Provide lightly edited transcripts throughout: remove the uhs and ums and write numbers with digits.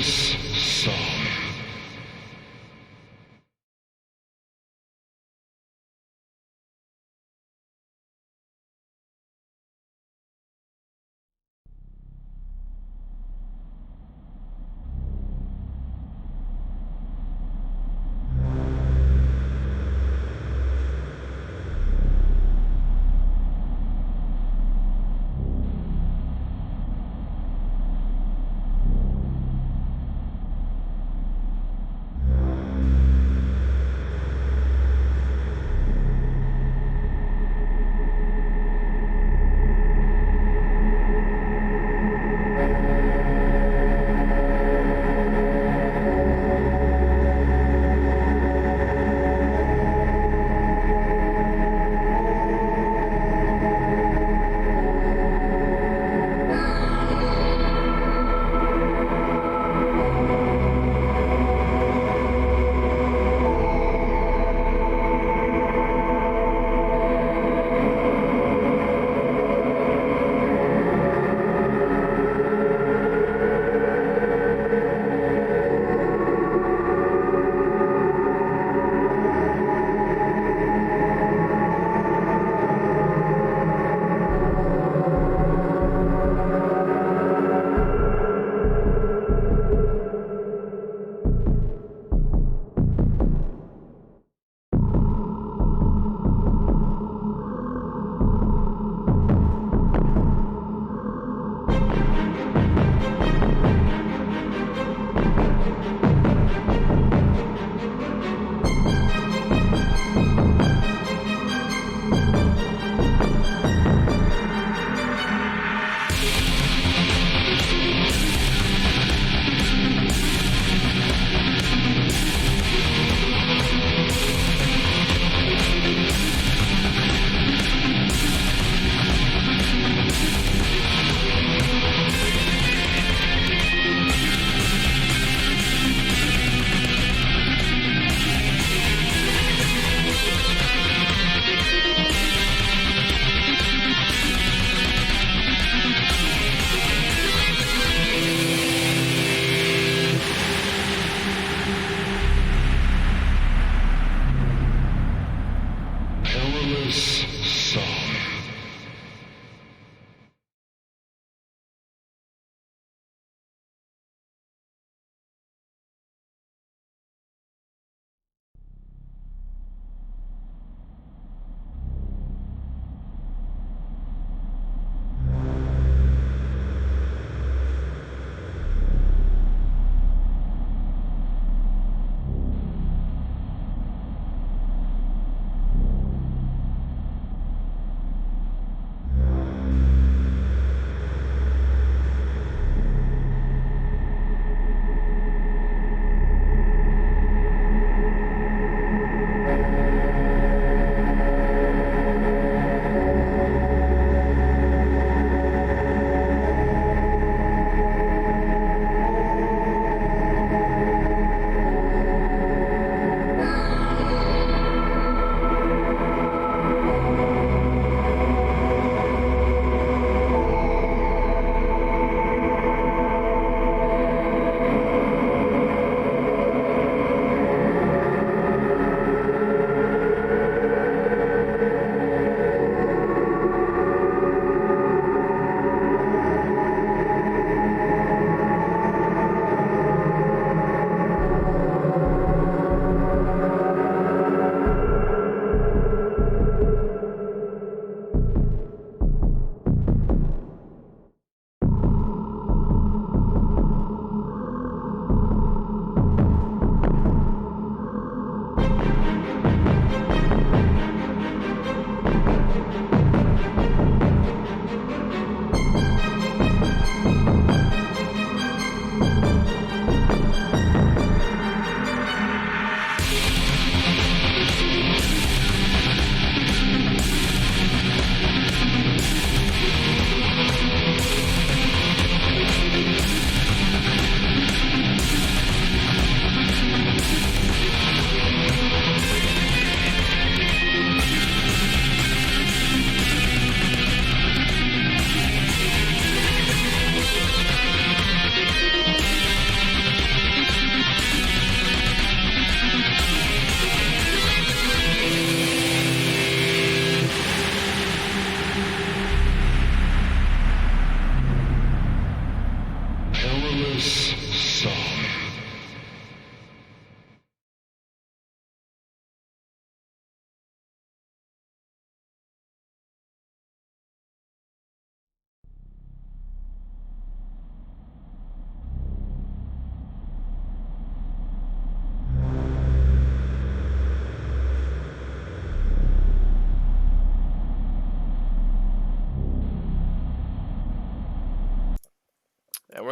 Perilous song.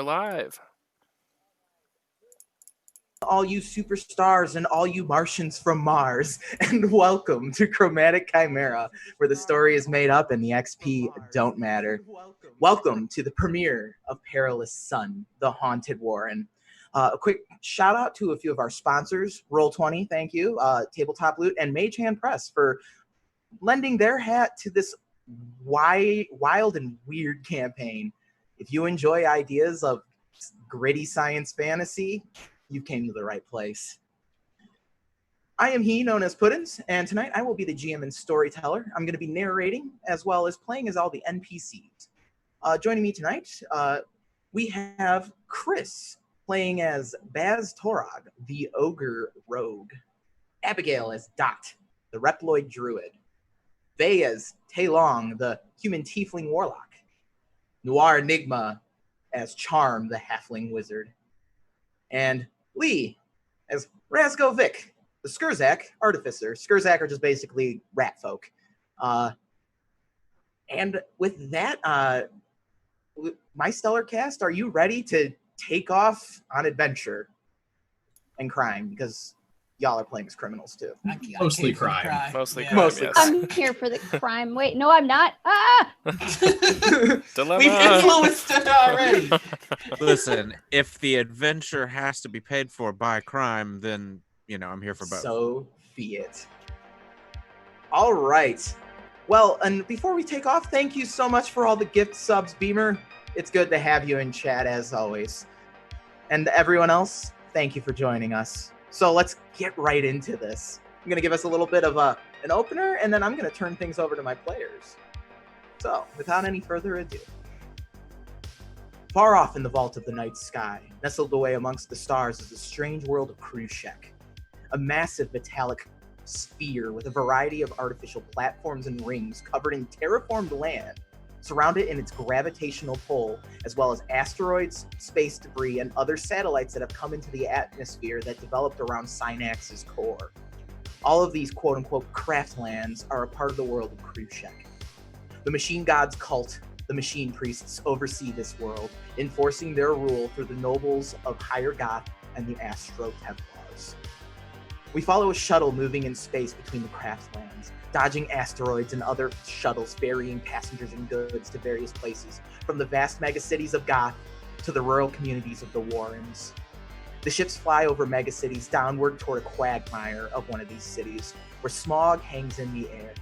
live. All you superstars and all you Martians from Mars, and welcome to Chromatic Chimera, where the story is made up and the XP don't matter. Welcome to the premiere of Perilous Sun, the Haunted Warren. A quick shout out to a few of our sponsors, Roll20, thank you, Tabletop Loot, and Mage Hand Press for lending their hat to this wild and weird campaign. If you enjoy ideas of gritty science fantasy, you came to the right place. I am he known as Puddins, and tonight I will be the GM and storyteller. I'm going to be narrating as well as playing as all the NPCs. Joining me tonight, we have Chris playing as Baz Torog, the Ogre Rogue. Abigail as Dot, the Reploid Druid. Vey as Taelong, the Human Tiefling Warlock. Noir Enigma as Charm, the Halfling Wizard. And Lee as Razgovic, the Skurzak Artificer. Skurzak are just basically rat folk. And with that, my stellar cast, are you ready to take off on adventure and crime? Because y'all are playing as criminals too. Mostly crime. Mostly Yeah. crime, Mostly yes. crime. I'm here for the crime. Wait, no, I'm not. Dilemma. We've influenced it already. Listen, if the adventure has to be paid for by crime, then, I'm here for both. So be it. All right. Well, and before we take off, thank you so much for all the gift subs, Beamer. It's good to have you in chat as always. And everyone else, thank you for joining us. So let's get right into this. I'm going to give us a little bit of an opener, and then I'm going to turn things over to my players. So, without any further ado. Far off in the vault of the night sky, nestled away amongst the stars, is the strange world of Krushek. A massive metallic sphere with a variety of artificial platforms and rings covered in terraformed land, surrounded in its gravitational pull, as well as asteroids, space debris, and other satellites that have come into the atmosphere that developed around Synax's core. All of these quote-unquote craftlands are a part of the world of Krushek. The Machine God's cult, the Machine Priests, oversee this world, enforcing their rule through the nobles of Higher Goth and the Astro Templars. We follow a shuttle moving in space between the craftlands, dodging asteroids and other shuttles ferrying passengers and goods to various places, from the vast megacities of Goth to the rural communities of the Warrens. The ships fly over megacities downward toward a quagmire of one of these cities, where smog hangs in the air.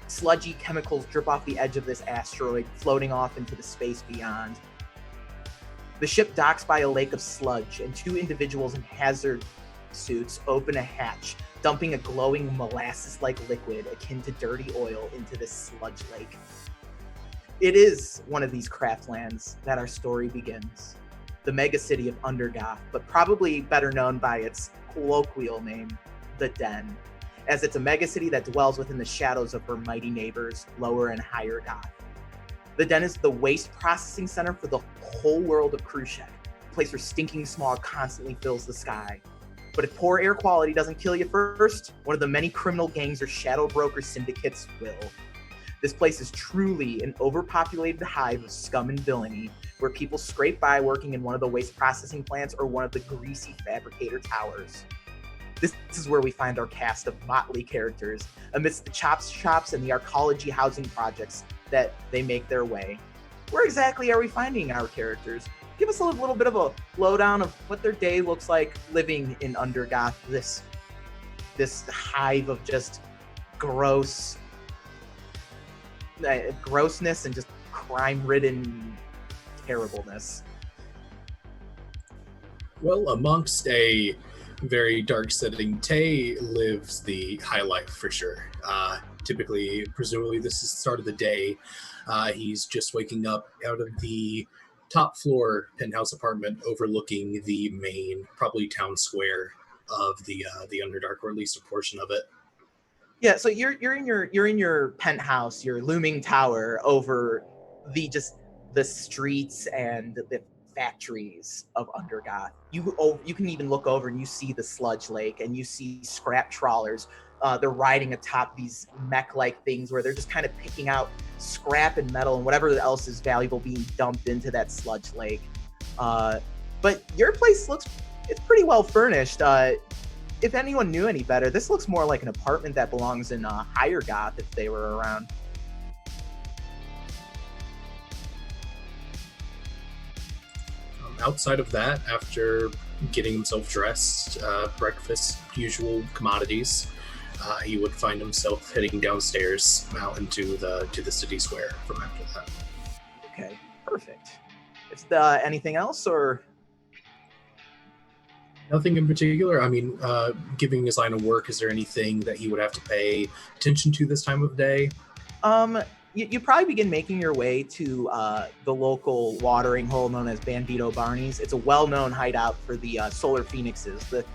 Sludgy chemicals drip off the edge of this asteroid, floating off into the space beyond. The ship docks by a lake of sludge, and two individuals in hazard suits open a hatch, dumping a glowing molasses-like liquid akin to dirty oil into this sludge lake. It is one of these craftlands that our story begins. The megacity of Undergoth, but probably better known by its colloquial name, the Den, as it's a megacity that dwells within the shadows of her mighty neighbors, Lower and Higher Goth. The Den is the waste processing center for the whole world of Krushek, a place where stinking smog constantly fills the sky. But if poor air quality doesn't kill you first, one of the many criminal gangs or shadow broker syndicates will. This place is truly an overpopulated hive of scum and villainy, where people scrape by working in one of the waste processing plants or one of the greasy fabricator towers. This is where we find our cast of motley characters, amidst the chop shops and the arcology housing projects that they make their way. Where exactly are we finding our characters? Give us a little bit of a lowdown of what their day looks like living in Undergoth, this hive of just grossness and just crime-ridden terribleness. Well, amongst a very dark setting, Tay lives the high life for sure. Typically, presumably this is the start of the day. He's just waking up out of the top floor penthouse apartment overlooking the main, probably town square of the Underdark, or at least a portion of it. Yeah, so you're in your penthouse, your looming tower over the streets and the factories of Undergoth. You can even look over and you see the sludge lake and you see scrap trawlers. They're riding atop these mech-like things where they're just kind of picking out scrap and metal and whatever else is valuable being dumped into that sludge lake. But your place it's pretty well furnished. If anyone knew any better, this looks more like an apartment that belongs in Higher Goth if they were around. Outside of that, after getting himself dressed, breakfast, usual commodities, he would find himself heading downstairs out into the city square from after that. Okay, perfect. Is anything else, or? Nothing in particular. I mean, giving his line of work, is there anything that he would have to pay attention to this time of day? You probably begin making your way to the local watering hole known as Bandito Barney's. It's a well-known hideout for the Solar Phoenixes, the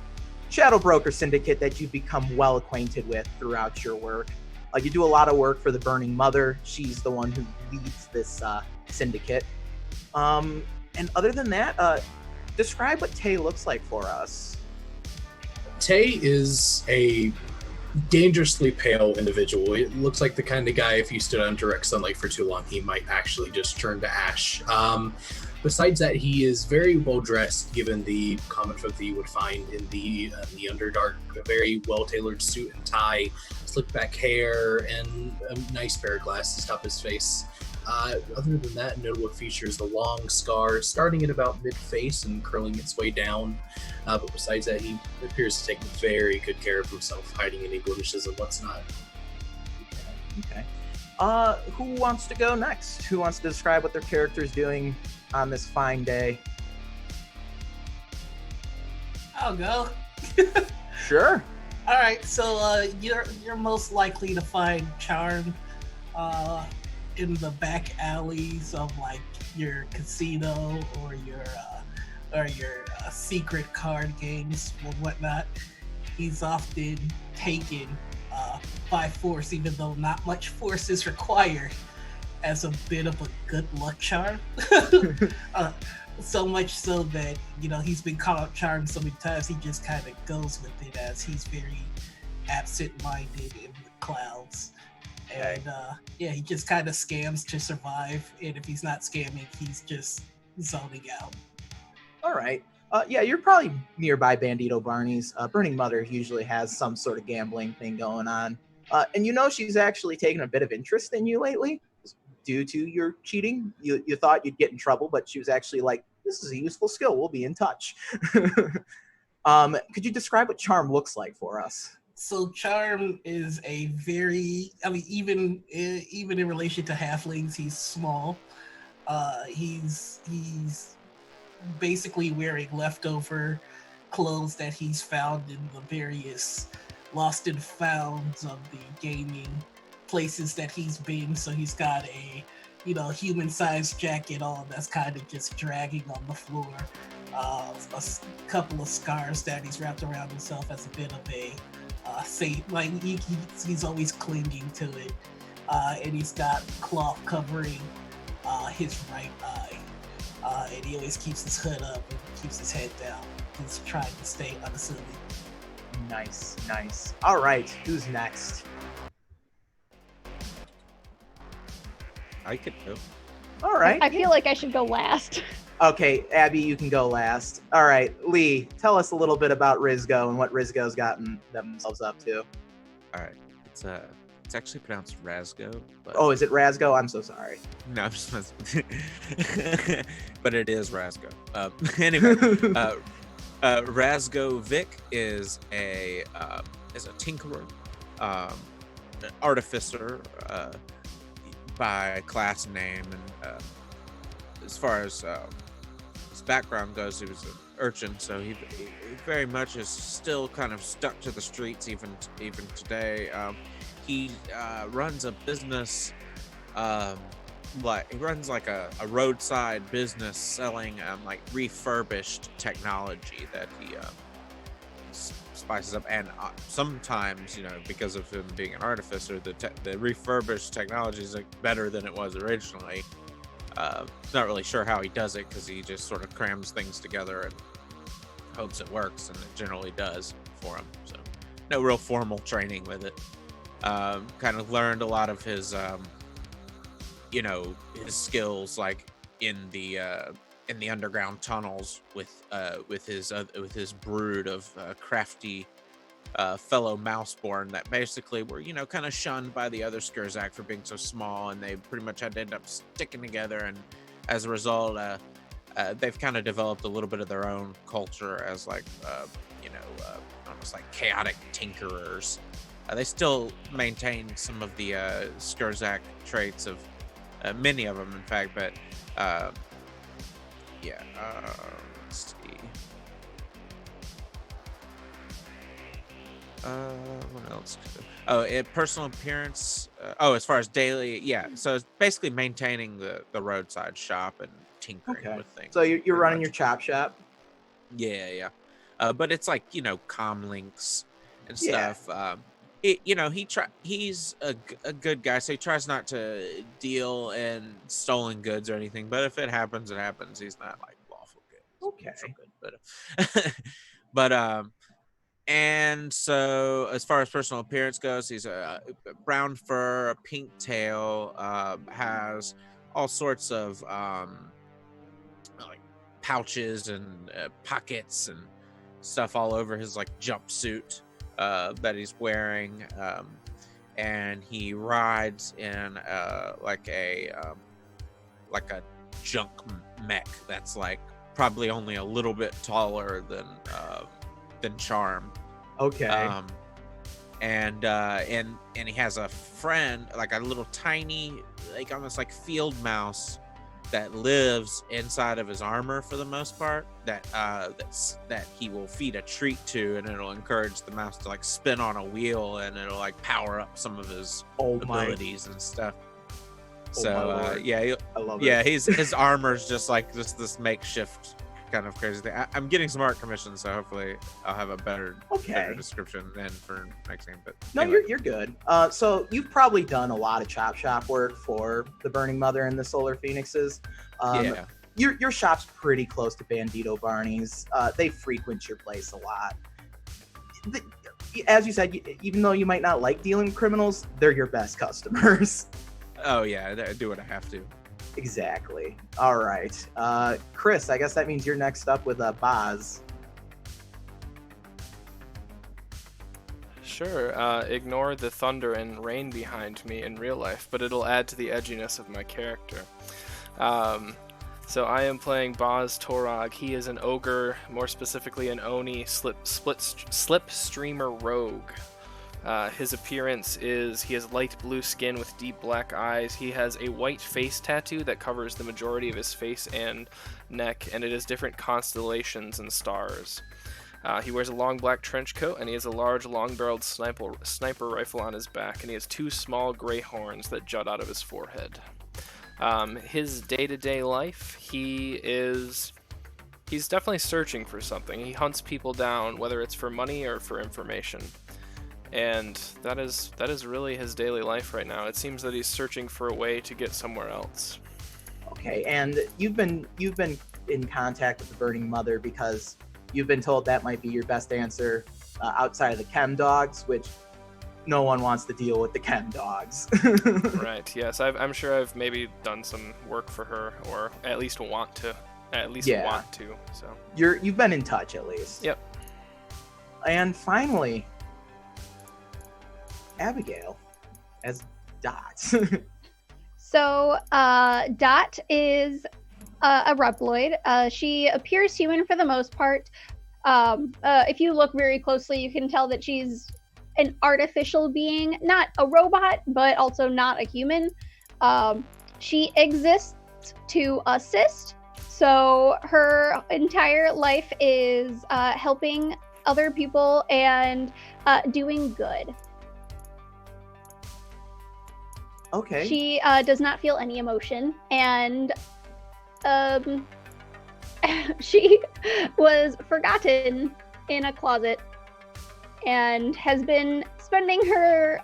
shadow broker syndicate that you've become well acquainted with throughout your work. You do a lot of work for the Burning Mother. She's the one who leads this syndicate. And other than that, describe what Tay looks like for us. Tay is a dangerously pale individual. It looks like the kind of guy, if you stood on direct sunlight for too long, he might actually just turn to ash. Besides that, he is very well dressed, given the common folk that you would find in the Underdark. A very well tailored suit and tie, slick back hair, and a nice pair of glasses atop his face. Other than that, notable features the long scar starting at about mid-face and curling its way down. But besides that, he appears to take very good care of himself, hiding any blemishes and what's not. Okay. Who wants to go next? Who wants to describe what their character's doing on this fine day? I'll go. Sure. All right, so you're most likely to find Charm in the back alleys of like your casino or your secret card games or whatnot. He's often taken by force, even though not much force is required, as a bit of a good luck charm. So much so that, he's been caught charmed so many times, he just kind of goes with it, as he's very absent-minded in the clouds. And he just kind of scams to survive, and if he's not scamming, he's just zoning out. All right. You're probably nearby Bandito Barney's. Burning Mother usually has some sort of gambling thing going on. And she's actually taken a bit of interest in you lately due to your cheating. You thought you'd get in trouble, but she was actually like, this is a useful skill. We'll be in touch. Could you describe what Charm looks like for us? So Charm is a very, even in relation to halflings, he's small. He's basically wearing leftover clothes that he's found in the various lost and founds of the gaming places that he's been. So he's got a, human-sized jacket on that's kind of just dragging on the floor. A couple of scars that he's wrapped around himself as a bit of a he's always clinging to it, and he's got cloth covering his right eye, and he always keeps his hood up and keeps his head down. He's trying to stay unassuming. Nice. All right, who's next? I could go. All right. I feel like I should go last. Okay, Abby, you can go last. All right, Lee, tell us a little bit about Rizgo and what Rizgo's gotten themselves up to. All right, it's actually pronounced Razgo. But... Oh, is it Razgo? I'm so sorry. No, I'm just but it is Razgo. Anyway, Razgo Vic is a tinkerer, artificer by class name, and as far as his background goes, he was an urchin, so he very much is still kind of stuck to the streets even today. He runs a business, he runs like a roadside business selling like refurbished technology that he spices up, and sometimes, because of him being an artificer, the refurbished technology is like better than it was originally. Not really sure how he does it, because he just sort of crams things together and hopes it works, and it generally does for him. So no real formal training with it. Kind of learned a lot of his his skills like in the in the underground tunnels with his brood of crafty fellow mouseborn that basically were, you know, kind of shunned by the other Skurzak for being so small, and they pretty much had to end up sticking together. And as a result, they've kind of developed a little bit of their own culture as like, you know, almost like chaotic tinkerers. They still maintain some of the Skurzak traits of many of them, in fact, but yeah. Let's see. What else? Oh, personal appearance. As far as daily, yeah. So it's basically maintaining the roadside shop and tinkering with things. So you're pretty running much. your chop shop. Yeah. But it's like, you know, comm links and Yeah. stuff. He's a good guy, so he tries not to deal in stolen goods or anything. But if it happens, it happens. He's not like lawful good. Okay. But and so as far as personal appearance goes, he's a brown fur, a pink tail, has all sorts of like pouches and pockets and stuff all over his like jumpsuit that he's wearing, and he rides in like a junk mech that's like probably only a little bit taller than Charm. Okay. And he has a friend, like a little tiny, like almost like field mouse that lives inside of his armor for the most part, that he will feed a treat to, and it'll encourage the mouse to like spin on a wheel, and it'll like power up some of his abilities and stuff. So yeah, I love it. yeah, his armor's just like this makeshift kind of crazy thing. I'm getting some art commissions, so hopefully I'll have a better description than for next game. But no, anyway. you're good. So you've probably done a lot of chop shop work for the Burning Mother and the Solar Phoenixes. Yeah. Your shop's pretty close to Bandito Barney's. They frequent your place a lot. As you said, even though you might not like dealing with criminals, they're your best customers. Oh yeah, I do what I have to. Exactly. All right. Chris, I guess that means you're next up with Boz. Sure. Ignore the thunder and rain behind me in real life, but it'll add to the edginess of my character. So I am playing Boz Torog. He is an ogre, more specifically an Oni slipstreamer rogue. His appearance is he has light blue skin with deep black eyes. He has a white face tattoo that covers the majority of his face and neck, and it is different constellations and stars. He wears a long black trench coat, and he has a large long-barreled sniper rifle on his back, and he has two small gray horns that jut out of his forehead. His day-to-day life, he's definitely searching for something. He hunts people down, whether it's for money or for information. And that is really his daily life right now. It seems that he's searching for a way to get somewhere else. Okay, and you've been in contact with the Burning Mother because you've been told that might be your best answer outside of the chem dogs, which no one wants to deal with the chem dogs. Right. Yes, I'm sure I've maybe done some work for her, or at least want to. So you've been in touch at least. Yep. And finally, Abigail as Dot. So Dot is a Reploid. She appears human for the most part. If you look very closely, you can tell that she's an artificial being, not a robot, but also not a human. She exists to assist. So her entire life is helping other people and doing good. Okay. She does not feel any emotion, and she was forgotten in a closet and has been spending her,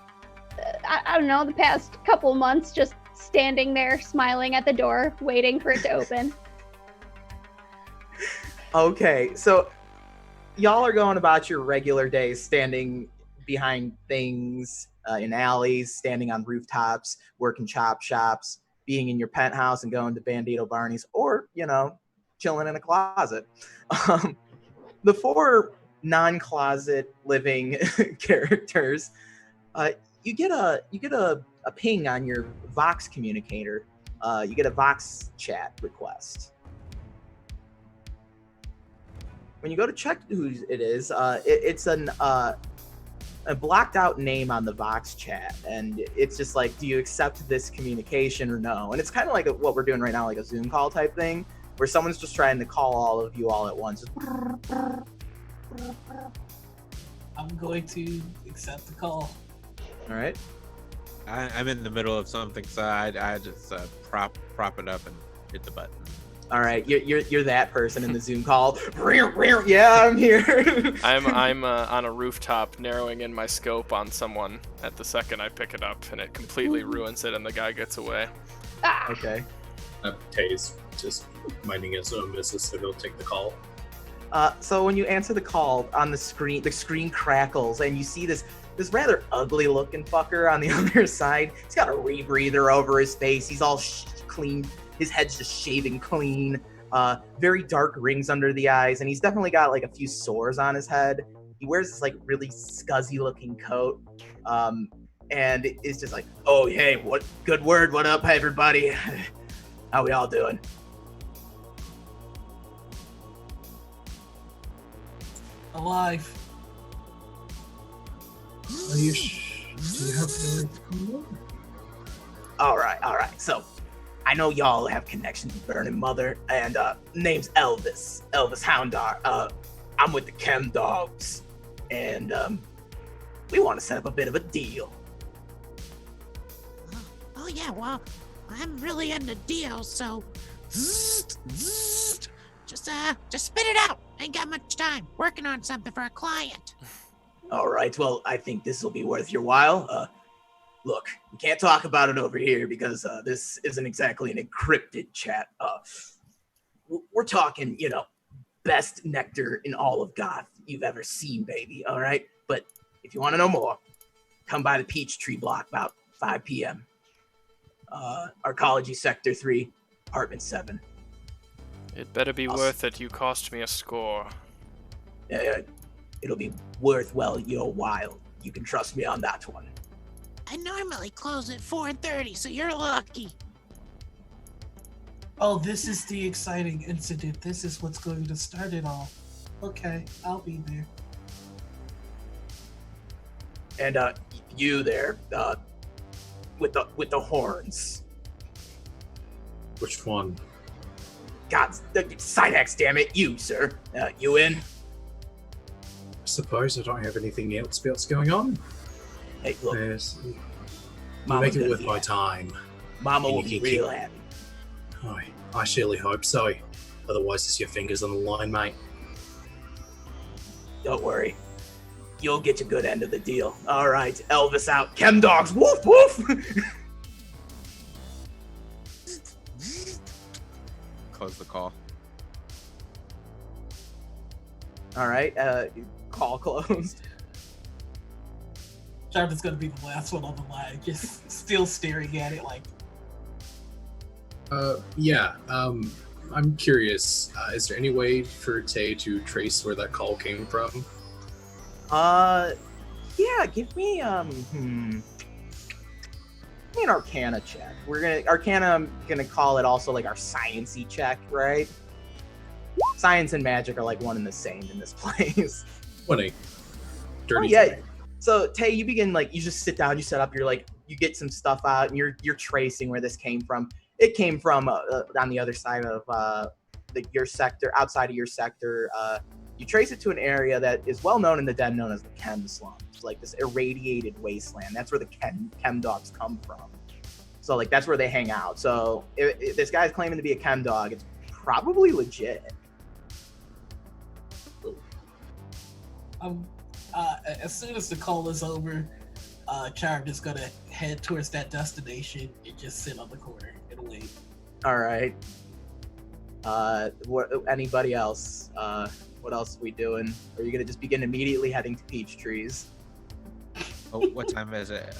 I don't know, the past couple months just standing there smiling at the door, waiting for it to open. Okay, so y'all are going about your regular days standing behind things in alleys, standing on rooftops, working chop shops, being in your penthouse and going to Bandito Barney's, or, chilling in a closet. The 4 non-closet living characters, you get a ping on your Vox communicator. You get a Vox chat request. When you go to check who it is, it's a blocked out name on the Vox chat, and it's just like, do you accept this communication or no? And it's kind of like what we're doing right now, like a Zoom call type thing, where someone's just trying to call all of you all at once. I'm going to accept the call. All right. I'm in the middle of something, so I just prop it up and hit the button. All right, you're that person in the Zoom call. Yeah, I'm here. I'm on a rooftop narrowing in my scope on someone at the second I pick it up, and it completely ruins it, and the guy gets away. Okay. Tay's just minding his own business, so he'll take the call. So when you answer the call on the screen crackles, and you see this rather ugly looking fucker on the other side. He's got a rebreather over his face. He's all clean. His head's just shaven clean. Very dark rings under the eyes, and he's definitely got like a few sores on his head. He wears this like really scuzzy looking coat, and it's just like, oh hey, what good word? What up, everybody? How we all doing? Alive. Do you have the right to come on? All right. So, I know y'all have connections with Burning Mother, and name's Elvis Houndar. I'm with the Chem Dogs, and we want to set up a bit of a deal. Oh yeah, well, I'm really into deals, so just spit it out. Ain't got much time. Working on something for a client. All right, well, I think this will be worth your while. Look, we can't talk about it over here because this isn't exactly an encrypted chat. We're talking, best nectar in all of Goth you've ever seen, baby, all right? But if you want to know more, come by the Peachtree block about 5 p.m. Arcology Sector 3, Apartment 7. It better be worth it. You cost me a score. It'll be worth your while. You can trust me on that one. I normally close at 4:30, so you're lucky. Oh, this is the exciting incident. This is what's going to start it all. Okay, I'll be there. And you there, with the horns. Which one? God, Sidex, damn it, you, sir. You in? I suppose I don't have anything else going on. Hey, look. Yes. You Mama's make it gonna worth be my happy. time. Mama And will you be can real keep- happy. Oh, I surely hope so. Otherwise, it's your fingers on the line, mate. Don't worry. You'll get your good end of the deal. All right, Elvis out. Chem Dogs, woof, woof! Close the call. All right, call closed. Jarvis gonna be the last one on the line, just still staring at it like. Yeah. I'm curious. Is there any way for Tay to trace where that call came from? Yeah, give me an Arcana check. I'm gonna call it also like our sciencey check, right? Science and magic are like one and the same in this place. 20. Dirty. Oh, yeah. 20. So Tay, you begin you just sit down, you set up, you get some stuff out, and you're tracing where this came from. It came from on the other side of your sector, outside of your sector. You trace it to an area that is well known in the den, known as the Chem Slums, like this irradiated wasteland. That's where the Chem Dogs come from. So that's where they hang out. So if this guy's claiming to be a Chem Dog, it's probably legit. As soon as the call is over, Charm is gonna head towards that destination and just sit on the corner and wait. All right. Anybody else? What else are we doing? Are you gonna just begin immediately heading to Peach Trees? Oh, what time is it?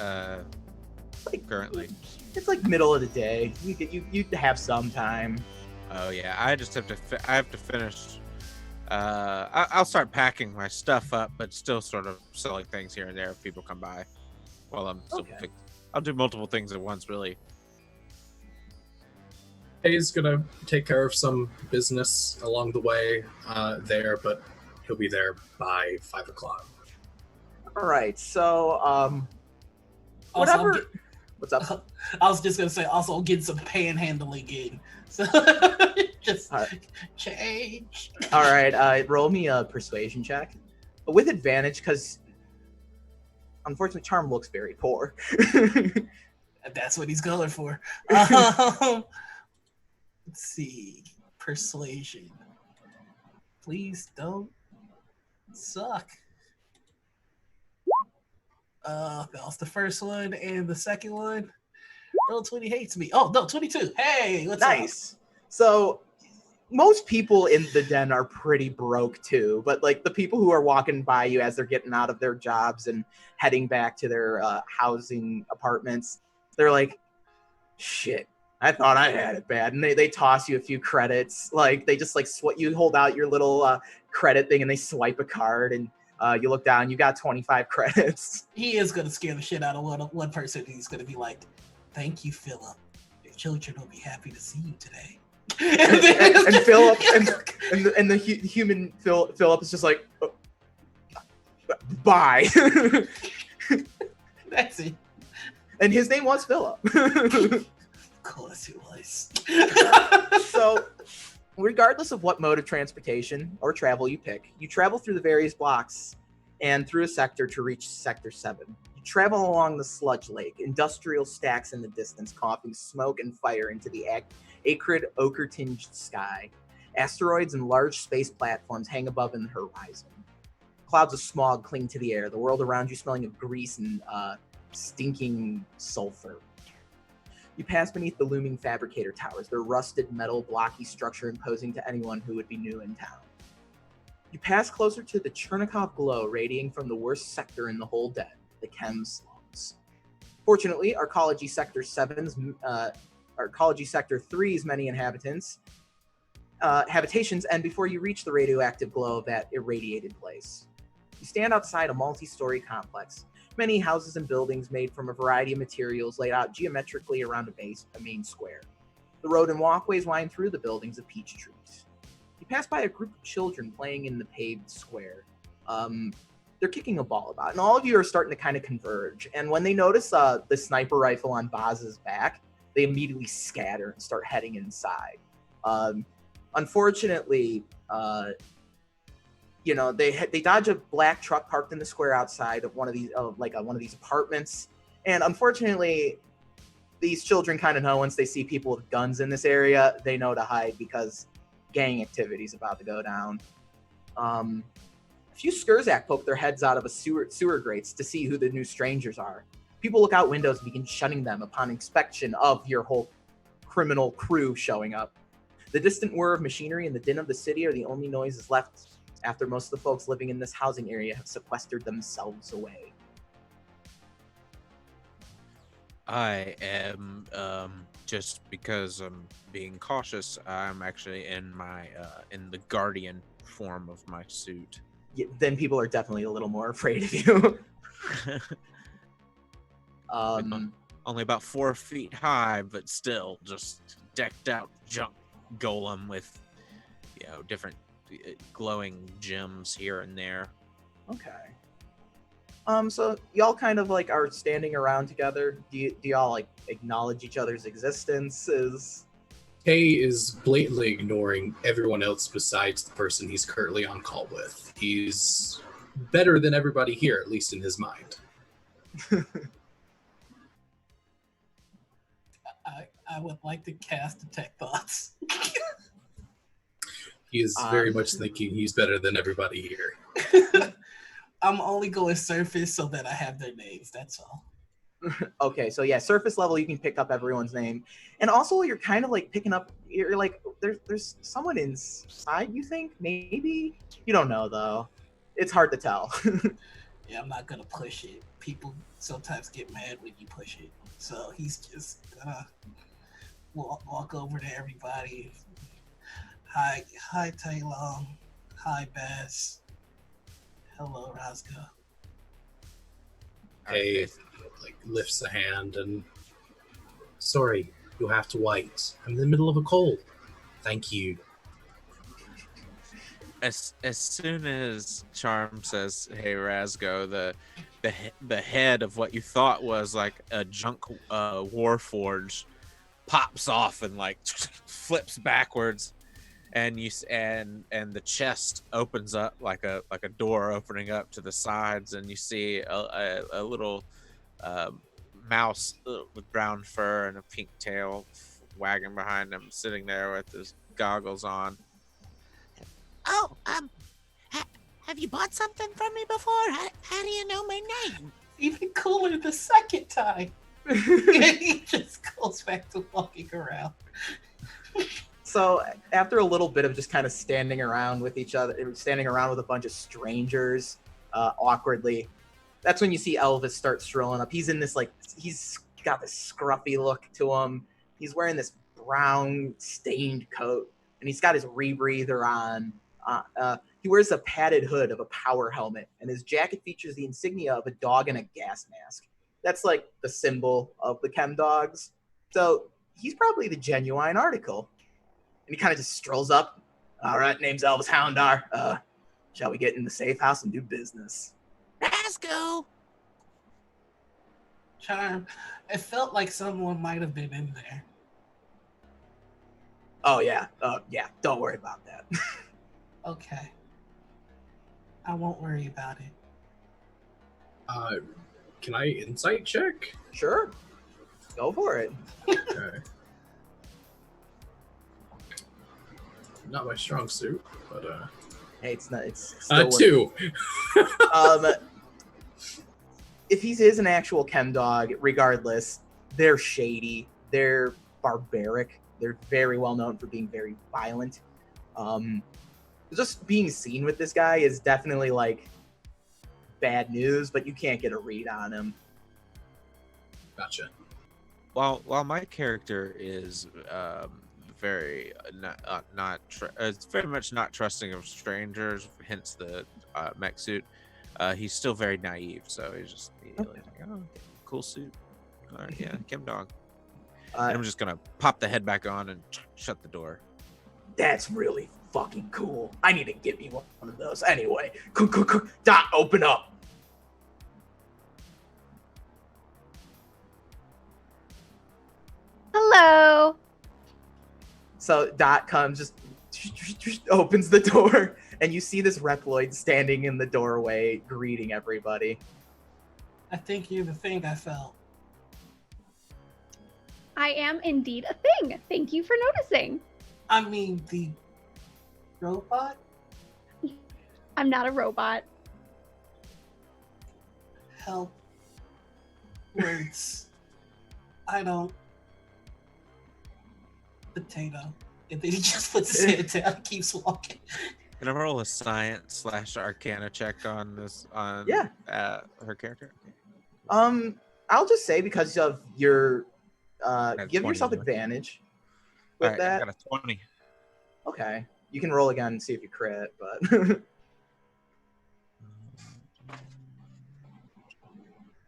Currently. It's like middle of the day. You have some time. Oh yeah, I just have to. I have to finish. I'll start packing my stuff up, but still sort of selling things here and there if people come by. While I'm still, Okay. I'll do multiple things at once, really. He's gonna take care of some business along the way there, but he'll be there by 5 o'clock. All right. So, Also, whatever. What's up? I was just gonna say, also I'll get some panhandling in. So just All right. change. All right. Roll me a persuasion check with advantage because, unfortunately, Charm looks very poor. That's what he's going for. Let's see. Persuasion. Please don't suck. That was the first one, and the second one. Roll 20 hates me. Oh no, 22. Hey, what's Nice. So most people in the den are pretty broke too, but like the people who are walking by you as they're getting out of their jobs and heading back to their housing apartments, they're like, shit, I thought I had it bad. And they toss you a few credits. Like they just like you hold out your little credit thing and they swipe a card and you look down, you got 25 credits. He is gonna scare the shit out of one person. He's gonna be like, "Thank you, Philip. Your children will be happy to see you today." and Philip and the human Philip is just like, oh, bye. That's it. And his name was Philip. Of course it was. So, regardless of what mode of transportation or travel you pick, you travel through the various blocks and through a sector to reach Sector 7. You travel along the sludge lake, industrial stacks in the distance, coughing smoke and fire into the acrid, ochre-tinged sky. Asteroids and large space platforms hang above in the horizon. Clouds of smog cling to the air, the world around you smelling of grease and stinking sulfur. You pass beneath the looming fabricator towers, their rusted metal blocky structure imposing to anyone who would be new in town. You pass closer to the Chernikov glow radiating from the worst sector in the whole den, the Chem slums. Fortunately, Arcology Sector 7's Arcology Sector 3's many habitations end before you reach the radioactive glow of that irradiated place. You stand outside a multi-story complex, many houses and buildings made from a variety of materials laid out geometrically around a main square. The road and walkways wind through the buildings of peach trees. You pass by a group of children playing in the paved square. They're kicking a ball about, and all of you are starting to kind of converge. And when they notice the sniper rifle on Baz's back, they immediately scatter and start heading inside. Unfortunately, they dodge a black truck parked in the square outside of one of these apartments, and unfortunately, these children kind of know once they see people with guns in this area, they know to hide because gang activity is about to go down. A few Skurzak poke their heads out of a sewer grates to see who the new strangers are. People look out windows and begin shunning them upon inspection of your whole criminal crew showing up. The distant whir of machinery and the din of the city are the only noises left after most of the folks living in this housing area have sequestered themselves away. I am just because I'm being cautious. I'm actually in my in the guardian form of my suit. Yeah, then people are definitely a little more afraid of you. Only about 4 feet high, but still just decked out junk golem with different glowing gems here and there. Okay. So y'all kind of like are standing around together. Do y'all like acknowledge each other's existences? Kay is blatantly ignoring everyone else besides the person he's currently on call with. He's better than everybody here, at least in his mind. I would like to cast Detect Thoughts. He is very much thinking he's better than everybody here. I'm only going surface so that I have their names. That's all. Okay, so yeah, surface level you can pick up everyone's name, and also you're kind of like picking up. You're like there's someone inside. You think maybe you don't know though. It's hard to tell. Yeah, I'm not gonna push it. People sometimes get mad when you push it, so he's just gonna walk over to everybody. Hi, Taylong. Hi, Bess. Hello, Razga. Hey, like lifts a hand and sorry, you have to wait. I'm in the middle of a call. Thank you. As soon as Charm says, "Hey, Razgo," the head of what you thought was like a junk warforge pops off and like flips backwards, and and the chest opens up like a door opening up to the sides, and you see a little mouse with brown fur and a pink tail wagging behind him, sitting there with his goggles on. Oh, have you bought something from me before? How do you know my name? Even cooler the second time. He just goes back to walking around. So after a little bit of just kind of standing around with each other, standing around with a bunch of strangers, awkwardly, that's when you see Elvis start strolling up. He's in this he's got this scruffy look to him. He's wearing this brown stained coat, and he's got his rebreather on. He wears a padded hood of a power helmet, and his jacket features the insignia of a dog in a gas mask. That's like the symbol of the chem dogs. So he's probably the genuine article. And he kind of just strolls up. All right, name's Elvis Houndar. Shall we get in the safe house and do business? Let's go. Charm, it felt like someone might have been in there. Oh, yeah. Yeah, don't worry about that. Okay. I won't worry about it. Can I insight check? Sure. Go for it. Okay. Not my strong suit, but Hey, it's still 2. If he is an actual chem dog, regardless, they're shady. They're barbaric. They're very well known for being very violent. Just being seen with this guy is definitely like bad news, but you can't get a read on him. Gotcha. While my character is very it's very much not trusting of strangers, hence the mech suit. He's still very naive, so he's just immediately like, "Oh, cool suit. All right, yeah, Kim Dog." And I'm just gonna pop the head back on and shut the door. That's really fucking cool. I need to give you one of those. Anyway, Dot, open up. Hello. So Dot comes, just opens the door, and you see this Reploid standing in the doorway, greeting everybody. I think you're the thing I felt. I am indeed a thing. Thank you for noticing. I mean, the robot? I'm not a robot. Help. Words. I don't. Potato. And then he just puts his head down and keeps walking. Can I roll a science / arcana check on this her character? I'll just say because of your give 20 yourself anyway. Advantage with that. I got a 20. Okay. You can roll again and see if you crit, but Let's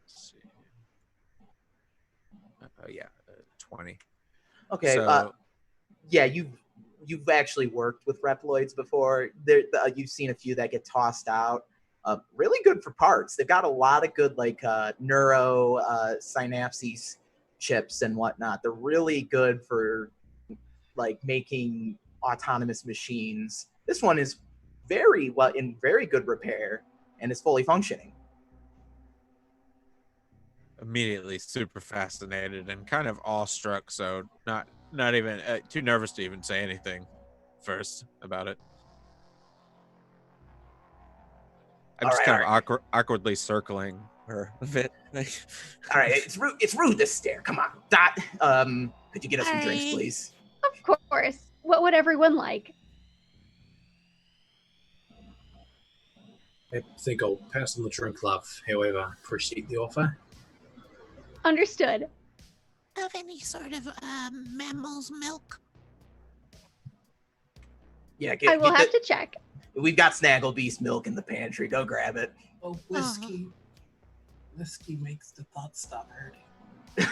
see. Oh yeah, 20. okay. So, Yeah, you've actually worked with Reploids before. You've seen a few that get tossed out. Really good for parts. They've got a lot of good neuro synapses chips and whatnot. They're really good for making autonomous machines. This one is in very good repair and is fully functioning. immediately super fascinated and kind of awestruck, so not even too nervous to even say anything first about it. I'm just kind of awkwardly circling her a bit. All right, it's rude to stare. Come on, Dot. Could you get us some drinks, please? Of course. What would everyone like? I think I'll pass on the drink, love. However, appreciate the offer. Understood. Of any sort of mammal's milk? Yeah, I will have to check. We've got Snaggle Beast milk in the pantry. Go grab it. Oh, whiskey. Whiskey makes the thoughts stop hurting.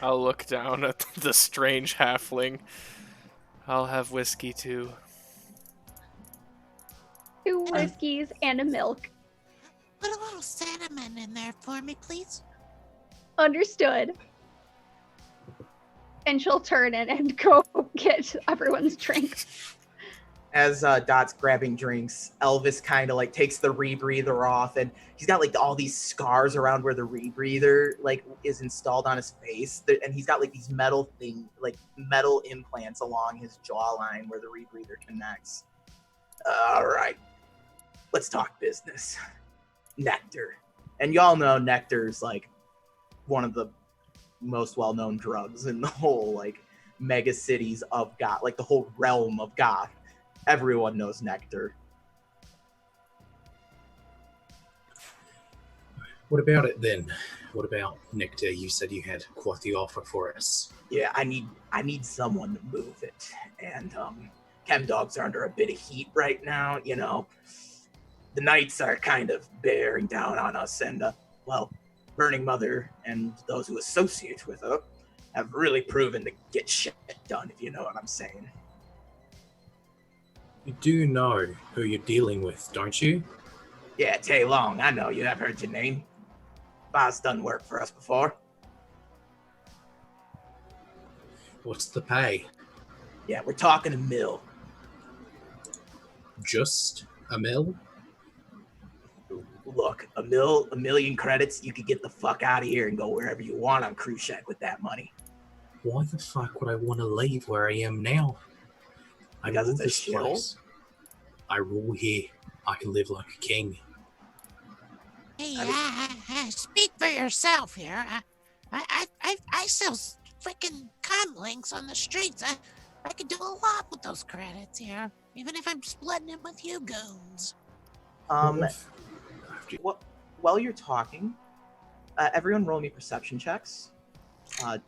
I'll look down at the strange halfling. I'll have whiskey too. 2 whiskeys and a milk. Put a little cinnamon in there for me, please. Understood. And she'll turn in and go get everyone's drinks. As Dot's grabbing drinks, Elvis kind of like takes the rebreather off, and he's got like all these scars around where the rebreather like is installed on his face, and he's got like these metal implants along his jawline where the rebreather connects. All right, let's talk business. Nectar, and y'all know nectar's like one of the most well-known drugs in the whole like mega cities of Goth, like the whole realm of Goth. Everyone knows nectar. What about it then? What about nectar? You said you had quite the offer for us. Yeah, I need someone to move it, and chem dogs are under a bit of heat right now. You know, the knights are kind of bearing down on us, and well, Burning Mother and those who associate with her have really proven to get shit done. If you know what I'm saying. You do know who you're dealing with, don't you? Yeah, Tay Long, I know you. I've heard your name. Boss done work for us before. What's the pay? Yeah, we're talking a mill. Just a mill? Look, a million credits, you could get the fuck out of here and go wherever you want on Cruise Shack with that money. Why the fuck would I want to leave where I am now? Because it's a shithole? I rule here. I can live like a king. Hey, speak for yourself here. I sell freaking comlinks on the streets. I could do a lot with those credits here, even if I'm splitting them with you goons. While you're talking, everyone roll me perception checks.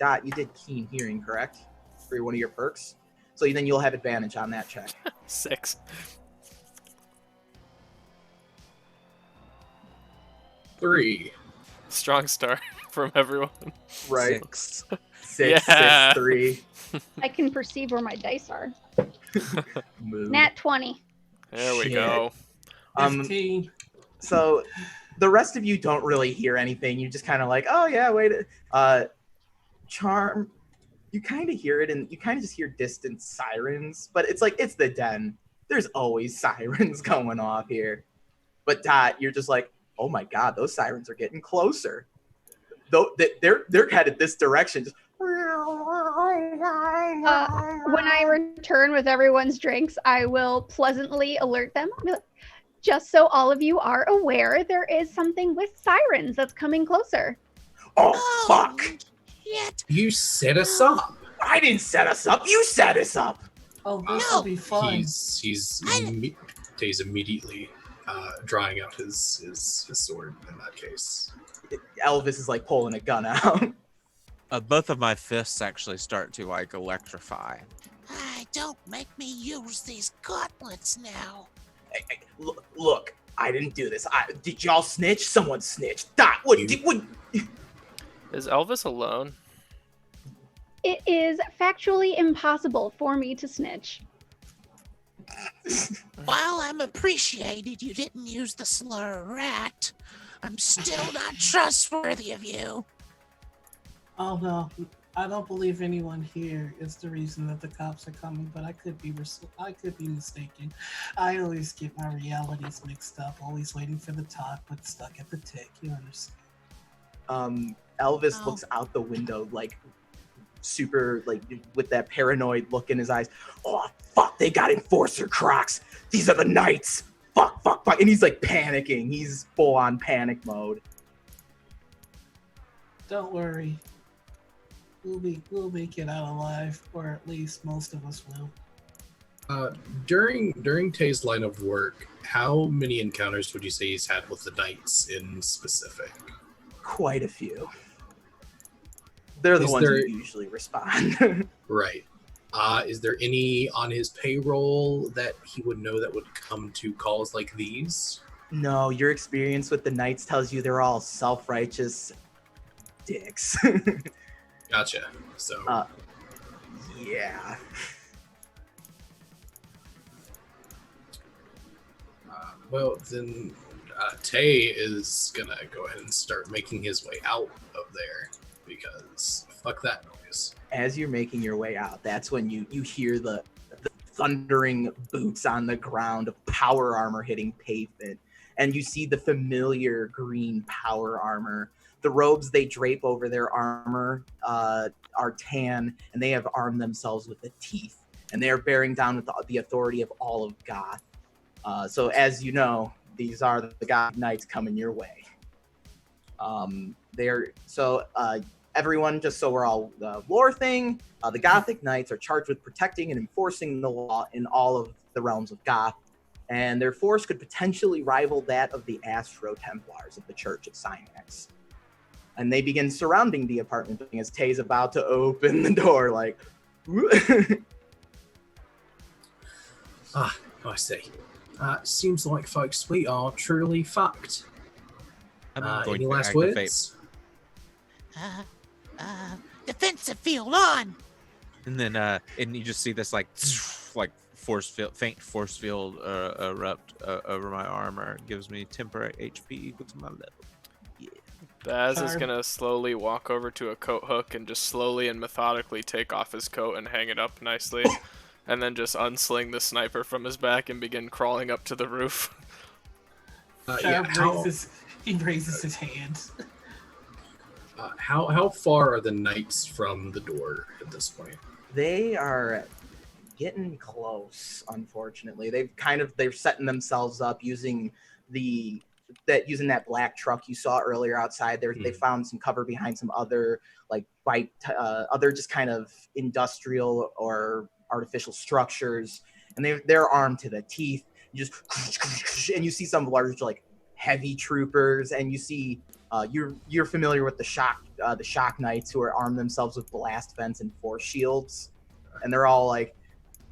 Dot, you did keen hearing, correct? For one of your perks. So then you'll have advantage on that check. 6. Three. Strong start from everyone. Right. 6. 6, Yeah. 6, 3. I can perceive where my dice are. Move. Nat 20. There we Shit. go. 15. So the rest of you don't really hear anything. You just kind of like, oh yeah, wait. Charm, you kind of hear it, and you kind of just hear distant sirens. But it's like it's the den. There's always sirens going off here. But Dot, you're just like, oh my god, those sirens are getting closer. Though they're headed this direction. Just When I return with everyone's drinks, I will pleasantly alert them. I'll be like, just so all of you are aware, there is something with sirens that's coming closer. oh fuck! Shit. You set us up. I didn't set us up. You set us up. Oh, this will be fun. He's immediately drawing out his sword in that case. Elvis is like pulling a gun out. Both of my fists actually start to like electrify. Don't make me use these gauntlets now. Hey, look, I didn't do this. Did y'all snitch? Someone snitched. Dot, what? Is Elvis alone? It is factually impossible for me to snitch. While I'm appreciated you didn't use the slur rat, I'm still not trustworthy of you. Oh no, I don't believe anyone here is the reason that the cops are coming, but I could be mistaken. I always get my realities mixed up, always waiting for the talk, but stuck at the tick. You understand? Elvis looks out the window like super like with that paranoid look in his eyes. Oh fuck, they got enforcer crocs. These are the knights. Fuck. And he's like panicking. He's full on panic mode. Don't worry. We'll make it out alive, or at least most of us will. During Tay's line of work, how many encounters would you say he's had with the knights in specific? Quite a few. They're the ones who usually respond. Right. Is there any on his payroll that he would know that would come to calls like these? No, your experience with the knights tells you they're all self-righteous dicks. Gotcha. So, Yeah. well, then Tay is gonna go ahead and start making his way out of there because fuck that noise. As you're making your way out, that's when you hear the thundering boots on the ground of power armor hitting pavement. And you see the familiar green power armor. The robes they drape over their armor are tan, and they have armed themselves with the teeth. And they are bearing down with the authority of all of Goth. So as you know, these are the Goth Knights coming your way. Everyone, just so we're all lore thing, the Gothic Knights are charged with protecting and enforcing the law in all of the realms of Goth, and their force could potentially rival that of the Astro Templars of the Church of Synax. And they begin surrounding the apartment building as Tay's about to open the door, like... I see. Seems like, folks, we are truly fucked. I'm going Any to last activate. words? Defensive field on. And then and you just see this like faint force field erupt over my armor. It gives me temporary HP equal to my level. Yeah. Baz is gonna slowly walk over to a coat hook and just slowly and methodically take off his coat and hang it up nicely, and then just unsling the sniper from his back and begin crawling up to the roof. He raises his hands. How far are the knights from the door at this point? They are getting close, unfortunately. They're setting themselves up using that black truck you saw earlier outside. They found some cover behind some other other just kind of industrial or artificial structures, and they're armed to the teeth. And you see some large heavy troopers, and you see you're familiar with the shock knights who are armed themselves with blast vents and force shields, and they're all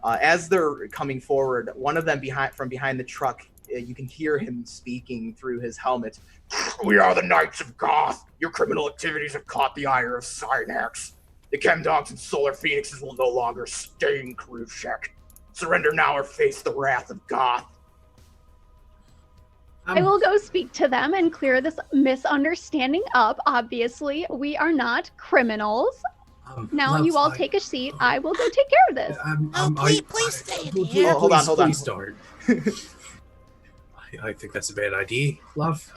as they're coming forward, one of them from behind the truck, you can hear him speaking through his helmet. "We are the Knights of Goth. Your criminal activities have caught the ire of Synax. The Chemdogs and Solar Phoenixes will no longer stain Krushek. Surrender now or face the wrath of Goth." I will go speak to them and clear this misunderstanding up. Obviously, we are not criminals. Now you all take a seat. I will go take care of this. Please stay in here. Hold on. Please start. I think that's a bad idea, love.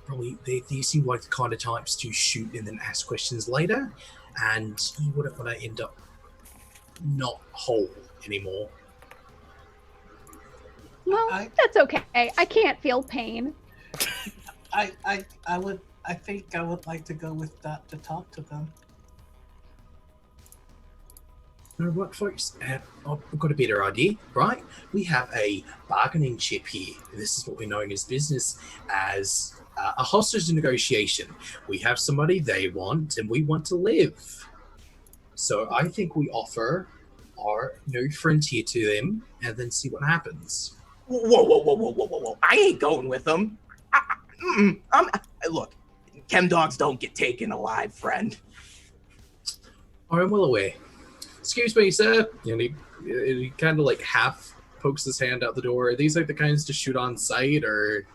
Probably they seem like the kind of types to shoot and then ask questions later, and you wouldn't want to end up not whole anymore. Well, that's okay. I can't feel pain. I think I would like to go with Dot to talk to them. You know what, folks? I've got a better idea, right? We have a bargaining chip here. This is what we're knowing as business as a hostage negotiation. We have somebody they want, and we want to live. So I think we offer our new frontier to them, and then see what happens. Whoa. I ain't going with them. Look, Chemdogs don't get taken alive, friend. I'm well aware. Excuse me, sir. And he kind of half pokes his hand out the door. Are these the kinds to shoot on sight, or?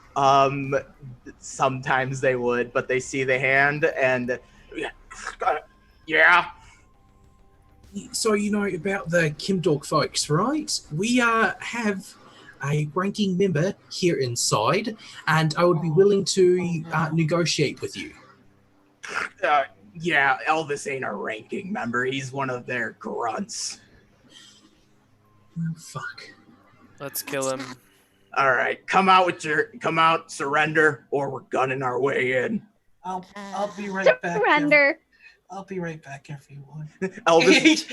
Sometimes they would, but they see the hand and yeah. So you know about the Chemdog folks, right? We have a ranking member here inside, and I would be willing to negotiate with you. Yeah, Elvis ain't a ranking member. He's one of their grunts. Oh, fuck. Let's kill him. All right, come out, surrender, or we're gunning our way in. I'll be right back. Surrender. I'll be right back, everyone. Elvis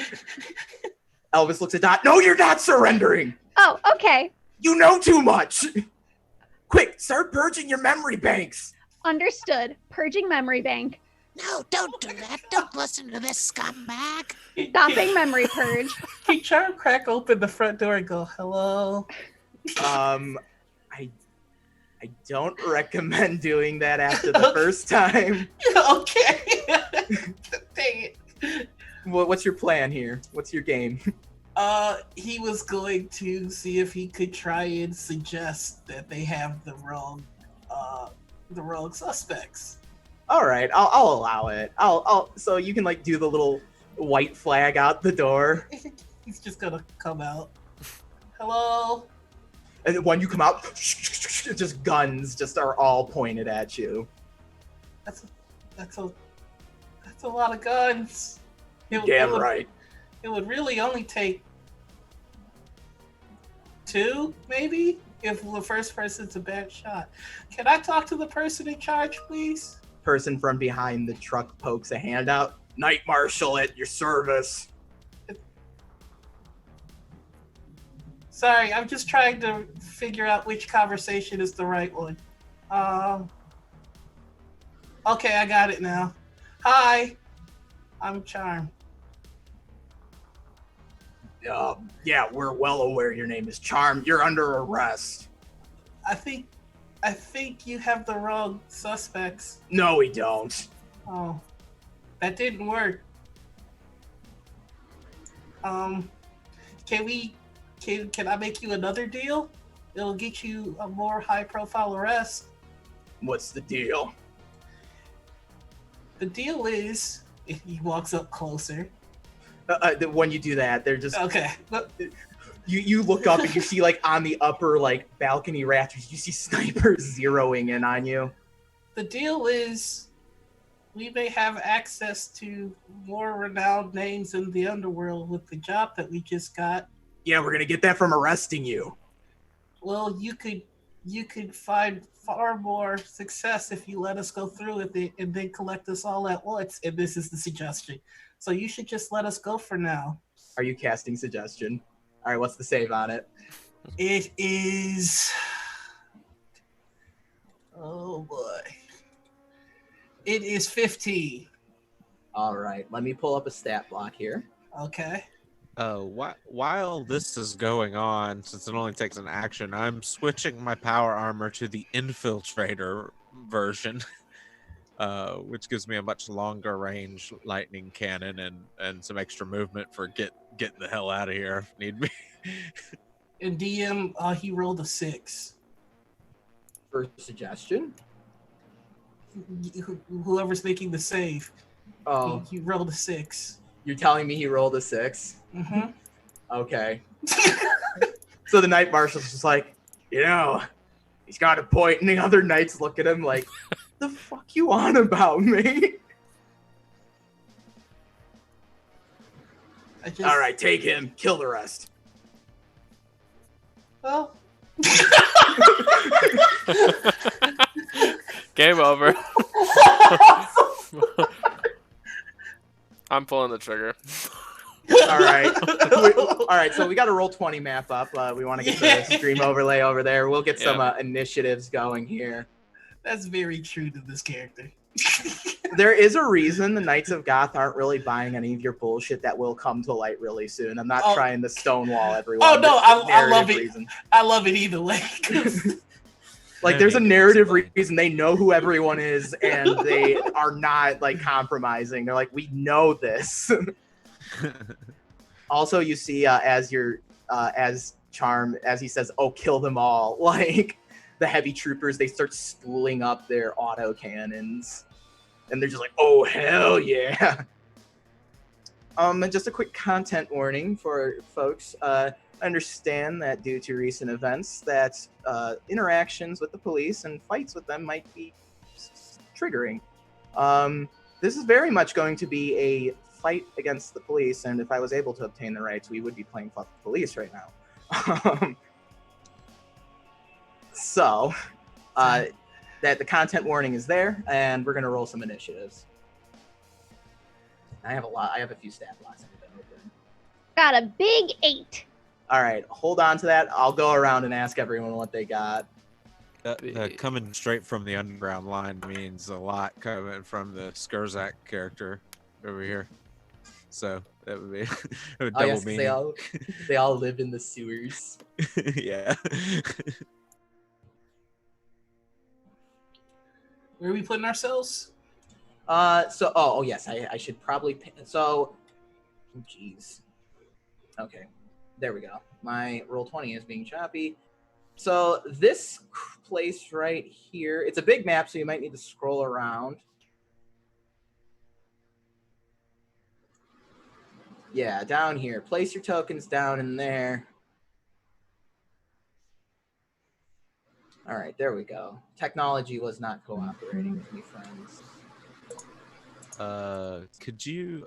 looks at Dot. No, you're not surrendering. Oh, okay. You know too much. Quick, start purging your memory banks. Understood. Purging memory bank. No, don't do that. Don't listen to this scumbag. Stopping memory purge. He try to crack open the front door and go, "Hello." I don't recommend doing that after the first time. Okay. Dang it. What's your plan here? What's your game? He was going to see if he could try and suggest that they have the wrong suspects. All right, I'll allow it. I'll so you can like do the little white flag out the door, He's just gonna come out. Hello. and then when you come out, just guns just are all pointed at you. That's a lot of guns. Damn right. It would really only take 2, maybe, if the first person's a bad shot. Can I talk to the person in charge, please? Person from behind the truck pokes a hand out. Night Marshal at your service. Sorry, I'm just trying to figure out which conversation is the right one. Okay, I got it now. Hi, I'm Charm. Yeah, we're well aware your name is Charm. You're under arrest. I think you have the wrong suspects. No, we don't. Oh, that didn't work. Can I make you another deal? It'll get you a more high-profile arrest. What's the deal? The deal is, if he walks up closer. When you do that, they're just Okay. you look up and you see like on the upper like balcony rafters, you see snipers zeroing in on you. The deal is, we may have access to more renowned names in the underworld with the job that we just got. Yeah, we're gonna get that from arresting you. Well, you could find far more success if you let us go through with it and then collect us all at once. And this is the suggestion. So you should just let us go for now. Are you casting suggestion? All right, what's the save on it? It is. Oh boy. It is 15. All right, let me pull up a stat block here. Okay. While this is going on, since it only takes an action, I'm switching my power armor to the Infiltrator version, which gives me a much longer range lightning cannon and some extra movement for getting the hell out of here if need be. And DM, he rolled a 6. For suggestion? Whoever's making the save, Oh, he rolled a 6. you're telling me he rolled a 6? Mm-hmm. Okay. So the Night Marshal's just like, he's got a point, and the other knights look at him like, the fuck you on about, mate? All right, take him. Kill the rest. Well. Game over. I'm pulling the trigger. All right. All right, so we got a roll 20 map up. We want to get the stream overlay over there. We'll get some initiatives going here. That's very true to this character. There is a reason the Knights of Goth aren't really buying any of your bullshit that will come to light really soon. I'm not trying to stonewall everyone. Oh, no, I love it. Reason. I love it either way. Like, there's a narrative reason they know who everyone is, and they are not, like, compromising. They're like, we know this. Also, you see, as Charm, as he says, oh, kill them all, like, the heavy troopers, they start spooling up their auto cannons. And they're just like, oh, hell yeah. And just a quick content warning for folks. Understand that due to recent events that interactions with the police and fights with them might be triggering. This is very much going to be a fight against the police, and if I was able to obtain the rights, we would be playing fuck the police right now. So that the content warning is there, and we're going to roll some initiatives. I have a few stat blocks I've been open. Got a big 8. All right, hold on to that. I'll go around and ask everyone what they got. The coming straight from the underground line means a lot coming from the Skurzak character over here. So that would be a double yes, 'cause meaning. they all live in the sewers. Yeah. Where are we putting ourselves? Oh yes, I should probably jeez. Okay, there we go. My Roll20 is being choppy. So this place right here, it's a big map, so you might need to scroll around. Yeah, down here. Place your tokens down in there. All right, there we go. Technology was not cooperating with me, friends. Could you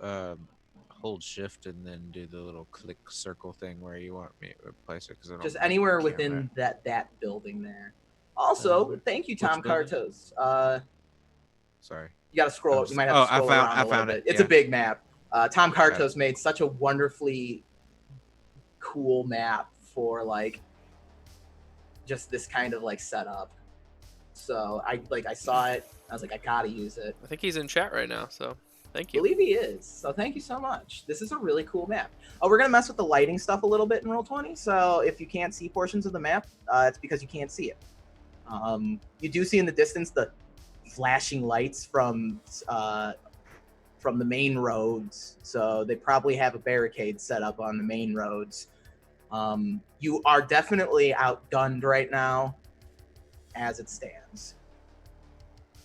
hold shift and then do the little click circle thing where you want me to place it? Because Just anywhere within that building there. Also, thank you, Tom Cartos. Sorry. You got to scroll. You might have to scroll around a little bit. It's a big map. Tom Cartos made such a wonderfully cool map for like just this kind of like setup. So I saw it. I was like, I gotta use it. I think he's in chat right now, so thank you. I believe he is. So thank you so much. This is a really cool map. Oh, we're gonna mess with the lighting stuff a little bit in Roll20. So if you can't see portions of the map, it's because you can't see it. You do see in the distance the flashing lights from the main roads. So they probably have a barricade set up on the main roads. You are definitely outgunned right now as it stands.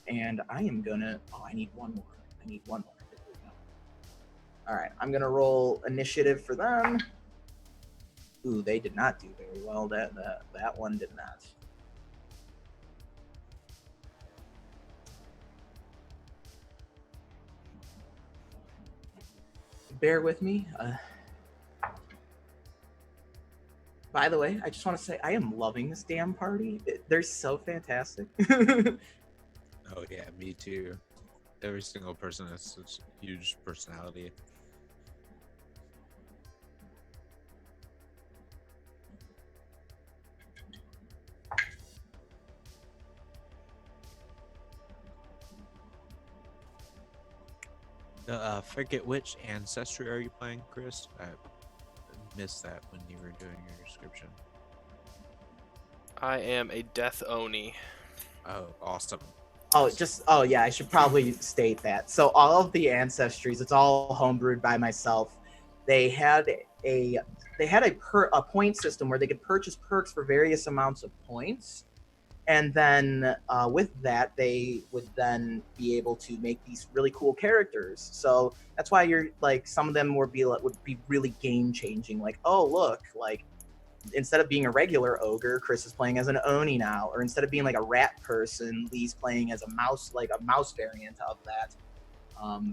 And I am gonna, I need one more. There we go. All right, I'm gonna roll initiative for them. Ooh, they did not do very well. That one did not. Bear with me. By the way, I just want to say I am loving this damn party. They're so fantastic. Oh yeah, me too. Every single person has such huge personality. Forget which ancestry are you playing, Chris? I missed that when you were doing your description. I am a Death Oni. Oh, awesome. Oh yeah, I should probably state that. So all of the ancestries, it's all homebrewed by myself. They had a point system where they could purchase perks for various amounts of points. And then with that, they would then be able to make these really cool characters. So that's why you're like, some of them would be really game changing. Like, oh look, like instead of being a regular ogre, Chris is playing as an Oni now. Or instead of being like a rat person, Lee's playing as a mouse, like a mouse variant of that.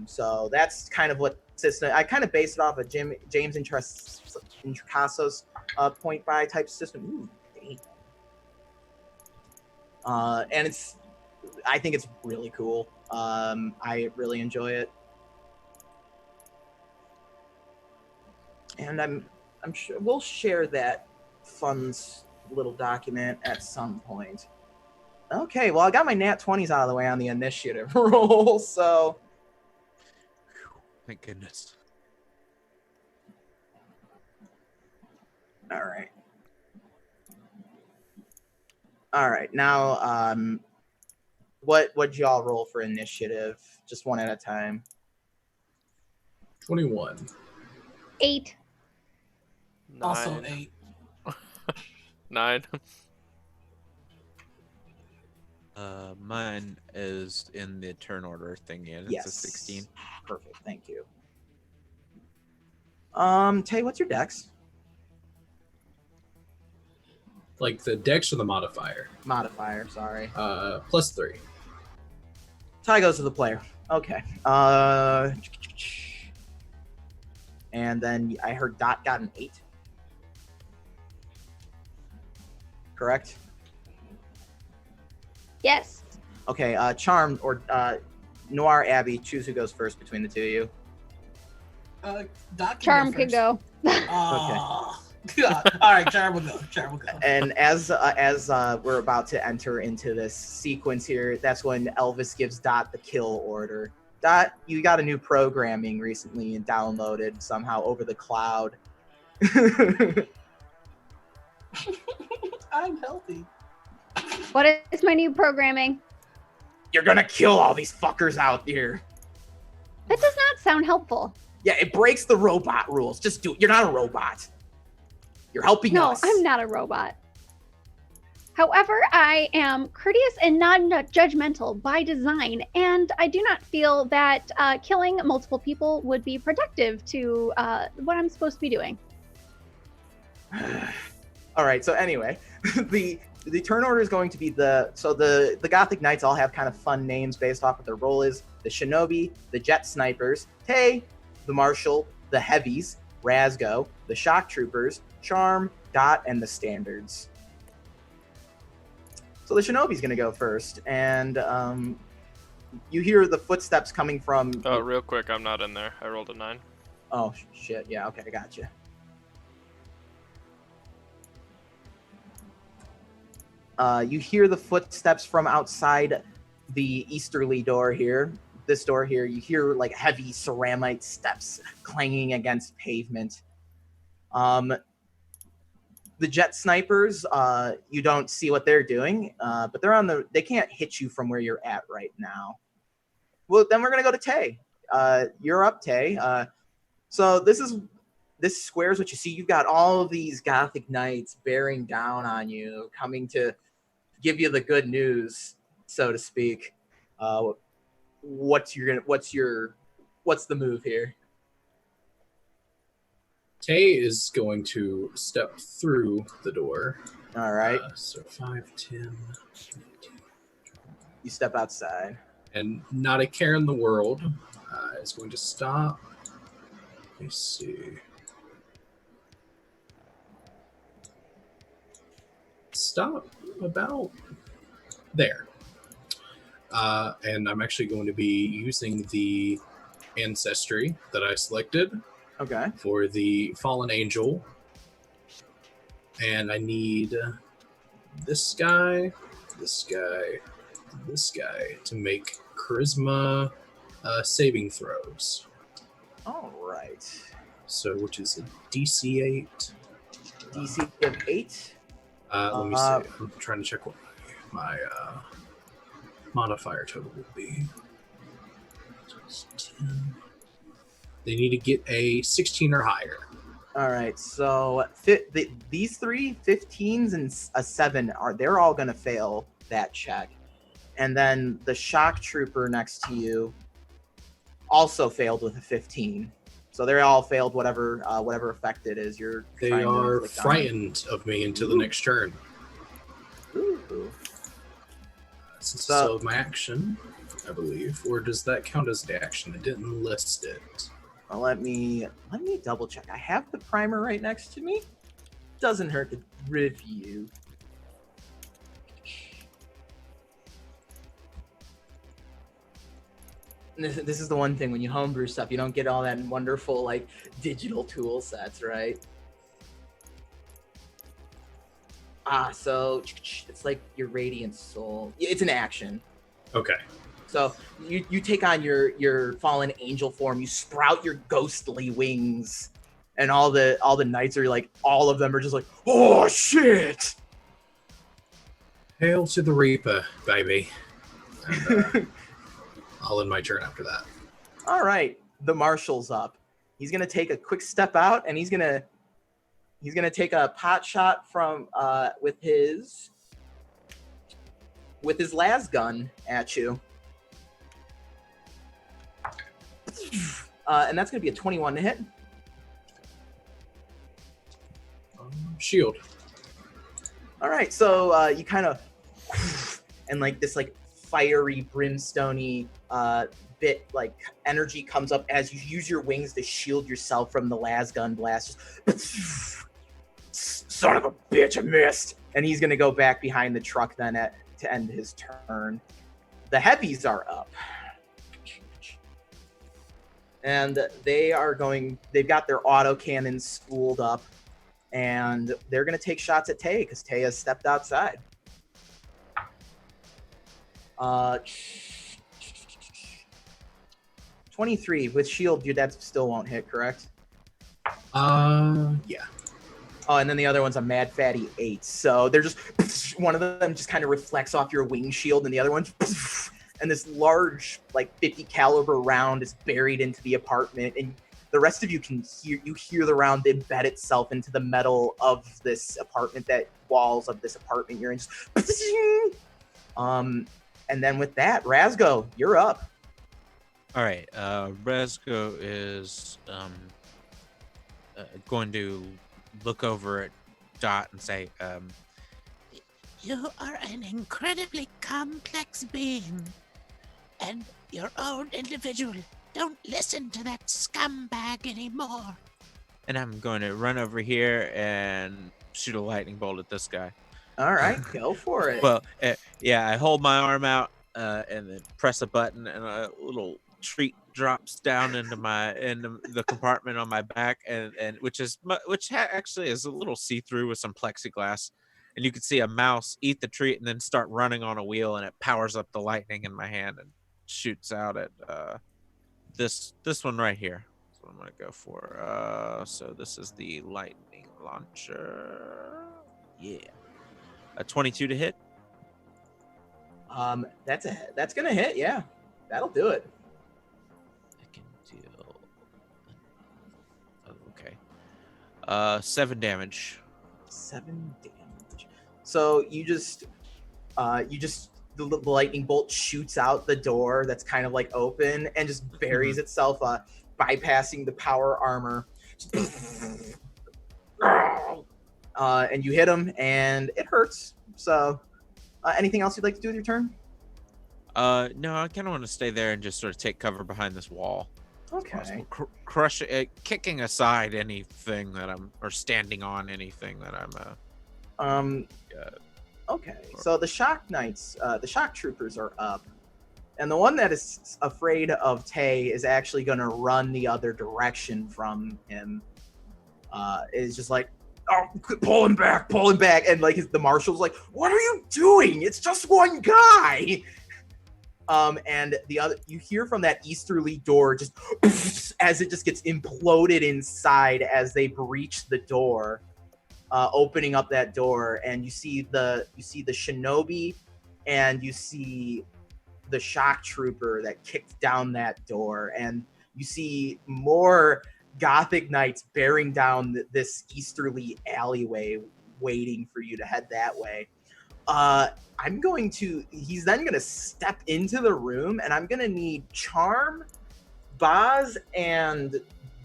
So that's kind of what system. I kind of based it off of James Intricasso's point buy type system. Ooh, dang. And I think it's really cool. I really enjoy it, and I'm sure we'll share that fun little document at some point. Okay, well I got my nat 20s out of the way on the initiative roll, so thank goodness. All right. Now, what'd y'all roll for initiative? Just one at a time. 21. 8. Also 8. 9. Mine is in the turn order thingy, and it's a 16. Perfect. Thank you. Tay, what's your dex? Like the dex or the modifier? Modifier, sorry. +3. Tie goes to the player. Okay. And then I heard Dot got an 8. Correct? Yes. Okay, Charm or Noir, Abby, choose who goes first between the two of you. Doc Charm can go. Oh, All right, Char will go. Char will go. And as we're about to enter into this sequence here, that's when Elvis gives Dot the kill order. Dot, you got a new programming recently and downloaded somehow over the cloud. I'm healthy. What is my new programming? You're gonna kill all these fuckers out here. That does not sound helpful. Yeah, it breaks the robot rules. Just do it. You're not a robot. You're helping us. No, I'm not a robot. However, I am courteous and non-judgmental by design, and I do not feel that killing multiple people would be productive to what I'm supposed to be doing. All right. So anyway, the turn order is going to be the Gothic Knights all have kind of fun names based off what their role is: the Shinobi, the Jet Snipers, Tay, the Marshal, the Heavies, Razgo, the Shock Troopers, Charm, Dot, and the Standards. So the Shinobi's going to go first, and you hear the footsteps coming from... Oh, real quick, I'm not in there. I rolled a 9. Oh, shit. Yeah, okay, I got you. You hear the footsteps from outside the easterly door here. This door here, you hear like heavy ceramite steps clanging against pavement. The Jet Snipers, you don't see what they're doing, but they can't hit you from where you're at right now. Well, then we're gonna go to Tay. You're up, Tay. So this squares what you see. You've got all of these Gothic Knights bearing down on you, coming to give you the good news, so to speak. What's the move here? Tay is going to step through the door. All right. So 5, 10, 15. You step outside. And not a care in the world is going to stop. Let me see. Stop about there. And I'm actually going to be using the ancestry that I selected. Okay. For the fallen angel. And I need this guy to make charisma saving throws. All right. So, which is a DC 8. DC of 8? Let me see. I'm trying to check what my modifier total will be. 10. They need to get a 16 or higher. All right, so these three 15s and a 7 they're all going to fail that check, and then the Shock Trooper next to you also failed with a 15. So they all failed whatever effect it is. They are frightened of me until the next turn. Ooh. Since it's still my action, I believe, or does that count as the action? I didn't list it. Well, let me double check. I have the primer right next to me. Doesn't hurt to review. This is the one thing when you homebrew stuff, you don't get all that wonderful like digital tool sets, right? So it's like your Radiant Soul. It's an action. Okay. So you take on your fallen angel form, you sprout your ghostly wings, and all the knights are like, all of them are just like, oh shit! Hail to the Reaper, baby. And, I'll end my turn after that. All right, the Marshal's up. He's gonna take a quick step out, and he's gonna take a pot shot from with his las gun at you. And that's going to be a 21 to hit. Shield. All right, so you kind of and like this like fiery brimstone-y bit like energy comes up as you use your wings to shield yourself from the las gun blast. Son of a bitch, I missed. And he's going to go back behind the truck then to end his turn. The Heavies are up. And they've got their autocannons spooled up. and they're going to take shots at Tay because Tay has stepped outside. 23 with shield, your dad still won't hit, correct? Yeah. Oh, and then the other one's a mad fatty 8. So they're just one of them just kind of reflects off your wing shield, and the other one, and this large, like 50 caliber round is buried into the apartment, and the rest of you can hear the round embed itself into the metal of this apartment, that walls of this apartment you're in. Just, and then with that, Razgo, you're up. All right, Razgo is going to look over at Dot and say, You are an incredibly complex being, and your own individual. Don't listen to that scumbag anymore. and I'm going to run over here and shoot a lightning bolt at this guy. All right, go for it. Well, yeah, I hold my arm out and then press a button, and a little treat drops down into the compartment on my back, and which actually is a little see-through with some plexiglass, and you can see a mouse eat the treat and then start running on a wheel, and it powers up the lightning in my hand and shoots out at this one right here. That's what I'm gonna go for. So this is the lightning launcher. Yeah. A 22 to hit. That's gonna hit. Yeah, that'll do it. I can deal. Oh, okay. 7 damage. 7 damage. So you just the lightning bolt shoots out the door that's kind of like open and just buries itself, bypassing the power armor. And you hit him, and it hurts. So, anything else you'd like to do with your turn? No, I kind of want to stay there and just sort of take cover behind this wall. Okay. Crush it, kicking aside anything that or standing on anything that I'm. Okay. So the shock knights, the shock troopers are up, and the one that is afraid of Tay is actually going to run the other direction from him. Is just like, oh, pull him back, and like the marshal's like, what are you doing? It's just one guy. And the other, you hear from that easterly door just as it just gets imploded inside as they breach the door, opening up that door, and you see the shinobi, and you see the shock trooper that kicked down that door, and you see more Gothic knights bearing down this easterly alleyway, waiting for you to head that way. He's then going to step into the room, and I'm going to need Charm, Boz, and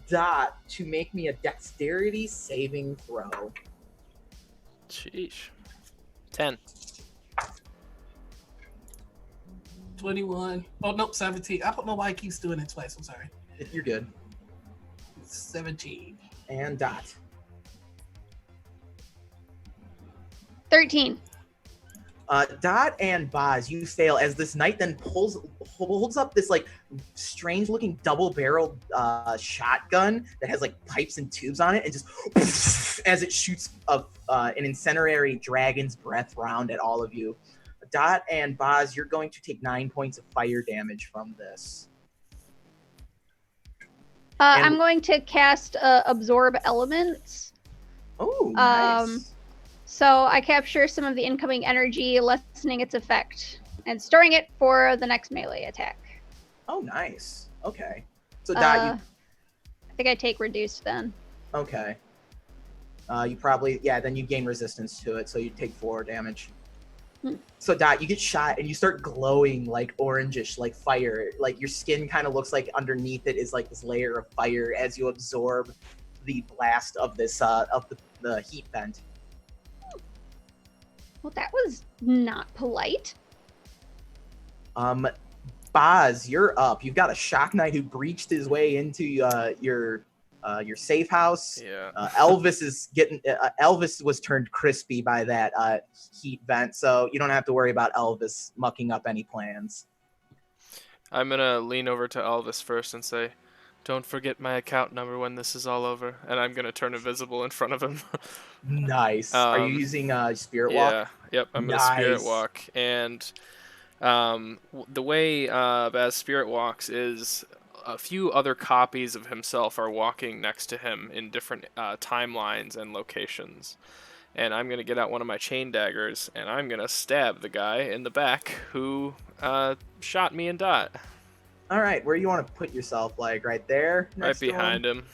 Dot to make me a dexterity saving throw. Sheesh. 10. 21. Oh, nope, 17. I don't know why he keeps doing it twice. I'm sorry. You're good. 17. And Dot. 13. Dot and Boz, you fail as this knight then holds up this like strange looking double-barreled shotgun that has like pipes and tubes on it, and just as it shoots an incendiary dragon's breath round at all of you. Dot and Boz, you're going to take 9 points of fire damage from this. I'm going to cast Absorb Elements. Oh, nice. So I capture some of the incoming energy, lessening its effect, and storing it for the next melee attack. Oh, nice. Okay. So Dot, I think I take reduced then. Okay. You probably, then you gain resistance to it, so you take 4 damage. So Dot, you get shot and you start glowing like orangish, like fire. Like your skin kind of looks like underneath it is like this layer of fire as you absorb the blast of this of the heat vent. Well, that was not polite. Boz, you're up. You've got a shock knight who breached his way into your safe house. Yeah. Elvis was turned crispy by that heat vent, so you don't have to worry about Elvis mucking up any plans. I'm gonna lean over to Elvis first and say, Don't forget my account number when this is all over. And I'm going to turn invisible in front of him. Nice. Are you using Spirit Walk? Yeah. Yep. I'm going to Spirit Walk. And the way Baz Spirit walks is a few other copies of himself are walking next to him in different timelines and locations. And I'm going to get out one of my chain daggers, and I'm going to stab the guy in the back who shot me and Dot. All right, where do you want to put yourself? Like right there? Right behind him.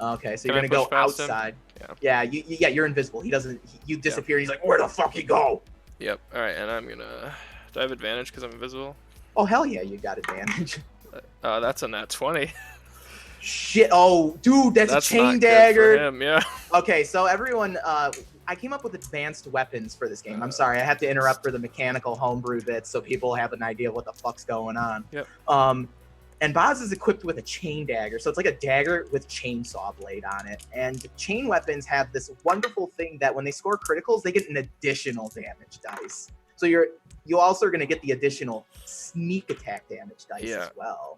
Okay, so Can you're I going to push go past him? outside. Yeah. Yeah, you're invisible. He doesn't, you disappear. He's like, where the fuck you go? Yep. All right, and I'm going to... Do I have advantage because I'm invisible? Oh, hell yeah, you got advantage. That's a nat 20. Shit, oh, dude, that's a chain not dagger. good for him, yeah. Okay, so everyone, I came up with advanced weapons for this game. I'm sorry, I have to interrupt for the mechanical homebrew bits so people have an idea of what the fuck's going on. Yep. And Boz is equipped with a chain dagger, so it's like a dagger with chainsaw blade on it. And chain weapons have this wonderful thing that when they score criticals, they get an additional damage dice. So you also are going to get the additional sneak attack damage dice as well.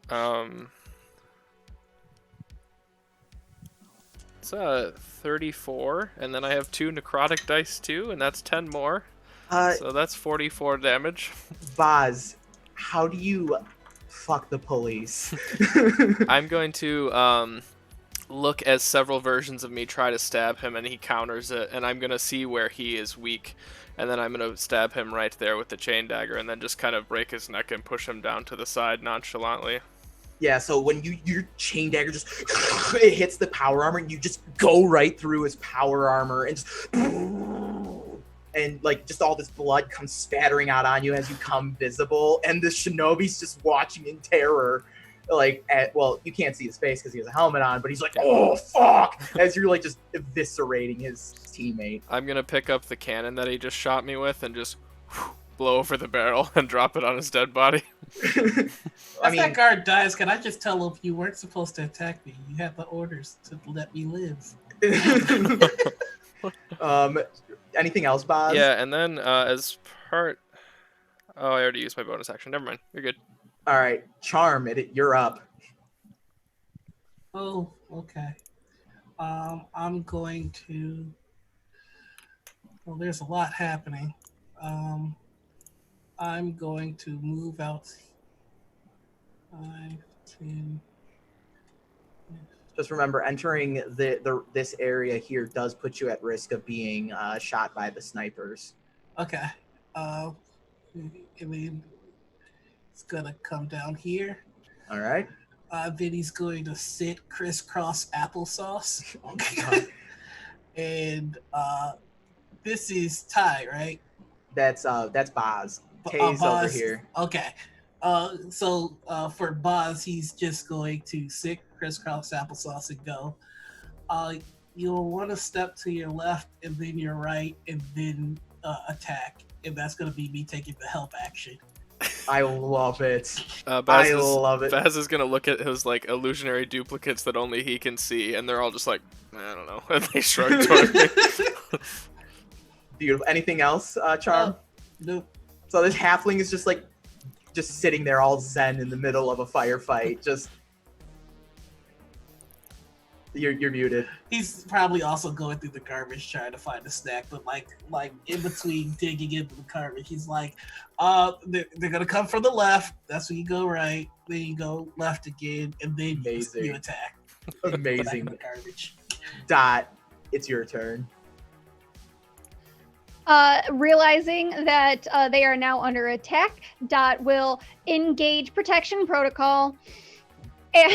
It's 34, and then I have 2 necrotic dice too, and that's 10 more. So that's 44 damage. Boz, how do you fuck the police? I'm going to look as several versions of me try to stab him, and he counters it, and I'm going to see where he is weak, and then I'm going to stab him right there with the chain dagger, and then just kind of break his neck and push him down to the side nonchalantly. Yeah, so when your chain dagger just it hits the power armor, and you just go right through his power armor, and like just all this blood comes spattering out on you as you come visible, and the shinobi's just watching in terror. Like, well, you can't see his face because he has a helmet on, but he's like, "Oh fuck!" as you're like just eviscerating his teammate. I'm gonna pick up the cannon that he just shot me with and just blow over the barrel and drop it on his dead body. As that guard dies, can I just tell him you weren't supposed to attack me? You had the orders to let me live. Anything else, Boz? Yeah, and then as part... Oh, I already used my bonus action. Never mind. You're good. All right. Charm, you're up. Oh, okay. I'm going to... Well, there's a lot happening. I'm going to move out... 5, 10... Just remember, entering this area here does put you at risk of being shot by the snipers. Okay. I mean, it's gonna come down here. All right. Then he's going to sit crisscross applesauce. Oh my god. And this is Ty, right? That's Boz. Tay's over here. Okay. So for Boz, he's just going to sit crisscross applesauce and go. You'll want to step to your left and then your right and then attack. And that's going to be me taking the help action. I love it. I love it. Baz is going to look at his like illusionary duplicates that only he can see, and they're all just like, I don't know. And they shrug toward me. Beautiful. Anything else, Charm? Nope. So this halfling is just sitting there all zen in the middle of a firefight. Just you're muted. He's probably also going through the garbage trying to find a snack, but like in between digging into the garbage, he's like, they're gonna come from the left. That's when you go right. Then you go left again, and then you attack. Amazing. The garbage. Dot, it's your turn. Realizing that they are now under attack, Dot will engage protection protocol. And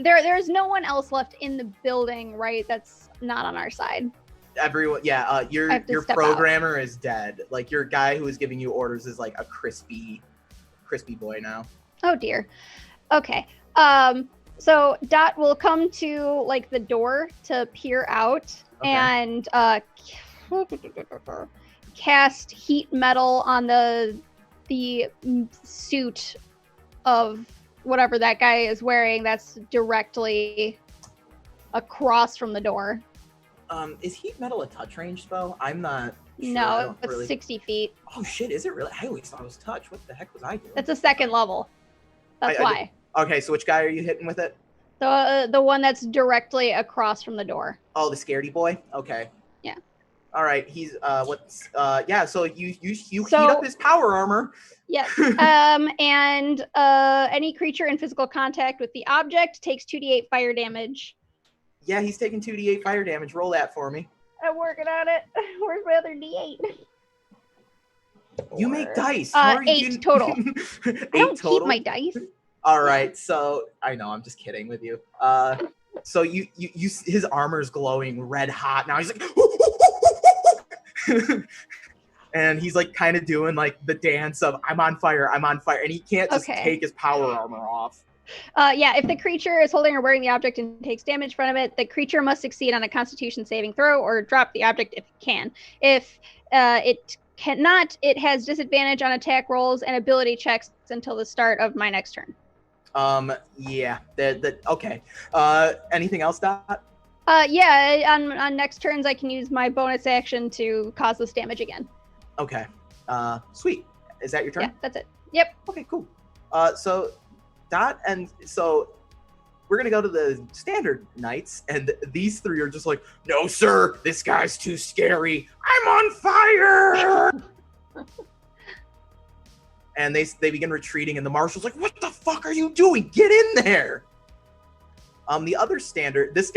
there's no one else left in the building, right? That's not on our side. Everyone, yeah. Your programmer is dead. Like your guy who is giving you orders is like a crispy boy now. Oh dear. Okay. So Dot will come to like the door to peer out and cast heat metal on the suit of whatever that guy is wearing that's directly across from the door. Is heat metal a touch range spell? I'm not sure. No, it's 60 feet. Oh shit, is it really? I always thought it was touch. What the heck was I doing? It's a second level. That's why. Okay, so which guy are you hitting with it? The one that's directly across from the door. Oh, the scaredy boy. Okay. Yeah. All right. He's yeah. So you heat So- up his power armor. Yes. And any creature in physical contact with the object takes 2d8 fire damage. Yeah, he's taking 2d8 fire damage. Roll that for me. I'm working on it. Where's my other d8? You make dice. How are you 8 doing- total. 8 I don't total. keep my dice. All right. So I know I'm just kidding with you. So you his armor's glowing red hot now. He's like, and he's like kind of doing like the dance of I'm on fire, and he can't just Okay. take his power armor off. Yeah, if the creature is holding or wearing the object and takes damage from it, the creature must succeed on a Constitution saving throw or drop the object if it can. If it cannot, it has disadvantage on attack rolls and ability checks until the start of my next turn. Yeah. Okay. Anything else, Dot? Yeah, on next turns I can use my bonus action to cause this damage again. Okay. Sweet. Is that your turn? Yeah, that's it. Yep. Okay, cool. So Dot, and so we're gonna go to the standard knights, and these three are just like, no, sir, this guy's too scary. I'm on fire. And they begin retreating, and the marshal's like, what the fuck are you doing? Get in there. The other standard, this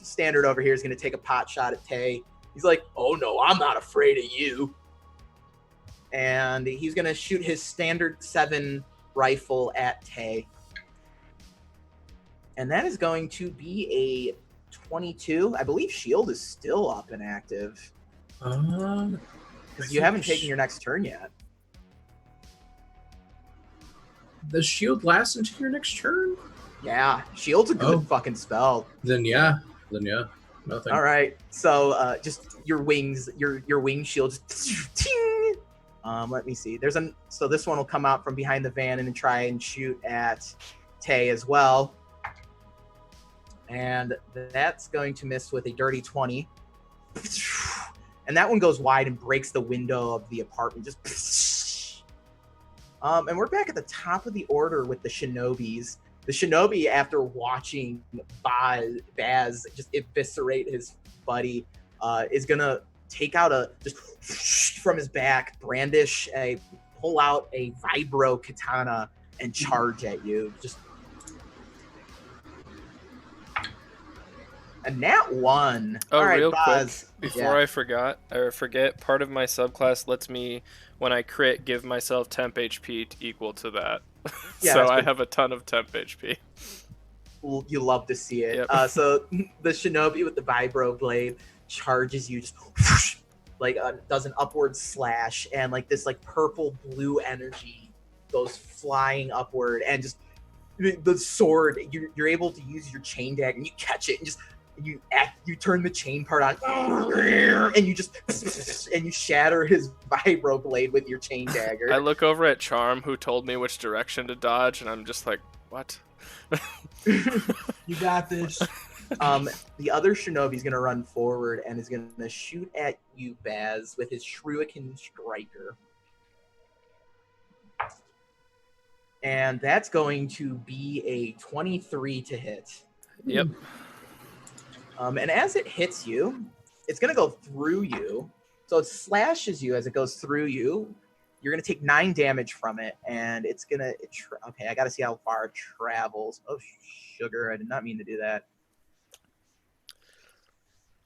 standard over here is gonna take a pot shot at Tay. He's like, oh no, I'm not afraid of you. And he's gonna shoot his standard 7 rifle at Tay. And that is going to be a 22. I believe shield is still up and active. Because you haven't taken your next turn yet. The shield lasts into your next turn? Yeah, shield's a good fucking spell. Then yeah. Nothing. All right, so just your wings, your wing shield. Just ting! Let me see. So this one will come out from behind the van and try and shoot at Tay as well. And that's going to miss with a dirty 20. And that one goes wide and breaks the window of the apartment. Just and we're back at the top of the order with the shinobis. The shinobi, after watching Baz just eviscerate his buddy, is gonna take out just from his back, pull out a vibro katana and charge at you. Just a nat 1. Oh, all right, real Baz. quick, before I forget, part of my subclass lets me, when I crit, give myself temp HP equal to that. Yeah, so I have a ton of temp HP. Well, you love to see it. Yep. So the shinobi with the vibro blade charges you, just like does an upward slash, and like this like purple blue energy goes flying upward, and just the sword, you're able to use your chain dagger and you catch it and just you turn the chain part on and you shatter his vibro blade with your chain dagger. I look over at Charm, who told me which direction to dodge, and I'm just like, what? You got this. The other shinobi's gonna run forward and is gonna shoot at you, Baz, with his Shuriken Striker. And that's going to be a 23 to hit. Yep. And as it hits you, it's going to go through you. So it slashes you as it goes through you. You're going to take 9 damage from it, and it's going to... Okay, I got to see how far it travels. Oh, sugar. I did not mean to do that.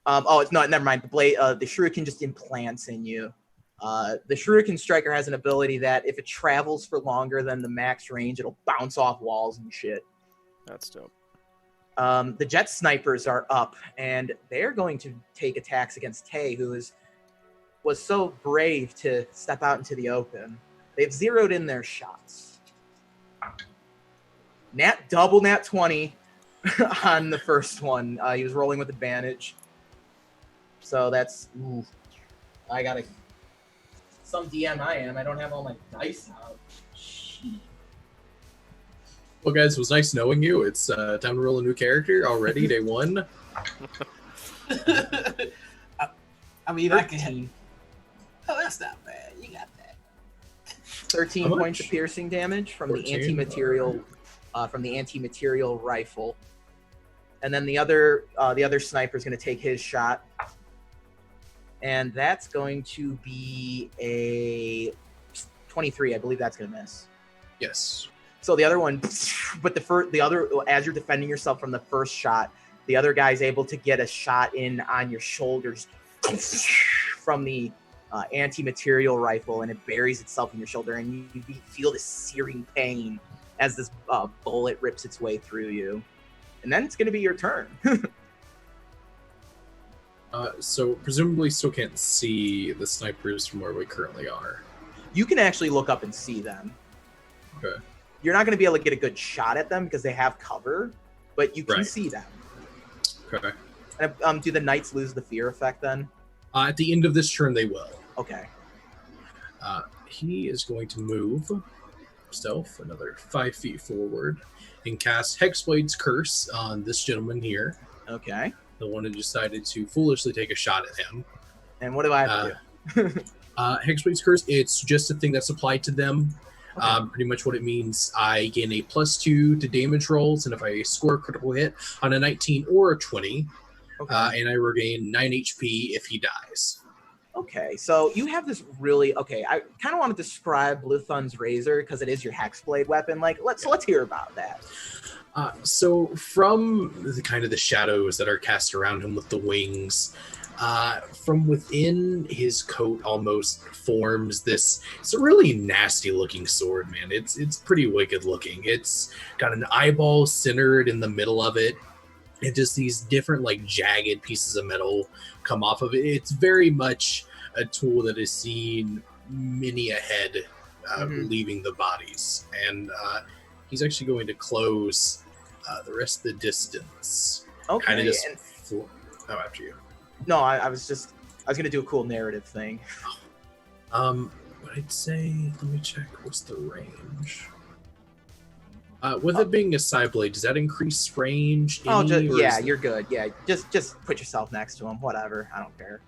It's not. Never mind. The blade, the shuriken just implants in you. The Shuriken Striker has an ability that if it travels for longer than the max range, it'll bounce off walls and shit. That's dope. The Jet Snipers are up, and they're going to take attacks against Tay, who was so brave to step out into the open. They've zeroed in their shots. Double nat 20 on the first one. He was rolling with advantage. So that's... Ooh, I got to... Some DM I am. I don't have all my dice out. Shit. Well, guys, it was nice knowing you. It's time to roll a new character already, day 1. I mean, I can... Oh, that's not bad. You got that. 13 points of piercing damage from 14, the anti-material from the anti-material rifle. And then the other sniper is going to take his shot. And that's going to be a 23. I believe that's going to miss. Yes. So the other one, but the other, as you're defending yourself from the first shot, the other guy's able to get a shot in on your shoulders from the anti-material rifle, and it buries itself in your shoulder, and you feel this searing pain as this bullet rips its way through you. And then it's going to be your turn. So presumably still can't see the snipers from where we currently are. You can actually look up and see them. Okay. You're not going to be able to get a good shot at them because they have cover, but you can see them. Okay. Do the knights lose the fear effect then? At the end of this turn, they will. Okay. He is going to move stealth another 5 feet forward and cast Hexblade's Curse on this gentleman here. Okay. The one who decided to foolishly take a shot at him. And what do I have to do? Hexblade's Curse, it's just a thing that's applied to them. Okay. Pretty much what it means, I gain a +2 to damage rolls, and if I score a critical hit on a 19 or a 20, and I regain 9 HP if he dies. Okay, so you have this really I kind of want to describe Luthun's Razor because it is your Hexblade weapon. Let's hear about that. So from the kind of the shadows that are cast around him with the wings, from within his coat almost forms this. It's a really nasty looking sword, man. It's pretty wicked looking. It's got an eyeball centered in the middle of it, and just these different jagged pieces of metal come off of it. It's very much a tool that has seen many a head leaving the bodies, and he's actually going to close the rest of the distance. Okay. Kind of just. After you. No, I was going to do a cool narrative thing. What I'd say, let me check. What's the range? With it being a side blade, does that increase range? You're good. Yeah, just put yourself next to him. Whatever, I don't care.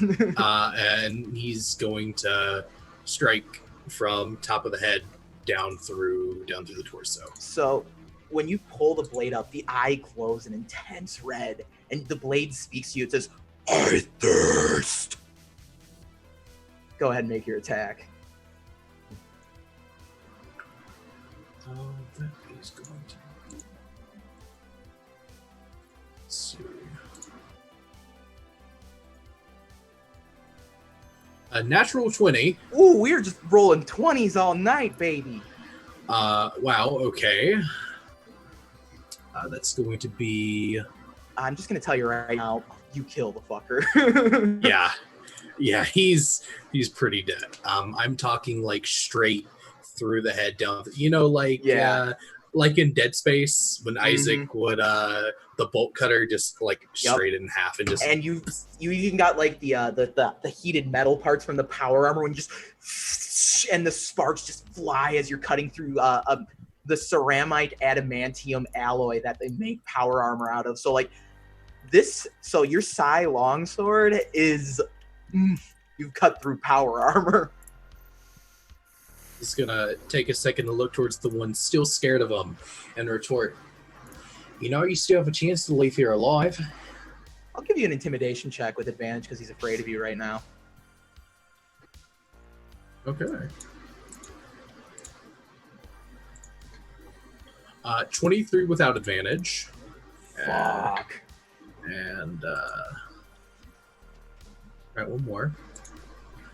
Okay. And he's going to strike from top of the head down through the torso. So, when you pull the blade up, the eye glows an intense red, and the blade speaks to you. It says, "I thirst." Go ahead and make your attack. That is going to be... Let's see. A natural 20. Ooh, we're just rolling 20s all night, baby. Wow, okay. That's going to be... I'm just going to tell you right now, you kill the fucker. Yeah, he's pretty dead. I'm talking straight through the head down. Like in Dead Space when Isaac would the bolt cutter just straight in half and just. And you even got the heated metal parts from the power armor when you just and the sparks just fly as you're cutting through the ceramite adamantium alloy that they make power armor out of. So so your Psi longsword is you've cut through power armor. He's gonna take a second to look towards the one still scared of him and retort, you still have a chance to leave here alive. I'll give you an intimidation check with advantage because he's afraid of you right now. Okay. 23 without advantage. Fuck. And alright, one more.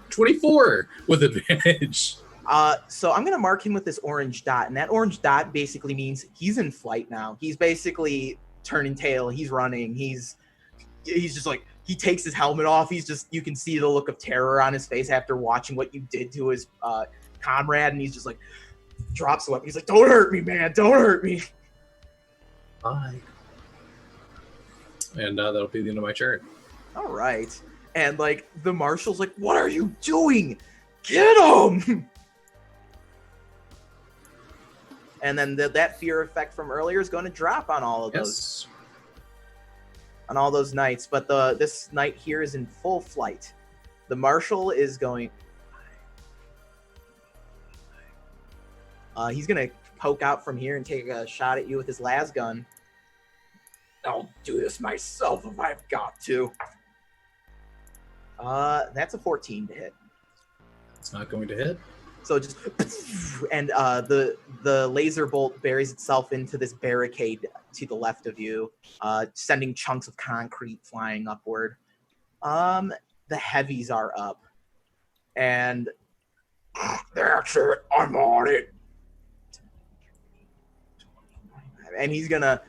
24 with advantage. So I'm gonna mark him with this orange dot, and that orange dot basically means he's in flight now. He's basically turning tail. He's running. He's just he takes his helmet off. You can see the look of terror on his face after watching what you did to his comrade, and he's just drops the weapon. He's like, "Don't hurt me, man! Don't hurt me!" Bye. And that'll be the end of my turn. All right. And the marshal's like, "What are you doing? Get him!" And then that fear effect from earlier is going to drop on all of those, on all those knights. But this knight here is in full flight. The marshal is going. He's gonna poke out from here and take a shot at you with his las gun. I'll do this myself if I've got to. That's a 14 to hit. It's not going to hit. So just and the laser bolt buries itself into this barricade to the left of you, sending chunks of concrete flying upward. The heavies are up, and that's it. I'm on it. And he's gonna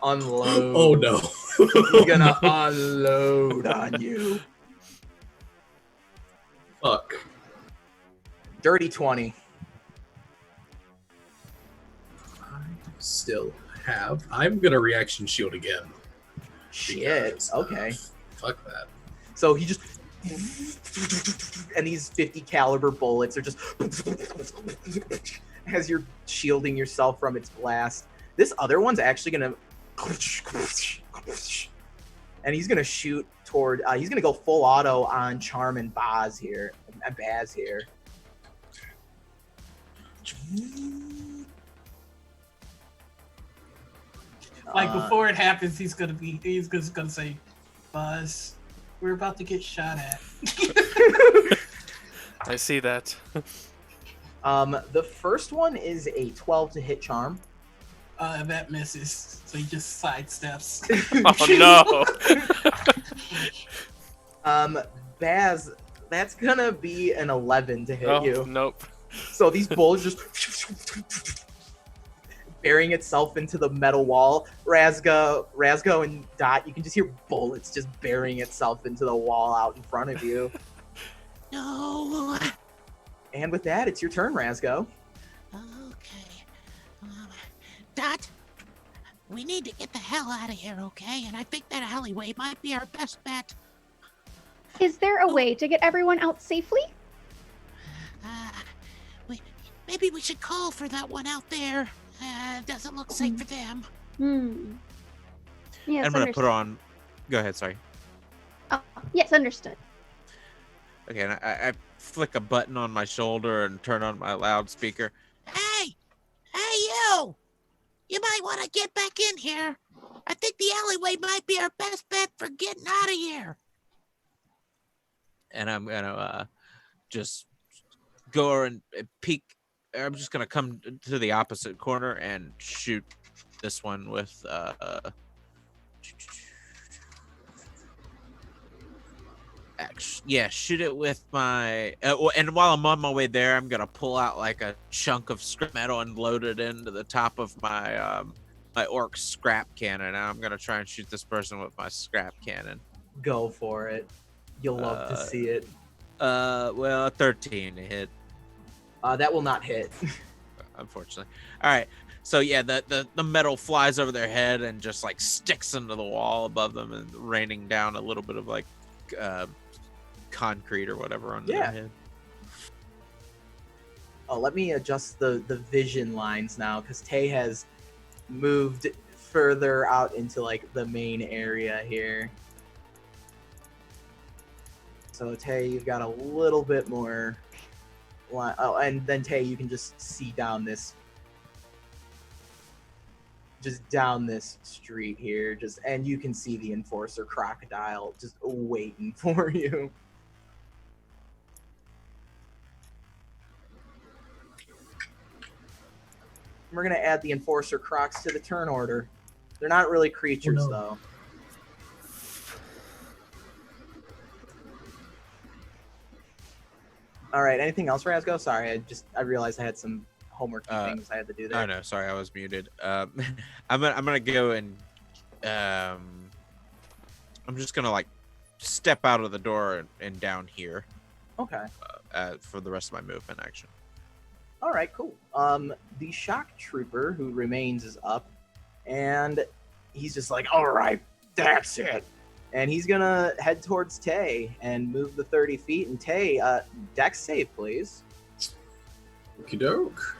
unload. Oh no! He's gonna unload on you. Fuck. Dirty 20. I still have. I'm gonna reaction shield again. Shit. Because, Okay. Fuck that. So he just, and these 50 caliber bullets are just as you're shielding yourself from its blast. This other one's actually gonna, and he's gonna shoot toward. He's gonna go full auto on Charm and Baz here. Like before it happens, he's gonna say, "Buzz, we're about to get shot at." I see that. The first one is a 12 to hit Charm. That misses, so he just sidesteps. Oh no! Baz, that's gonna be an 11 to hit you. Nope. So these bullets just burying itself into the metal wall. Razgo and Dot, you can just hear bullets just burying itself into the wall out in front of you. No. And with that, it's your turn, Razgo. Okay. Dot, we need to get the hell out of here, okay? And I think that alleyway might be our best bet. Is there a way to get everyone out safely? Maybe we should call for that one out there. Doesn't look safe for them. Yes, I'm gonna put on. Go ahead. Sorry. Oh, yes, understood. Okay, and I flick a button on my shoulder and turn on my loudspeaker. Hey, you! You might want to get back in here. I think the alleyway might be our best bet for getting out of here. And I'm gonna just go and peek. I'm just gonna come to the opposite corner and shoot this one with shoot it with my and while I'm on my way there, I'm gonna pull out like a chunk of scrap metal and load it into the top of my my orc scrap cannon. And I'm gonna try and shoot this person with my scrap cannon. Go for it. You'll love to see it. Well, 13 to hit. That will not hit. Unfortunately. All right. So yeah, the metal flies over their head and just like sticks into the wall above them and raining down a little bit of like concrete or whatever on their head. Oh, let me adjust the vision lines now because Tay has moved further out into like the main area here. So Tay, you've got a little bit more. Oh, and then Tay, you can just see down this street here, and you can see the Enforcer Crocodile just waiting for you. We're gonna add the Enforcer Crocs to the turn order. They're not really creatures though. All right. Anything else, Razgo? Sorry, I realized I had some homework things I had to do there. Oh no, sorry, I was muted. I'm gonna go and I'm just gonna like step out of the door and down here. Okay. For the rest of my movement action. All right, cool. The shock trooper who remains is up, and he's just like, all right, that's it. And he's gonna head towards Tay and move the 30 feet. And Tay, dex save, please. Okie doke.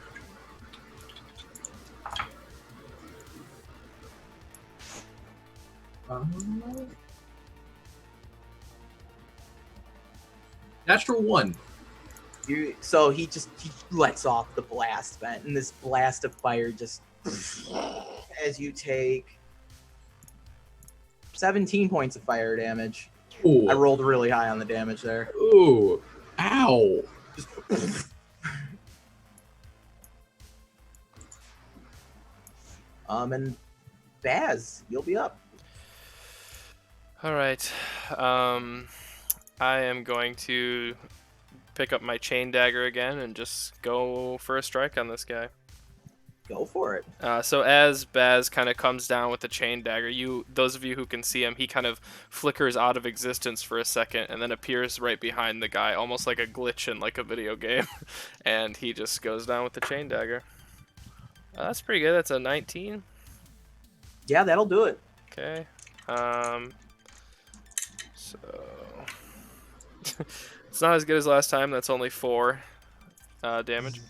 Natural 1. So he lets off the blast vent, and this blast of fire just as you take 17 points of fire damage. Ooh. I rolled really high on the damage there. Ooh. Ow. Just and Baz, you'll be up. All right. I am going to pick up my chain dagger again and just go for a strike on this guy. Go for it. So as Baz kind of comes down with the chain dagger, those of you who can see him, he kind of flickers out of existence for a second and then appears right behind the guy, almost like a glitch in like a video game. And he just goes down with the chain dagger. That's pretty good. That's a 19. Yeah, that'll do it. Okay. So it's not as good as last time. That's only 4 damage.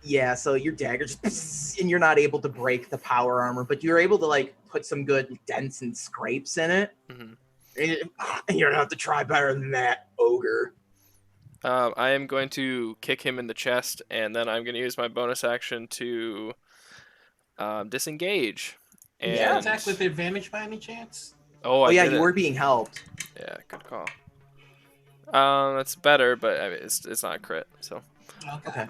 Yeah, so your dagger just and you're not able to break the power armor, but you're able to like put some good dents and scrapes in it. Mm-hmm. And you're gonna have to try better than that, ogre. I am going to kick him in the chest, and then I'm going to use my bonus action to disengage. And... Yeah, attack with advantage by any chance? Oh yeah, you were being helped. Yeah, good call. That's better, but I mean, it's not a crit, so. Okay.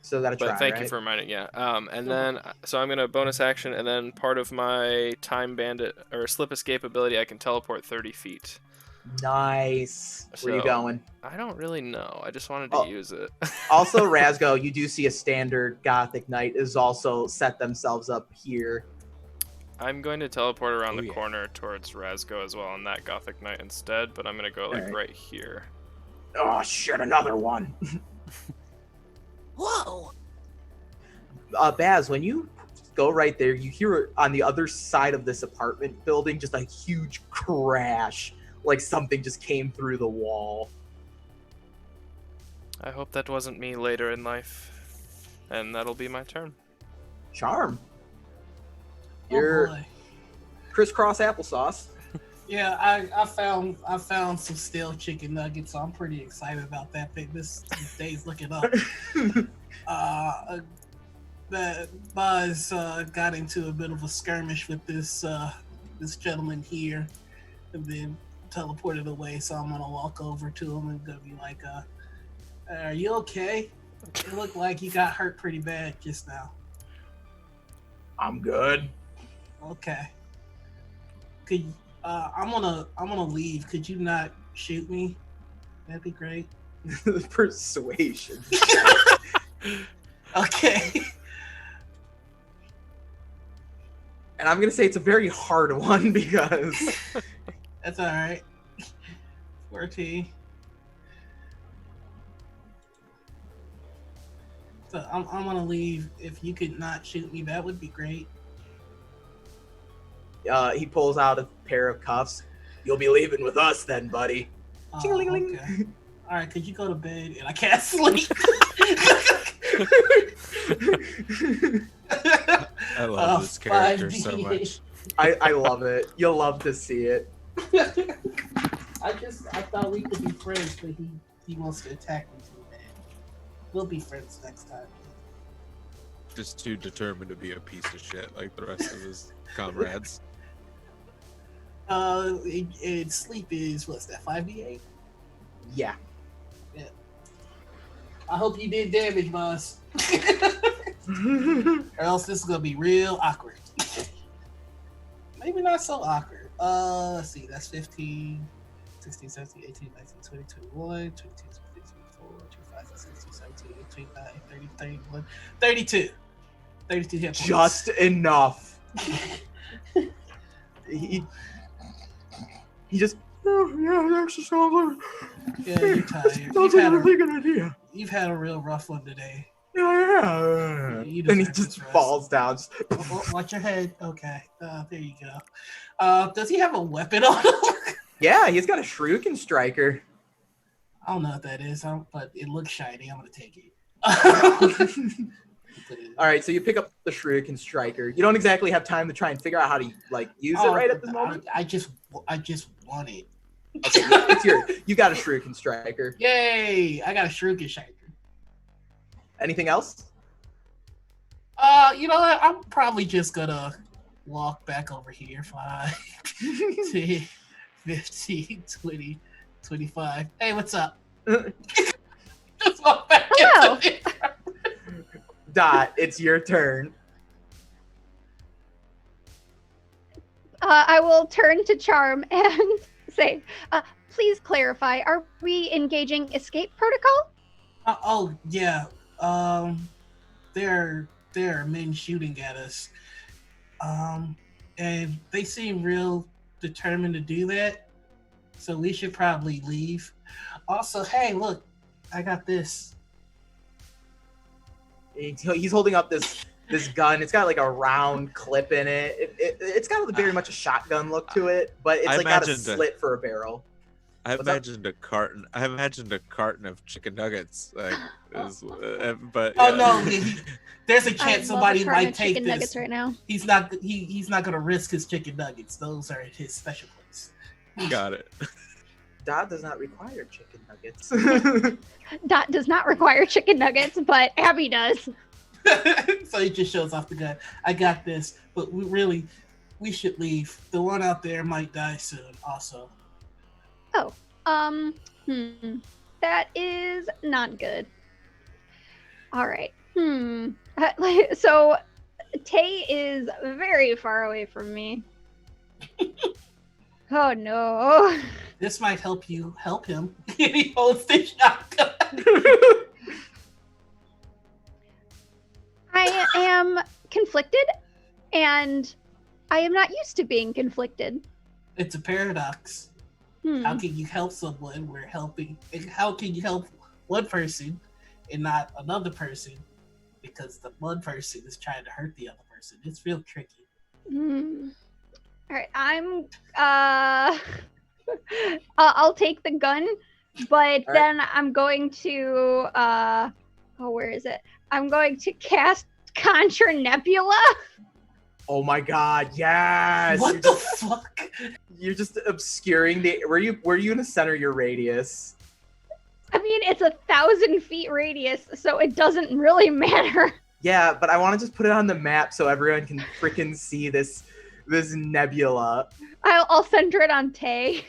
So gotta try. But thank right? you for reminding. Yeah. And then so I'm gonna bonus action, and then part of my time bandit or slip escape ability, I can teleport 30 feet. Nice. Where you So, going? I don't really know. I just wanted to use it. Also, Razgo, you do see a standard Gothic Knight is also set themselves up here. I'm going to teleport around the corner towards Razgo as well on that Gothic Knight instead, but I'm going to go like right here. Oh shit, another one. Whoa! Baz, when you go right there, you hear on the other side of this apartment building just a huge crash, like something just came through the wall. I hope that wasn't me later in life, and that'll be my turn. Charm. Oh You're boy. crisscross applesauce. Yeah, I found some stale chicken nuggets, so I'm pretty excited about that. This day's looking up. That Buzz got into a bit of a skirmish with this gentleman here, and then teleported away. So I'm gonna walk over to him and gonna be like, "Are you okay? It looked like you got hurt pretty bad just now." I'm good. Okay. Could I'm gonna leave. Could you not shoot me? That'd be great. Persuasion. Okay. And I'm gonna say it's a very hard one because That's all right. 14. So I'm gonna leave. If you could not shoot me, that would be great. he pulls out a pair of cuffs. You'll be leaving with us then, buddy. Okay. All right. Could you go to bed? And I can't sleep. I love this character so 5d8. much. I love it. You'll love to see it. I thought we could be friends, but he wants to attack me too bad. We'll be friends next time. Just too determined to be a piece of shit like the rest of his comrades. Sleep is what's that? 5d8. Yeah. I hope you did damage, boss. Or else this is gonna be real awkward. Maybe not so awkward. Let's see. That's 15, 16, 17, 18, 19, 20, 21, 22, 23, 24, 25, 26, 17, 29, 30, 31, 32. 32 hit points. Just enough. he just. Oh, yeah, that actually sounds like. Yeah, you're tired. Sounds like a really good idea. You've had a real rough one today. Yeah. You And he deserve just this rest. falls down. Just... Watch your head. Okay. There you go. Does he have a weapon on him? Yeah, he's got a Shuriken Striker. I don't know what that is, but it looks shiny. I'm gonna take it. All right, so you pick up the Shuriken Striker. You don't exactly have time to try and figure out how to use it right at this moment. I just want it. Okay, it's you got a Shuriken Striker. Yay! I got a Shuriken Striker. Anything else? You know what? I'm probably just gonna walk back over here. 5, 10, 15, 20, 25. Hey, what's up? Just walk back Hello. into it. Dot, it's your turn. I will turn to Charm and say, please clarify, are we engaging escape protocol? Oh yeah. There are men shooting at us. And they seem real determined to do that. So we should probably leave. Also, hey, look, I got this. He's holding up this gun. It's got like a round clip in it. It's got very much a shotgun look to it, but it's I like got a imagined slit for a barrel. I What's up? imagined a carton. I imagined a carton of chicken nuggets. Like, but Oh yeah. no, there's a I chance love somebody a carton might of take chicken this. nuggets right now. He's not gonna risk his chicken nuggets. Those are his special place. Got it. Dot does not require chicken nuggets. Dot does not require chicken nuggets, but Abby does. So he just shows off the gun. I got this, but we should leave. The one out there might die soon. Also, That is not good. All right. So Tay is very far away from me. Oh no. this might help him. He holds the shotgun. I am conflicted, and I am not used to being conflicted. It's a paradox. How can you help someone? How can you help one person and not another person? Because the one person is trying to hurt the other person. It's real tricky. All right, I'll take the gun, but then I'm going to where is it? I'm going to cast Conjure Nebula. Oh my god, yes! What the fuck? You're just obscuring the. Were you gonna center your radius? I mean, it's 1,000 feet radius, so it doesn't really matter. Yeah, but I want to just put it on the map so everyone can freaking see this nebula. I'll center it on Tay.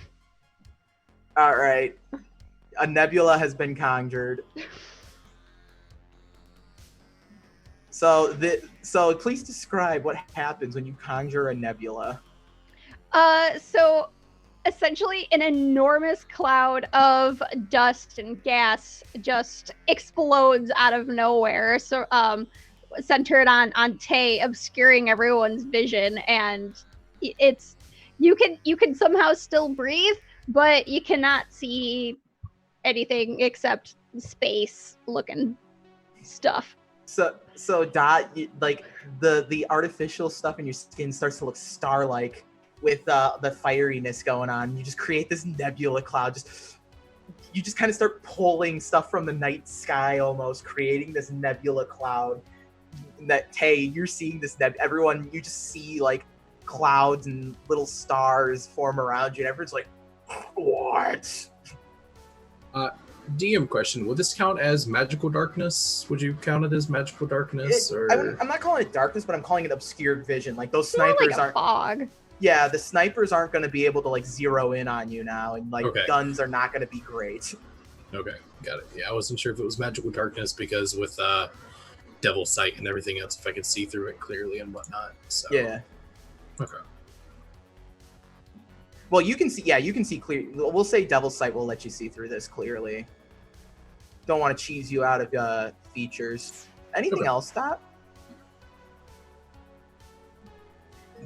All right, a nebula has been conjured. So please describe what happens when you conjure a nebula. So essentially an enormous cloud of dust and gas just explodes out of nowhere. So centered on Tay, obscuring everyone's vision, and it's you can somehow still breathe, but you cannot see anything except space looking stuff. So Dot, like the artificial stuff in your skin starts to look star-like with the fieriness going on. You just create this nebula cloud. You just kind of start pulling stuff from the night sky, almost creating this nebula cloud. That Tay, you're seeing this everyone, you just see like clouds and little stars form around you, and everyone's like, "What?" DM question: would this count as magical darkness? Would you count it as magical darkness? I'm not calling it darkness, but I'm calling it obscured vision. Like those More snipers like a aren't. fog. Yeah, the snipers aren't going to be able to like zero in on you now, and like guns are not going to be great. Okay, got it. Yeah, I wasn't sure if it was magical darkness because with devil sight and everything else, if I could see through it clearly and whatnot. So Yeah. Okay. Well, you can see. Yeah, you can see clear. We'll say devil sight will let you see through this clearly. Don't want to cheese you out of features. Anything else, Dot?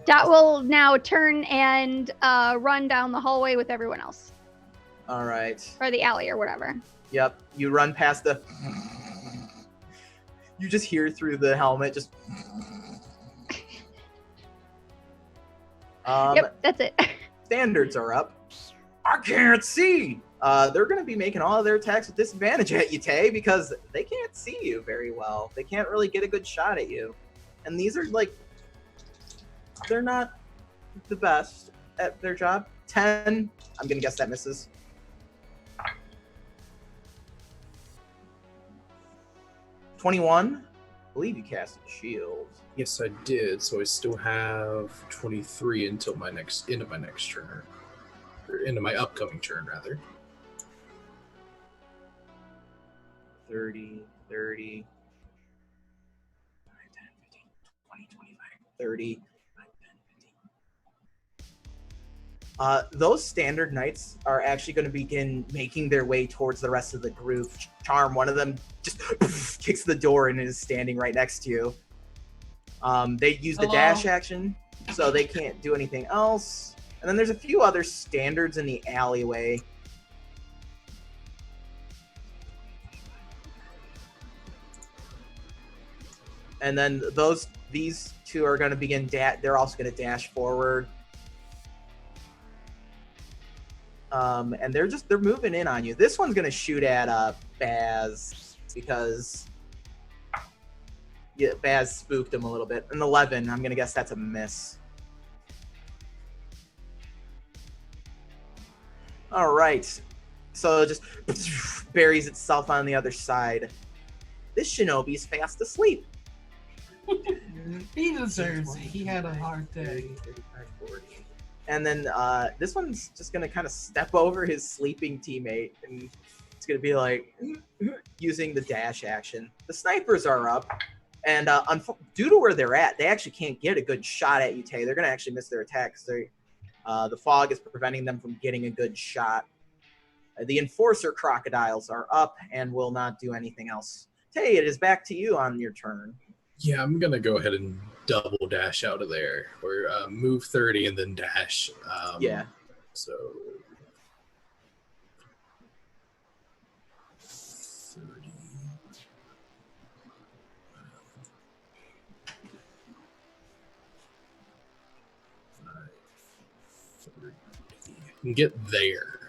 Dot will now turn and run down the hallway with everyone else. All right. Or the alley or whatever. Yep. You run past the. You just hear through the helmet, just. Yep, that's it. Standards are up. I can't see. They're going to be making all of their attacks with disadvantage at you, Tay, because they can't see you very well. They can't really get a good shot at you. And these are like, they're not the best at their job. 10. I'm gonna guess that misses. 21. I believe you cast a shield. Yes, I did. So I still have 23 until my next end of my next turn, or into my upcoming turn, rather. 30, 30, 5, 10, 15, 20, 25, 30, 5, 10, 15. Those standard knights are actually going to begin making their way towards the rest of the group. Charm, one of them just kicks the door and is standing right next to you. They use the dash action, so they can't do anything else. And then there's a few other standards in the alleyway. And then these two are going to begin. They're also going to dash forward. And they're moving in on you. This one's going to shoot at Baz because Baz spooked him a little bit. An 11. I'm going to guess that's a miss. All right. So it just buries itself on the other side. This shinobi's fast asleep. He deserves it. He had a hard day. 35, 40. And then this one's just going to kind of step over his sleeping teammate, and it's going to be like using the dash action. The snipers are up, and due to where they're at, they actually can't get a good shot at you, Tay. They're going to actually miss their attacks. The fog is preventing them from getting a good shot. The enforcer crocodiles are up and will not do anything else. Tay, it is back to you on your turn. Yeah, I'm gonna go ahead and double dash out of there, or move 30 and then dash. Yeah. So 30. And get there.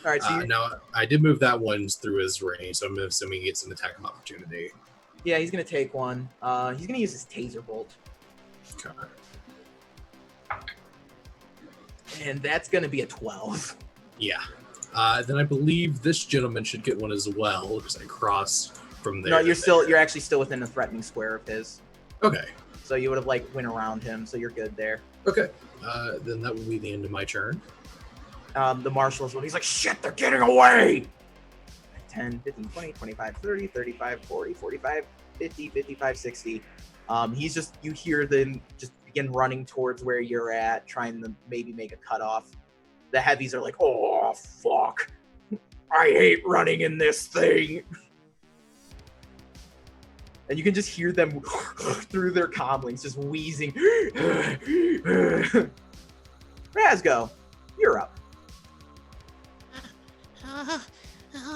All right. So now I did move that one through his range, so I'm assuming he gets an attack of opportunity. yeah, he's going to take one. He's going to use his taser bolt. Okay. And that's going to be a 12. Yeah. Then I believe this gentleman should get one as well because I crossed from there. No, you're actually still within a threatening square of his. Okay. So you would have went around him, so you're good there. Okay. Then that will be the end of my turn. The marshals, he's like, shit, they're getting away! 10, 15, 20, 25, 30, 35, 40, 45, 50, 55, 60. You hear them just begin running towards where you're at, trying to maybe make a cutoff. The heavies are like, oh, fuck. I hate running in this thing. And you can just hear them through their comlinks, just wheezing. Razgo, you're up.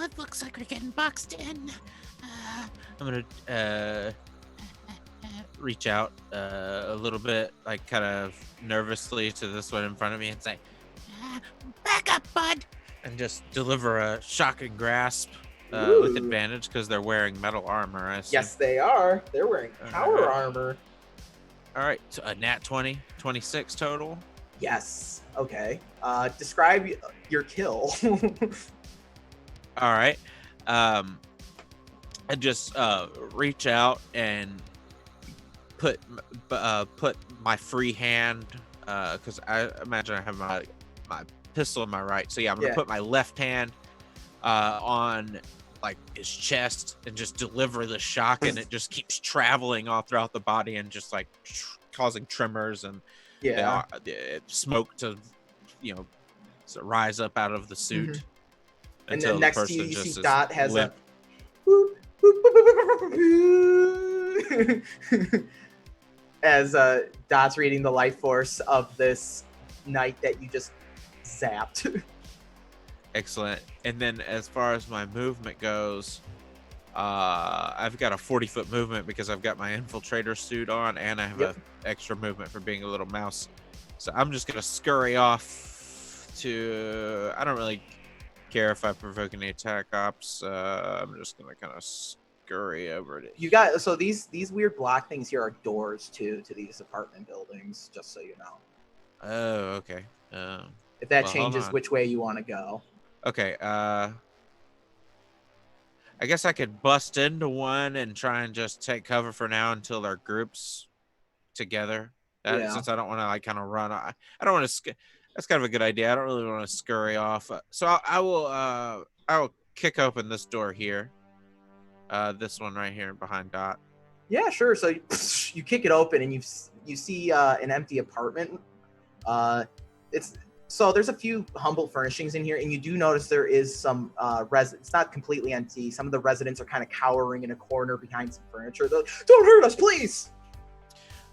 It looks like we're getting boxed in. I'm gonna reach out a little bit, like kind of nervously to this one in front of me and say, Back up, bud. and just deliver a shocking grasp with Ooh. advantage because they're wearing metal armor. I assume. Yes, they are. They're wearing power armor. All right, so a nat 20, 26 total. Yes. Okay. Describe your kill. All right. I just reach out and put my free hand because I imagine I have my pistol in my right. So yeah, I'm gonna put my left hand on like his chest and just deliver the shock, and it just keeps traveling all throughout the body and just like causing tremors and smoke to rise up out of the suit. Mm-hmm. And Until then the next to you, person you just see is Dot has limp. as Dot's reading the life force of this knight that you just zapped. Excellent. And then as far as my movement goes, I've got a 40-foot movement because I've got my infiltrator suit on, and I have a extra movement for being a little mouse. So I'm just gonna scurry off to. I don't really care if I provoke any attack ops. I'm just gonna kind of scurry over to. You got these weird block things here are doors to these apartment buildings, just so you know. Oh, okay. If that Well, hold changes on. which way you want to go. Okay, I guess I could bust into one and try and just take cover for now until our groups together. Yeah. Since I don't want to like kind of run, I don't want to. That's kind of a good idea. I don't really want to scurry off. So I will kick open this door here. This one right here behind Dot. Yeah, sure. So you kick it open and you see an empty apartment. There's a few humble furnishings in here, and you do notice there is some it's not completely empty. Some of the residents are kind of cowering in a corner behind some furniture. They're like, "Don't hurt us, please!"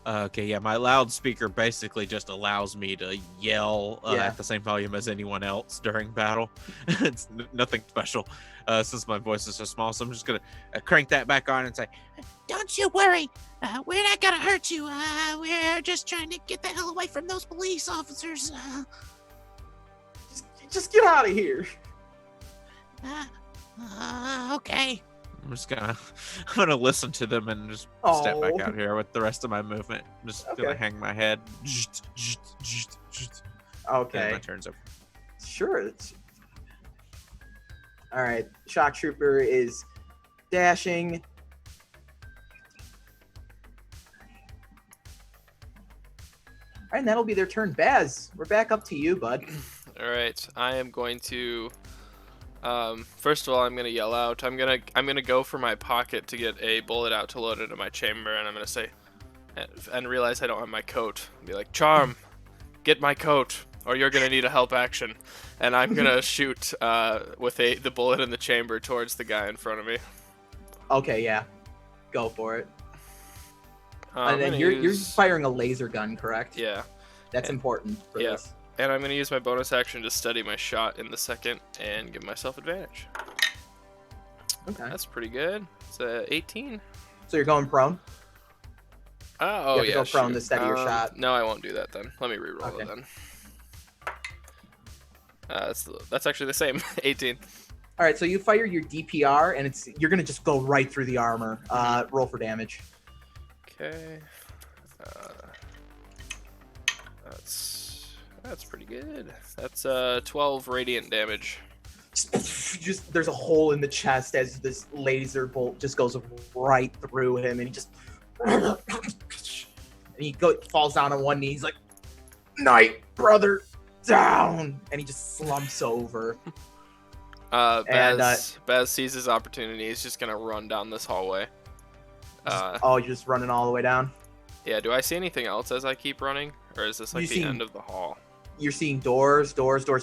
Okay, yeah, my loudspeaker basically just allows me to yell at the same volume as anyone else during battle. It's nothing special since my voice is so small, so I'm just going to crank that back on and say, Don't you worry. We're not gonna hurt you. We're just trying to get the hell away from those police officers. Just get out of here. Okay. I'm gonna listen to them and just step back out here with the rest of my movement. I'm just gonna hang my head. Okay. And my turn's over. Sure. All right. Shock Trooper is dashing. All right, and that'll be their turn. Baz, we're back up to you, bud. All right, I am going to. First of all, I'm gonna yell out. I'm gonna go for my pocket to get a bullet out to load into my chamber, and I'm gonna say, and realize I don't have my coat. Be like, Charm, get my coat, or you're gonna need a help action. And I'm gonna shoot with the bullet in the chamber towards the guy in front of me. Okay, yeah, go for it. And then you're firing a laser gun, correct? Yeah. That's important for this. And I'm going to use my bonus action to steady my shot in the second and give myself advantage. Okay. That's pretty good. It's 18. So you're going prone? Oh, you have to go prone to steady your shot. No, I won't do that then. Let me reroll it then. That's actually the same. 18. All right, so you fire your DPR, and you're going to just go right through the armor. Roll for damage. Okay. That's pretty good. That's 12 radiant damage. Just there's a hole in the chest as this laser bolt just goes right through him, and he just falls down on one knee. He's like, "Night, brother, down!" And he just slumps over. Baz sees his opportunity. He's just gonna run down this hallway. You're just running all the way down? Yeah. Do I see anything else as I keep running, or is this like the end of the hall? You're seeing doors.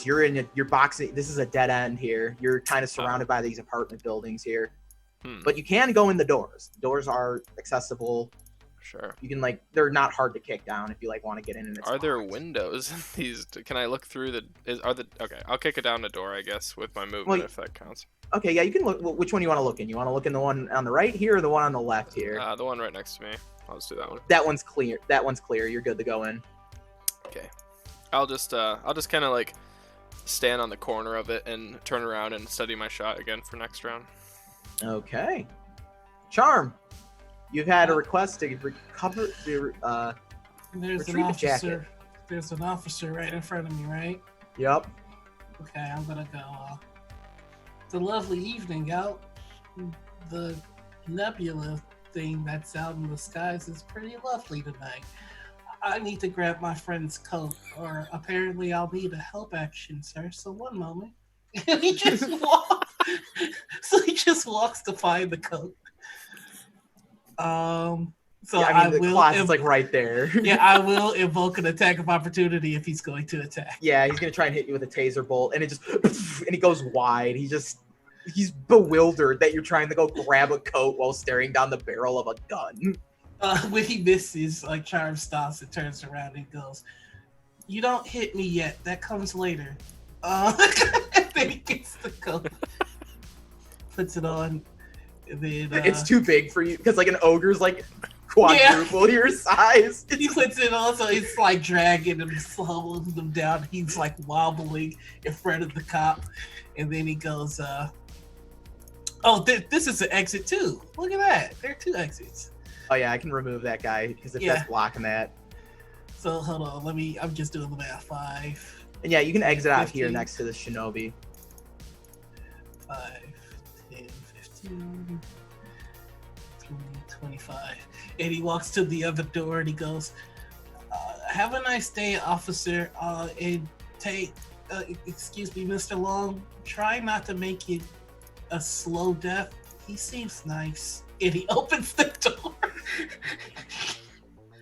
You're in your boxing. This is a dead end here. You're kind of surrounded by these apartment buildings here. But you can go in the doors. The doors are accessible. Sure. You can they're not hard to kick down if you want to get in. And are there windows in these? Can I look through okay, I'll kick it down the door, I guess, with my movement if that counts. Okay, yeah, you can look. Which one you want to look in? You want to look in the one on the right here or the one on the left here? The one right next to me. I'll just do that one. That one's clear. You're good to go in. Okay. I'll just kind of stand on the corner of it and turn around and steady my shot again for next round. Okay. Charm, you've had a request to recover the retrieve a jacket. There's an officer right in front of me, right? Yep. Okay, I'm gonna go. It's a lovely evening out. The nebula thing that's out in the skies is pretty lovely tonight. I need to grab my friend's coat, or apparently I'll need a help action, sir. So one moment. And he just walks. So he just walks to find the coat. So yeah, the closet's right there. Yeah, I will invoke an attack of opportunity if he's going to attack. Yeah, he's gonna try and hit you with a taser bolt, and and he goes wide. He's bewildered that you're trying to go grab a coat while staring down the barrel of a gun. When he misses, Charm stops and turns around and goes, "You don't hit me yet. That comes later." And then he gets the coat, puts it on, and then it's too big for you because an ogre's quadruple your size. He puts it on, so it's dragging him, slowing him down. He's wobbling in front of the cop, and then he goes, this is an exit too. Look at that. There are 2 exits. Oh yeah, I can remove that guy because that's blocking that. So hold on, I'm just doing the math. 5, And yeah, you can exit out here 15. next to the shinobi. 5, 10, 15, 20, 25. And he walks to the other door and he goes, have a nice day, officer. And excuse me, Mr. Long, try not to make it a slow death. He seems nice. And he opens the door.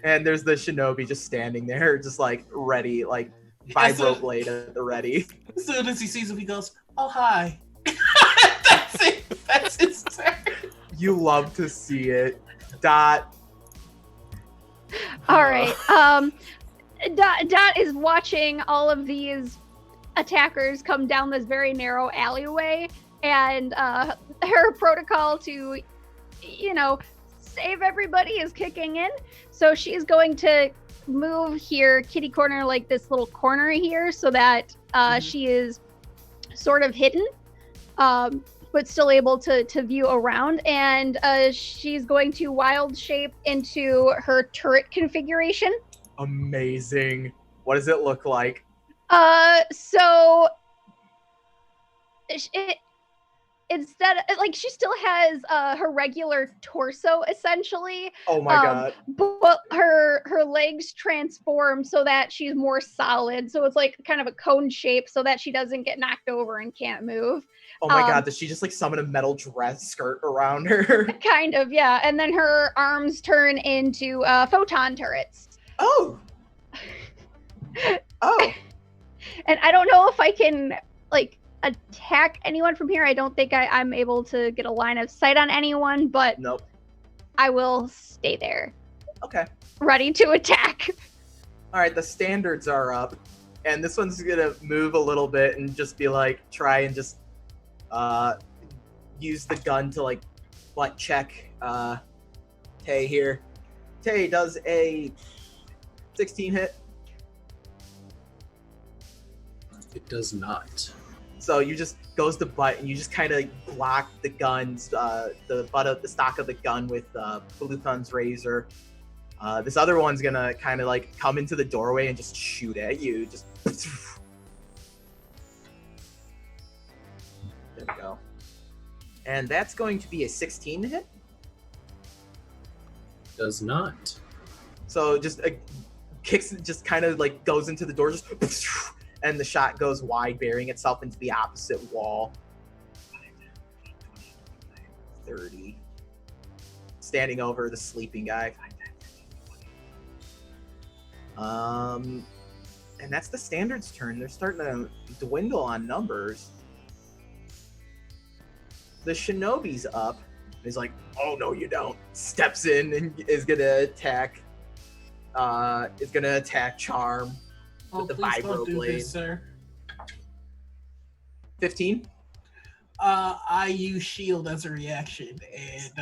And there's the shinobi just standing there, just like ready, like vibroblade at the ready. As soon as he sees him, he goes, oh, hi. That's it. That's his turn. You love to see it. Dot. All right. Dot is watching all of these attackers come down this very narrow alleyway, and her protocol to, save everybody is kicking in. So she's going to move here, kitty corner, like this little corner here, so that she is sort of hidden, but still able to view around. And she's going to wild shape into her turret configuration. Amazing. What does it look like? So instead, like, she still has her regular torso essentially. Oh my god. But her legs transform so that she's more solid. So it's like kind of a cone shape so that she doesn't get knocked over and can't move. Oh my god, does she just like summon a metal dress skirt around her? Kind of, yeah. And then her arms turn into photon turrets. Oh. Oh. And I don't know if I can like attack anyone from here. I don't think I'm able to get a line of sight on anyone, but nope. I will stay there. Okay. Ready to attack. All right, the standards are up, and this one's gonna move a little bit and just be like, try and just use the gun to like butt check Tay here. Tay does a 16 hit. It does not. So you just goes to butt and you just kind of block the guns, the butt of the stock of the gun with Bluthun's razor. This other one's gonna kind of like come into the doorway and just shoot at you. Just there we go. And that's going to be a 16 to hit. Does not. So just kicks, just kind of like goes into the door, just and the shot goes wide, burying itself into the opposite wall. 30. Standing over the sleeping guy. And that's the standards turn. They're starting to dwindle on numbers. The shinobi's up. He's like, oh no you don't. Steps in and is gonna attack Charm with the please vibro don't do blade. this, sir. 15. I use shield as a reaction, and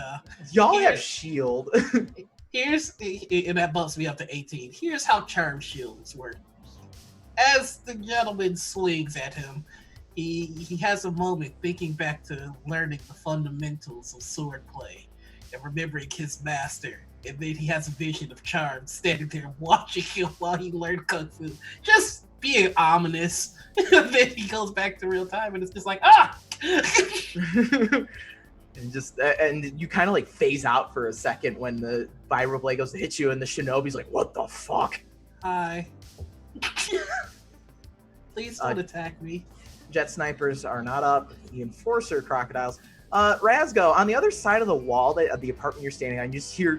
Y'all have shield. and that bumps me up to 18. Here's how charm shields work. As the gentleman swings at him, he has a moment thinking back to learning the fundamentals of swordplay and remembering his master. And then he has a vision of Charm standing there watching him while he learned Kung Fu. Just being ominous. And then he goes back to real time and it's just like, ah! and you kind of like phase out for a second when the vibroblade goes to hit you and the shinobi's like, what the fuck? Hi. Please don't attack me. Jet snipers are not up. The enforcer crocodiles. Razgo, on the other side of the wall of the apartment you're standing on, you just hear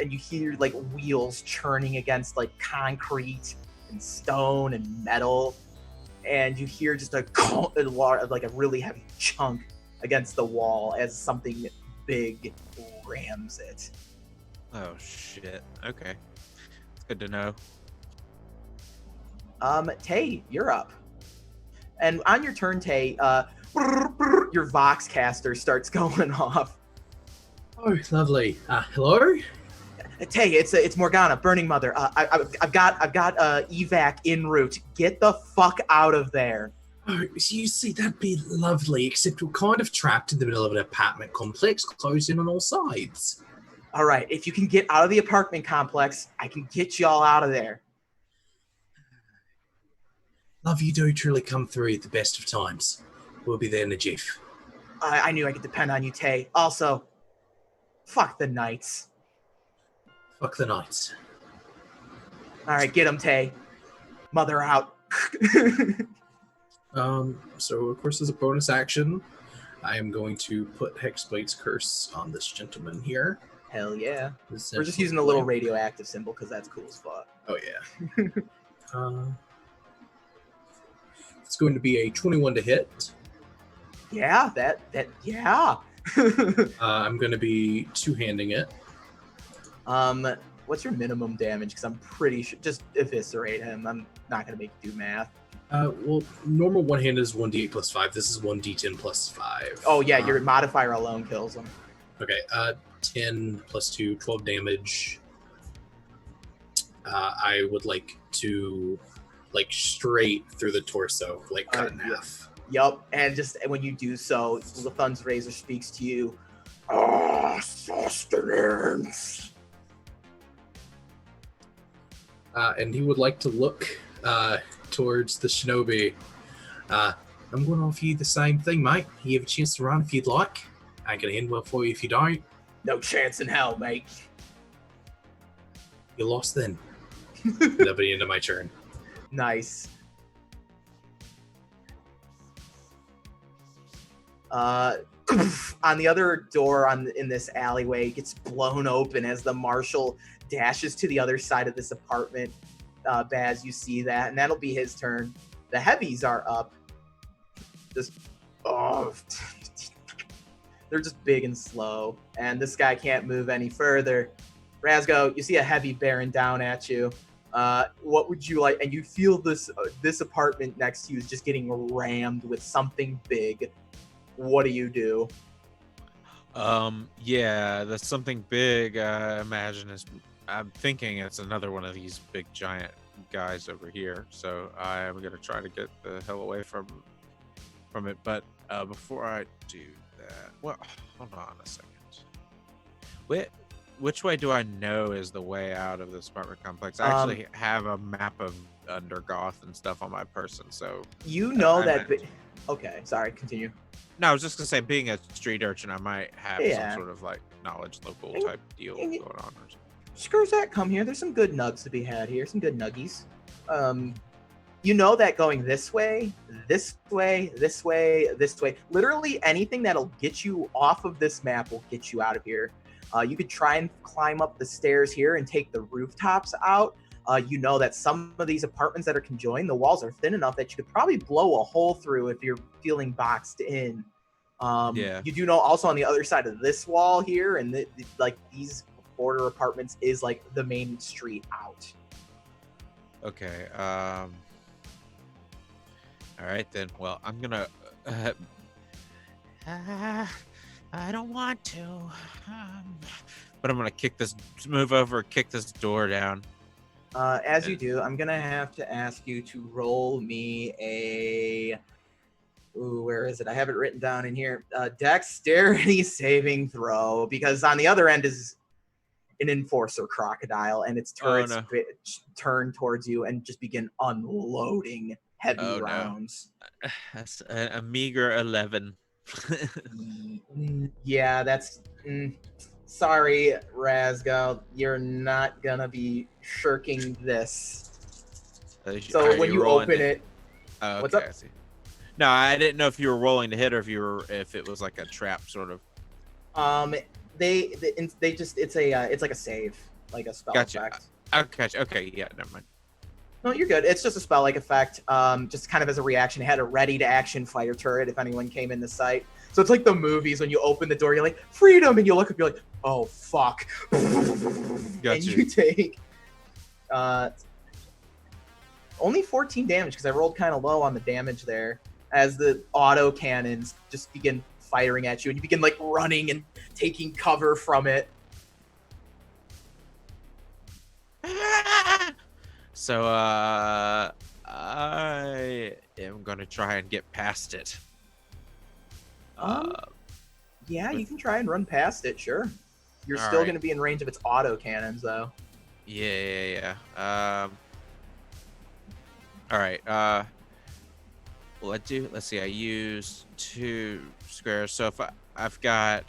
and you hear like wheels churning against like concrete and stone and metal, and you hear just like a really heavy chunk against the wall as something big rams it. Oh shit. Okay. It's good to know. Tay, you're up. And on your turn, Tay, your Vox caster starts going off. Oh, lovely. Hello? Tay, it's Morgana, Burning Mother. I've got evac en route. Get the fuck out of there. Oh, so you see, that'd be lovely, except we're kind of trapped in the middle of an apartment complex, closed in on all sides. All right, if you can get out of the apartment complex, I can get you all out of there. Love, you do truly come through at the best of times. We'll be there in a jiff. I knew I could depend on you, Tay. Also, fuck the knights. Fuck the knights. All right, get him, Tay. Mother out. So of course, as a bonus action, I am going to put Hexblade's Curse on this gentleman here. Hell yeah. This We're just gentleman using the little boy. radioactive symbol because that's cool as fuck. Oh yeah. It's going to be a 21 to hit. Yeah, yeah. I'm going to be two-handing it. What's your minimum damage? Because I'm pretty sure, just eviscerate him. I'm not gonna make you do math. Well, normal one-handed is 1d8 plus 5. This is 1d10 plus 5. Oh yeah, your modifier alone kills him. Okay, 10 plus 2, 12 damage. I would like to, straight through the torso, cut in half. Yup, and just when you do so, Lethun's razor speaks to you. Ah, sustenance. And he would like to look towards the shinobi. I'm going to offer you the same thing, mate. You have a chance to run if you'd like. I can end well for you if you don't. No chance in hell, mate. You lost then. That'll be the end of my turn. Nice. On the other door in this alleyway gets blown open as the marshal dashes to the other side of this apartment. Baz, you see that, and that'll be his turn. The heavies are up. They're just big and slow, and this guy can't move any further. Razgo, you see a heavy bearing down at you. What would you like? And you feel this apartment next to you is just getting rammed with something big. What do you do? Yeah, that's something big. I'm thinking it's another one of these big giant guys over here. So I'm gonna try to get the hell away from it. But before I do that, well, hold on a second. Which way do I know is the way out of this apartment complex? I actually have a map of Undergoth and stuff on my person, so you know that. Okay, sorry. Continue. No, I was just gonna say, being a street urchin, I might have some sort of knowledge local type deal going on. Or something. Screws that, come here. There's some good nugs to be had here. Some good nuggies. You know that going this way, literally anything that'll get you off of this map will get you out of here. You could try and climb up the stairs here and take the rooftops out. You know that some of these apartments that are conjoined, the walls are thin enough that you could probably blow a hole through if you're feeling boxed in. You do know also on the other side of this wall here, and these border apartments is the main street out. Okay. All right then. Well, I'm gonna. I don't want to. But I'm gonna move over, kick this door down. As you do, I'm gonna have to ask you to roll me a. Ooh, where is it? I have it written down in here. Dexterity saving throw, because on the other end is an enforcer crocodile, and its turrets turn towards you and just begin unloading heavy rounds. No. That's a meager 11. Yeah, that's. Sorry, Razgo, you're not gonna be shirking this. So when you open it, what's up? I see. No, I didn't know if you were rolling to hit or if it was like a trap sort of. They just it's like a save, like a spell effect. Okay, yeah, never mind. No, you're good. It's just a spell-like effect. Just kind of as a reaction, it had a ready-to-action fire turret if anyone came into sight. So it's like the movies when you open the door, you're like, freedom, and you look up, you're like, oh, fuck. And you take only 14 damage, because I rolled kind of low on the damage there, as the auto cannons just begin firing at you, and you begin running and taking cover from it. So I am gonna try and get past it. Yeah, you can try and run past it, sure. You're still going to be in range of its auto cannons, though. Yeah. All right. Well, let's see, I used 2 squares. So if I've got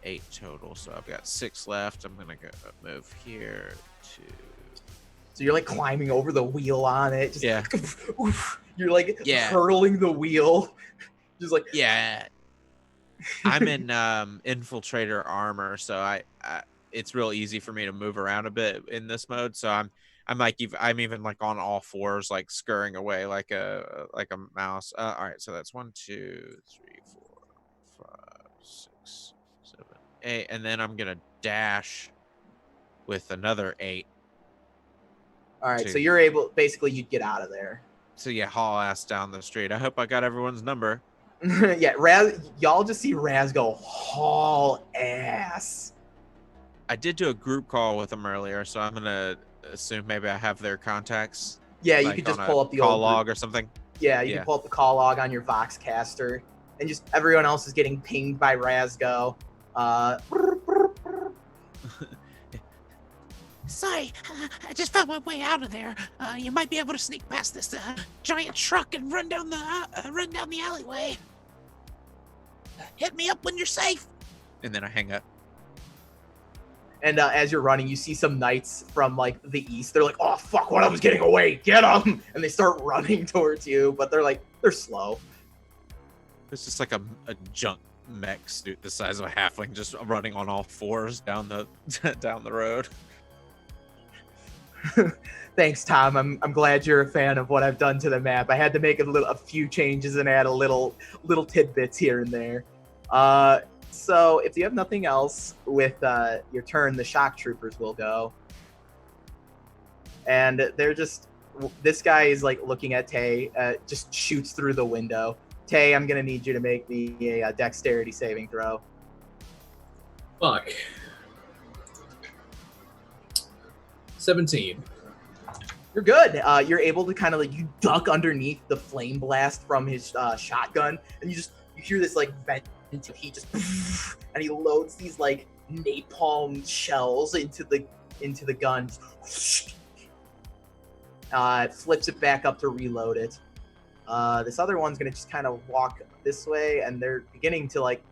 8 total, so I've got 6 left. I'm gonna go move here to. So you're like climbing over the wheel on it. Just, Yeah. You're like Yeah. hurtling the wheel. Just like Yeah. I'm in infiltrator armor, so I it's real easy for me to move around a bit in this mode. So I'm even like on all fours, like scurrying away like a mouse. All right, so that's 1, 2, 3, 4, 5, 6, 7, 8, and then I'm gonna dash with another 8. all right, to- so you're able. Basically, you'd get out of there. So yeah, haul ass down the street. I hope I got everyone's number. Yeah, y'all just see Raz go haul ass. I did do a group call with them earlier, so I'm gonna assume maybe I have their contacts. Yeah, you like could just on a pull up the call old log group. or something. Yeah, you Yeah. can pull up the call log on your Voxcaster, and just everyone else is getting pinged by Razgo. Sorry, I just found my way out of there. You might be able to sneak past this giant truck and run down the alleyway. Hit me up when you're safe. And then I hang up. And as you're running, you see some knights from like the east. They're like, "Oh fuck, one of them's getting away! Get them!" And they start running towards you, but they're slow. It's just like a junk mech suit the size of a halfling, just running on all fours down the down the road. Thanks, Tom. I'm glad you're a fan of what I've done to the map. I had to make a few changes and add a little tidbits here and there. So if you have nothing else with your turn, the shock troopers will go. And they're just, this guy is like looking at Tay, just shoots through the window. Tay, I'm gonna need you to make me a dexterity saving throw. Fuck. 17. You're good. You're able to kind of like, you duck underneath the flame blast from his shotgun, and you hear this like vent. He just and he loads these like napalm shells into the gun. Flips it back up to reload it. This other one's gonna just kind of walk this way, and they're beginning to like.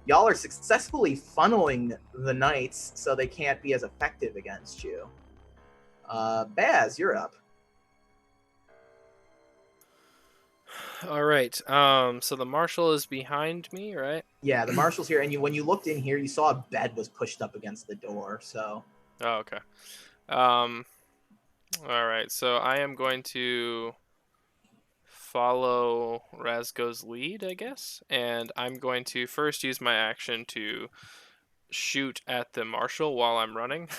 Y'all are successfully funneling the knights, so they can't be as effective against you. Baz, you're up. All right. So the marshal is behind me, right? Yeah, the marshal's here, and when you looked in here, you saw a bed was pushed up against the door. So. Oh, okay. All right. So I am going to follow Razgo's lead, I guess, and I'm going to first use my action to shoot at the marshal while I'm running.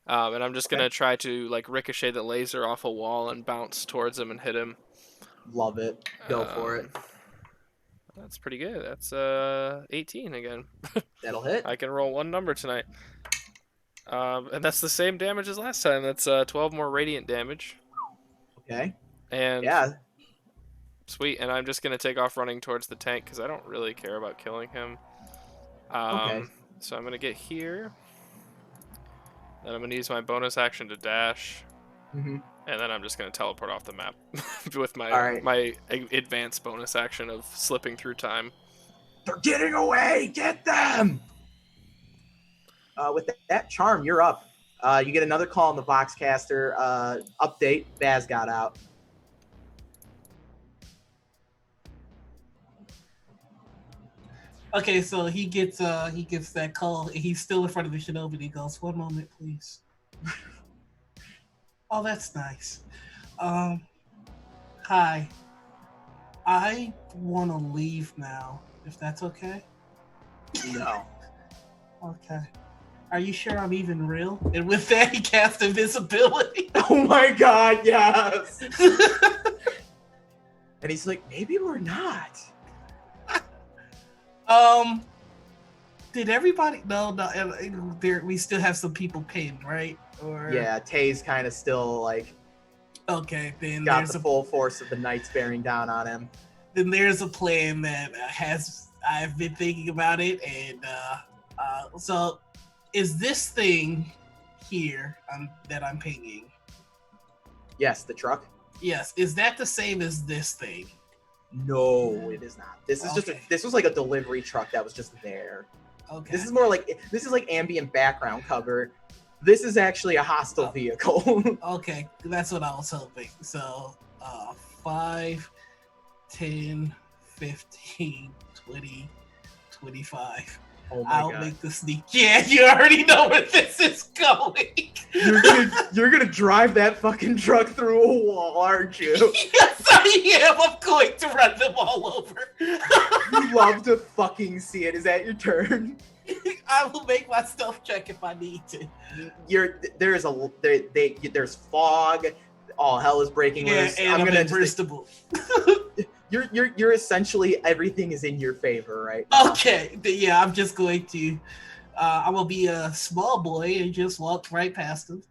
And I'm just gonna try to like ricochet the laser off a wall and bounce towards him and hit him. Love it. Go for it. That's pretty good. That's 18 again. That'll hit. I can roll one number tonight. And that's the same damage as last time. That's 12 more radiant damage. Okay. And yeah. Sweet. And I'm just gonna take off running towards the tank because I don't really care about killing him. Okay. So I'm gonna get here. Then I'm gonna use my bonus action to dash. Mm-hmm. And then I'm just going to teleport off the map with my my advanced bonus action of slipping through time. They're getting away! Get them! With that charm, you're up. You get another call on the Voxcaster. Update, Baz got out. Okay, so he gets that call. He's still in front of the Shinobi, and he goes, "One moment, please." Oh, that's nice. Hi. I want to leave now, if that's okay. No. Okay. Are you sure I'm even real? And with that, he casts invisibility. Oh my god, yes! And he's like, maybe we're not. Did everybody? No. There, we still have some people pinned, right? Or yeah, Tay's kind of still like. Okay, then got there's the full force of the knights bearing down on him. Then there's a plan that I've been thinking about it, and so is this thing here that I'm pinging? Yes, the truck. Yes. Is that the same as this thing? No, it is not. This is just Okay. this was like a delivery truck that was just there. Okay. This is more like this is like ambient background cover. This is actually a hostile vehicle. Okay, that's what I was hoping. So, 5, 10, 15, 20, 25. Oh my I'll god. make the sneak. Yeah, you already know where this is going. You're gonna drive that fucking truck through a wall, aren't you? Yes, I am. I'm going to run them all over. You love to fucking see it. Is that your turn? I will make my stealth check if I need to. There's fog. All hell is breaking loose. And I'm unburstable. You're essentially everything is in your favor right now. Okay, yeah, I'm just going to. I will be a small boy and just walk right past them.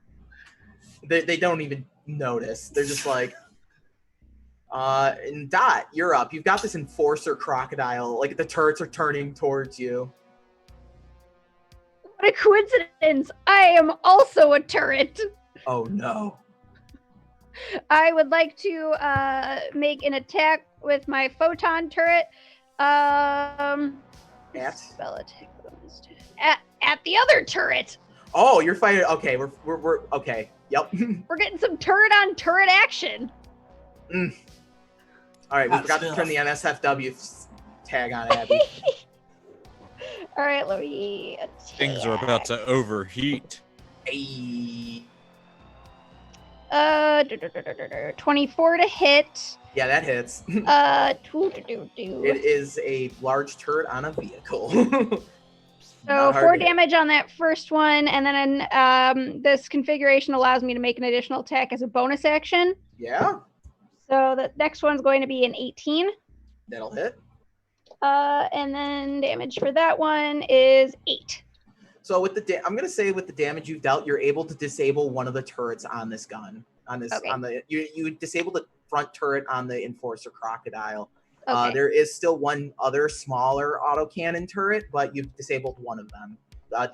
They don't even notice. They're just like, and Dot, you're up. You've got this enforcer crocodile. Like the turrets are turning towards you. What a coincidence! I am also a turret. Oh no. I would like to make an attack with my photon turret. Spell attack at the other turret. Oh, you're fighting. Okay, we're okay. Yep. We're getting some turret on turret action. All right, we forgot to turn the NSFW tag on Abby. All right, let me. Things are about to overheat. Hey. 24 to hit. Yeah, that hits. It is a large turret on a vehicle. So 4 damage on that first one, and then this configuration allows me to make an additional attack as a bonus action. Yeah. So the next one's going to be an 18. That'll hit. And then damage for that one is 8. So with I'm gonna say with the damage you've dealt, you're able to disable one of the turrets on this gun. You disable the front turret on the Enforcer Crocodile. Okay. There is still one other smaller autocannon turret, but you've disabled one of them.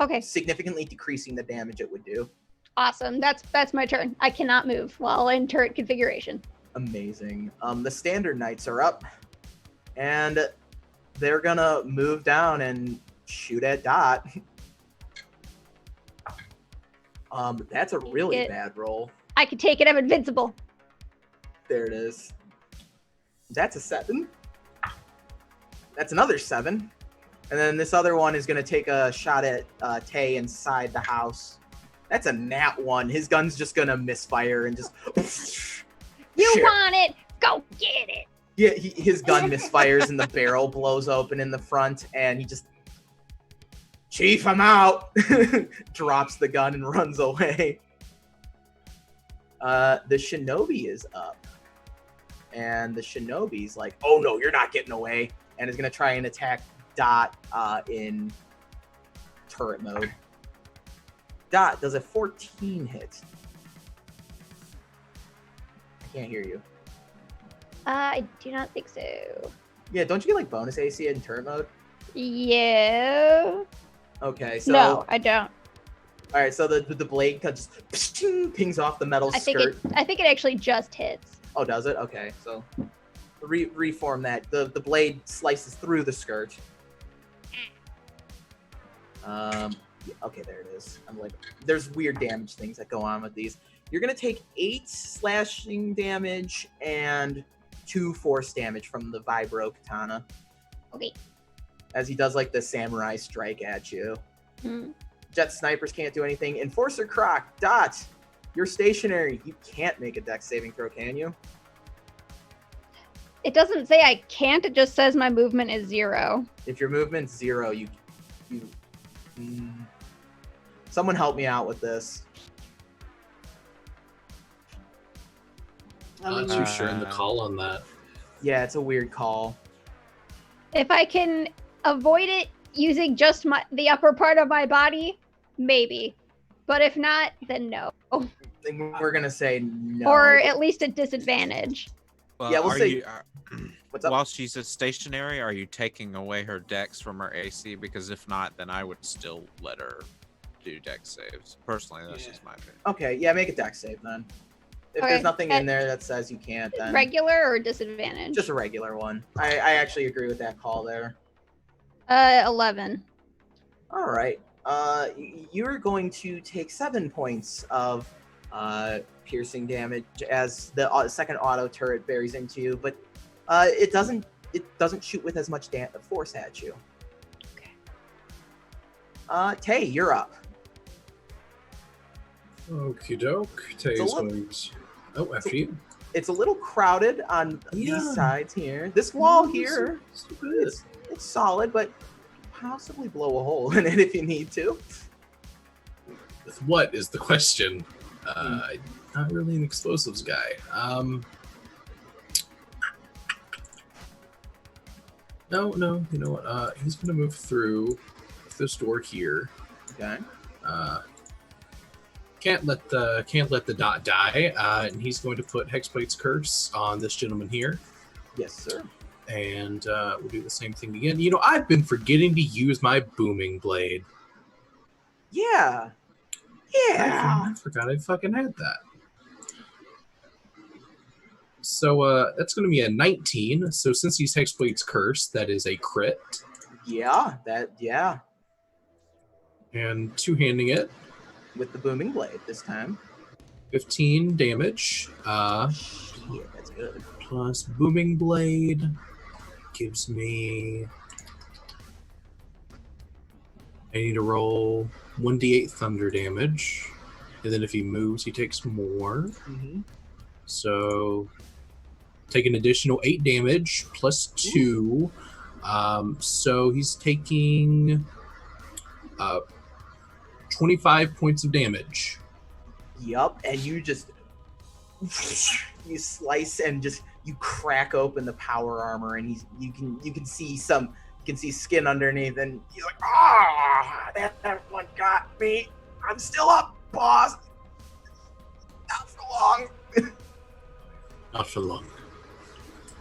Okay. Significantly decreasing the damage it would do. Awesome. That's my turn. I cannot move while in turret configuration. Amazing. The Standard Knights are up, and they're gonna move down and shoot at Dot. That's a really bad roll. I can take it. I'm invincible. There it is. That's a 7. That's another 7. And then this other one is going to take a shot at Tay inside the house. That's a nat 1. His gun's just going to misfire and just... You want it? Go get it. Yeah, his gun misfires and the barrel blows open in the front, and he just... Chief, I'm out! Drops the gun and runs away. The Shinobi is up. And the Shinobi's like, oh no, you're not getting away. And is going to try and attack Dot in turret mode. Dot, does a 14 hit? I can't hear you. I do not think so. Yeah, don't you get like bonus AC in turret mode? Yeah. Okay, so... No, I don't. All right, so the blade just pings off the metal skirt. I think it actually just hits. Oh, does it? Okay, so reform that. The blade slices through the skirt. Okay, there it is. I'm like, there's weird damage things that go on with these. You're gonna take 8 slashing damage and 2 force damage from the vibro katana. Okay. As he does like the samurai strike at you. Mm. Jet snipers can't do anything. Enforcer Croc, Dot, you're stationary. You can't make a dex saving throw, can you? It doesn't say I can't. It just says my movement is 0. If your movement's 0, you someone help me out with this. I'm not too sure in the call on that. Yeah, it's a weird call. If I can avoid it using just the upper part of my body, maybe. But if not, then no. We're gonna say no. Or at least a disadvantage. Well, yeah, we'll say. What's up? While she's stationary, are you taking away her dex from her AC? Because if not, then I would still let her do dex saves. Personally, that's just my opinion. Okay, yeah, make a dex save then. If Okay, there's nothing in there that says you can't, then Regular or disadvantage? just a regular one. I actually agree with that call there. 11. All right. You're going to take 7 points of piercing damage as the second auto turret buries into you, but it doesn't shoot with as much force at you. Okay. Tay, you're up. Okie doke. Tay's going to... Oh, after you. It's a little crowded on these sides here. This wall here, it's solid, but possibly blow a hole in it if you need to. With what is the question? Not really an explosives guy. No. You know what? He's going to move through this door here. Okay. Can't let the dot die, and he's going to put Hexblade's Curse on this gentleman here. Yes, sir. And we'll do the same thing again. You know, I've been forgetting to use my booming blade. Yeah. I forgot I fucking had that. So that's going to be a 19. So since he's Hexblade's Curse, that is a crit. Yeah. And two-handing it. With the booming blade this time. 15 damage. Shit, that's good. Plus booming blade gives me... I need to roll 1d8 thunder damage. And then if he moves, he takes more. Mm-hmm. So take an additional 8 damage plus 2. So he's taking 25 points of damage. Yup, and you just you slice and just you crack open the power armor, and you can see skin underneath, and he's like, that one got me. I'm still up, boss. Not for long. Not for long.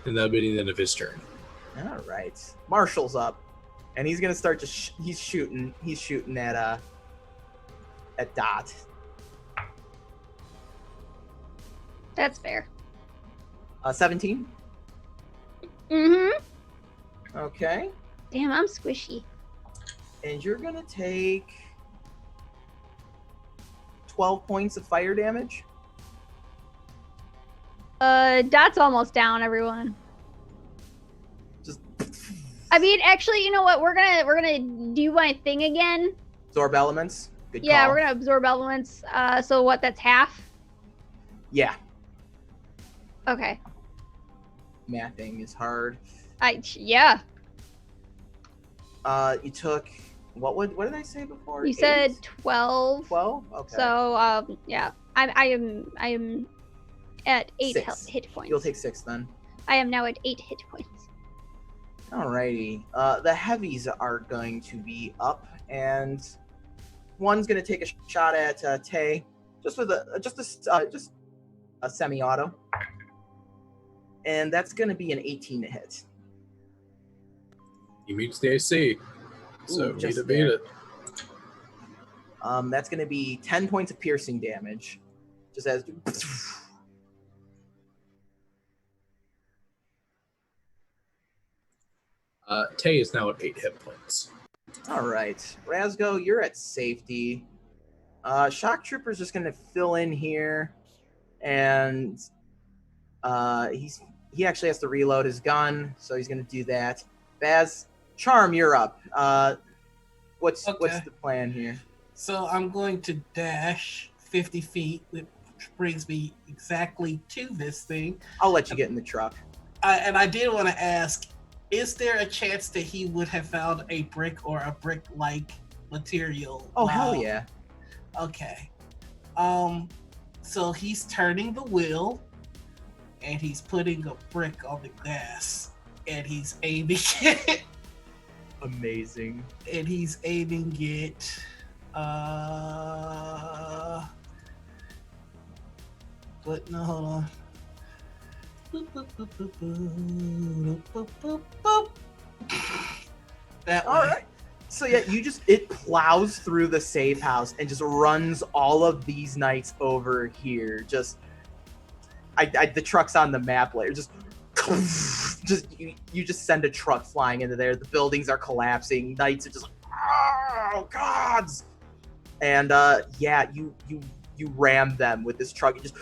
And that'll be the end of his turn. All right, Marshall's up, and he's gonna start he's shooting at Dot. That's fair. 17. Mm-hmm. Okay. Damn, I'm squishy. And you're gonna take 12 points of fire damage. Dot's almost down, everyone. Just I mean, actually, you know what? We're gonna do my thing again. absorb elements. Good Yeah, call. we're gonna absorb elements. So what? That's half. Yeah, Okay. mathing is hard. Yeah. You took what did I say before? You said 12. 12. Okay. So yeah, I am at 8 6. hit points. You'll take 6 then. I am now at 8 hit points. Alrighty. The heavies are going to be up, and one's going to take a shot at Tay, just a semi-auto, and that's going to be an 18 to hit. He meets the AC. So Ooh, need just to beat there. it. That's going to be 10 points of piercing damage. Just as Tay is now at 8 hit points. all right, Razgo, you're at safety. Shock Trooper's just going to fill in here, and he actually has to reload his gun, so he's going to do that. Baz, Charm, you're up. What's the plan here? So I'm going to dash 50 feet, which brings me exactly to this thing. I'll let you get in the truck. And I did want to ask, is there a chance that he would have found a brick or a brick-like material? Oh, hell yeah. Okay. So he's turning the wheel, and he's putting a brick on the gas, and he's aiming it. Amazing. And he's aiming it. But no, hold on. Boop, boop, boop, boop, boop, boop, boop, boop. That All way. right. So yeah, it plows through the safe house and just runs all of these knights over here. Just the truck's on the map later. Just you just send a truck flying into there. The buildings are collapsing. Knights are just like, oh gods, and yeah, you ram them with this truck. You just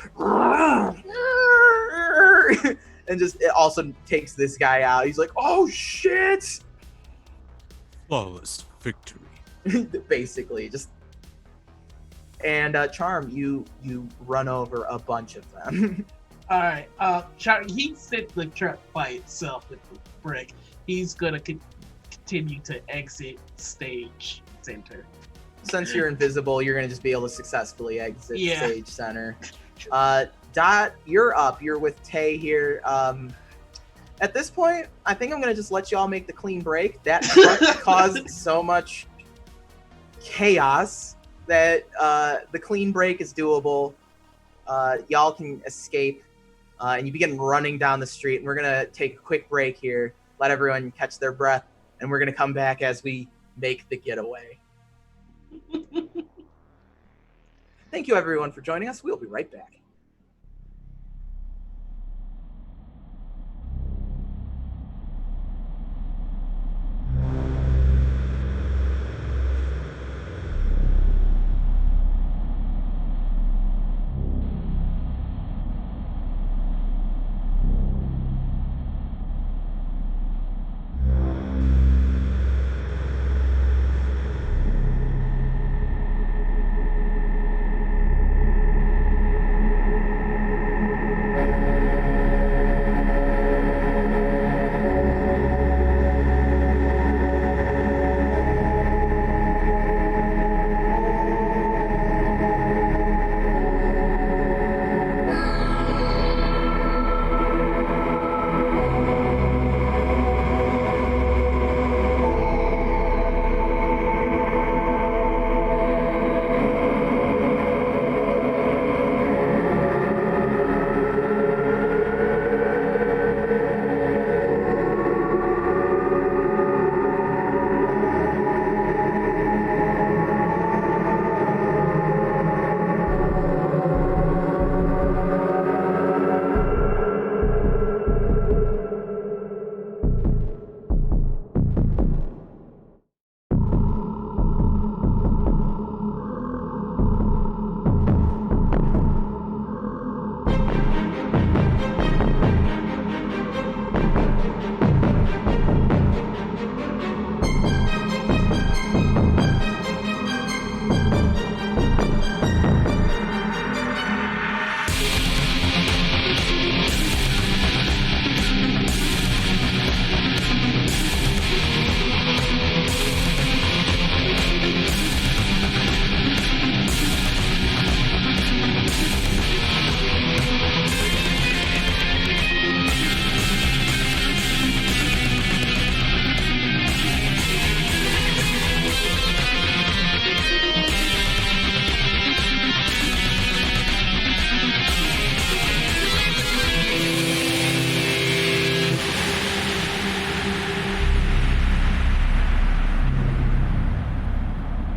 and just it also takes this guy out. He's like, oh shit, Flawless victory. basically just. And Charm, you run over a bunch of them. All right. He sent the truck by itself with the brick. He's gonna continue to exit stage center. Since you're invisible, you're gonna just be able to successfully exit stage center. Dot, you're up. You're with Tay here. At this point, I think I'm gonna just let y'all make the clean break. That truck caused so much chaos that the clean break is doable. Y'all can escape. And you begin running down the street, and we're going to take a quick break here, let everyone catch their breath, and we're going to come back as we make the getaway. Thank you, everyone, for joining us. We'll be right back.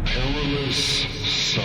Perilous song.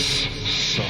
Song.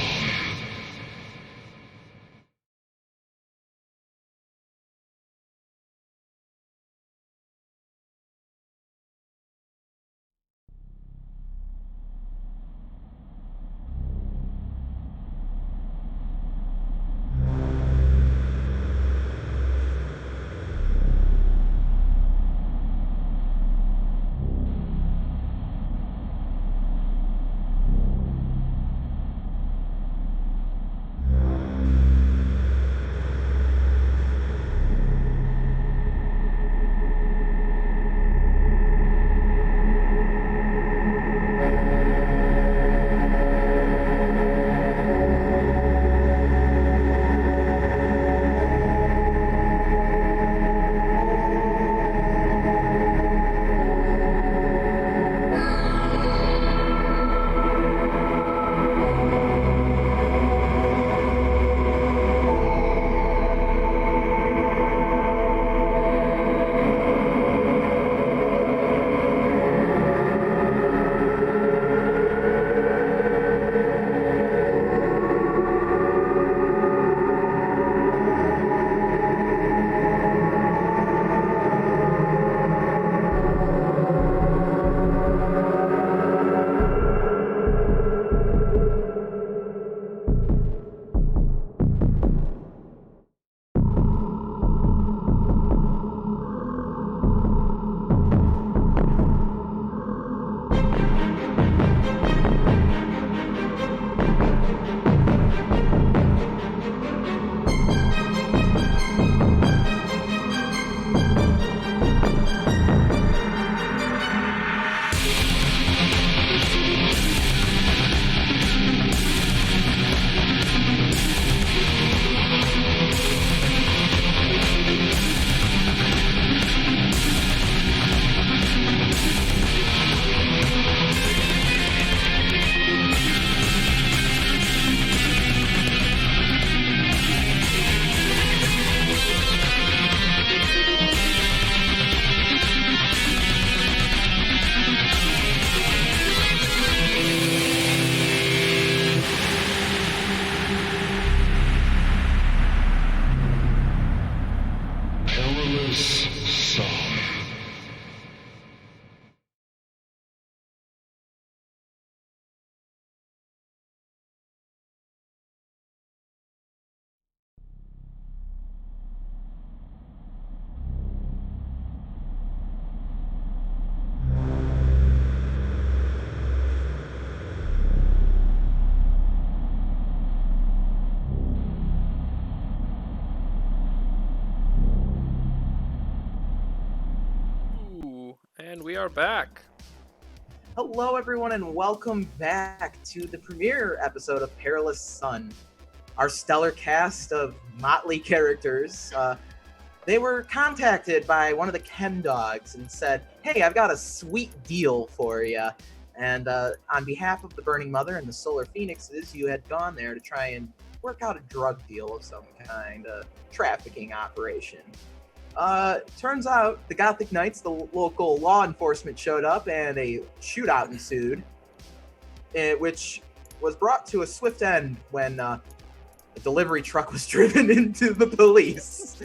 Perilous Song. Ooh, and we are back. Hello, everyone, and welcome back to the premiere episode of Perilous Sun. Our stellar cast of motley characters. They were contacted by one of the chem dogs and said, "Hey, I've got a sweet deal for you." And on behalf of the Burning Mother and the Solar Phoenixes, you had gone there to try and work out a drug deal of some kind, a trafficking operation. Turns out the Gothic Knights, the local law enforcement, showed up and a shootout ensued, which was brought to a swift end when a delivery truck was driven into the police.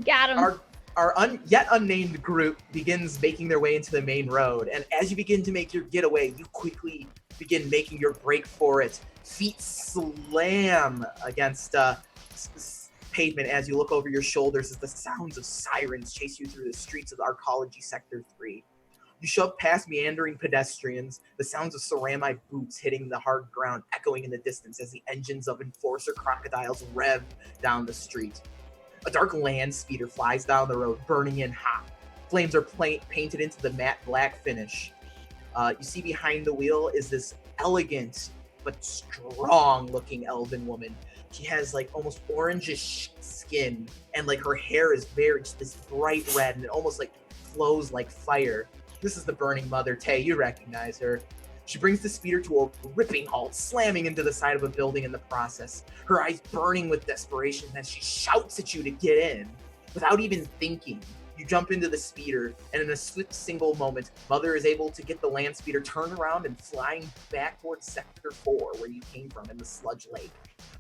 Got him. Our yet unnamed group begins making their way into the main road, and as you begin to make your getaway, you quickly begin making your break for it. Feet slam against pavement as you look over your shoulders as the sounds of sirens chase you through the streets of Arcology Sector 3. You shove past meandering pedestrians, the sounds of ceramite boots hitting the hard ground echoing in the distance as the engines of Enforcer crocodiles rev down the street. A dark land speeder flies down the road, burning in hot. Flames are painted into the matte black finish. You see behind the wheel is this elegant but strong-looking elven woman. She has like almost orangish skin, and like her hair is very just this bright red, and it almost like flows like fire. This is the Burning Mother, Tay. You recognize her. She brings the speeder to a ripping halt, slamming into the side of a building in the process, her eyes burning with desperation as she shouts at you to get in, without even thinking. You jump into the speeder, and in a swift single moment, Mother is able to get the land speeder turned around and flying back towards Sector 4, where you came from, in the sludge lake.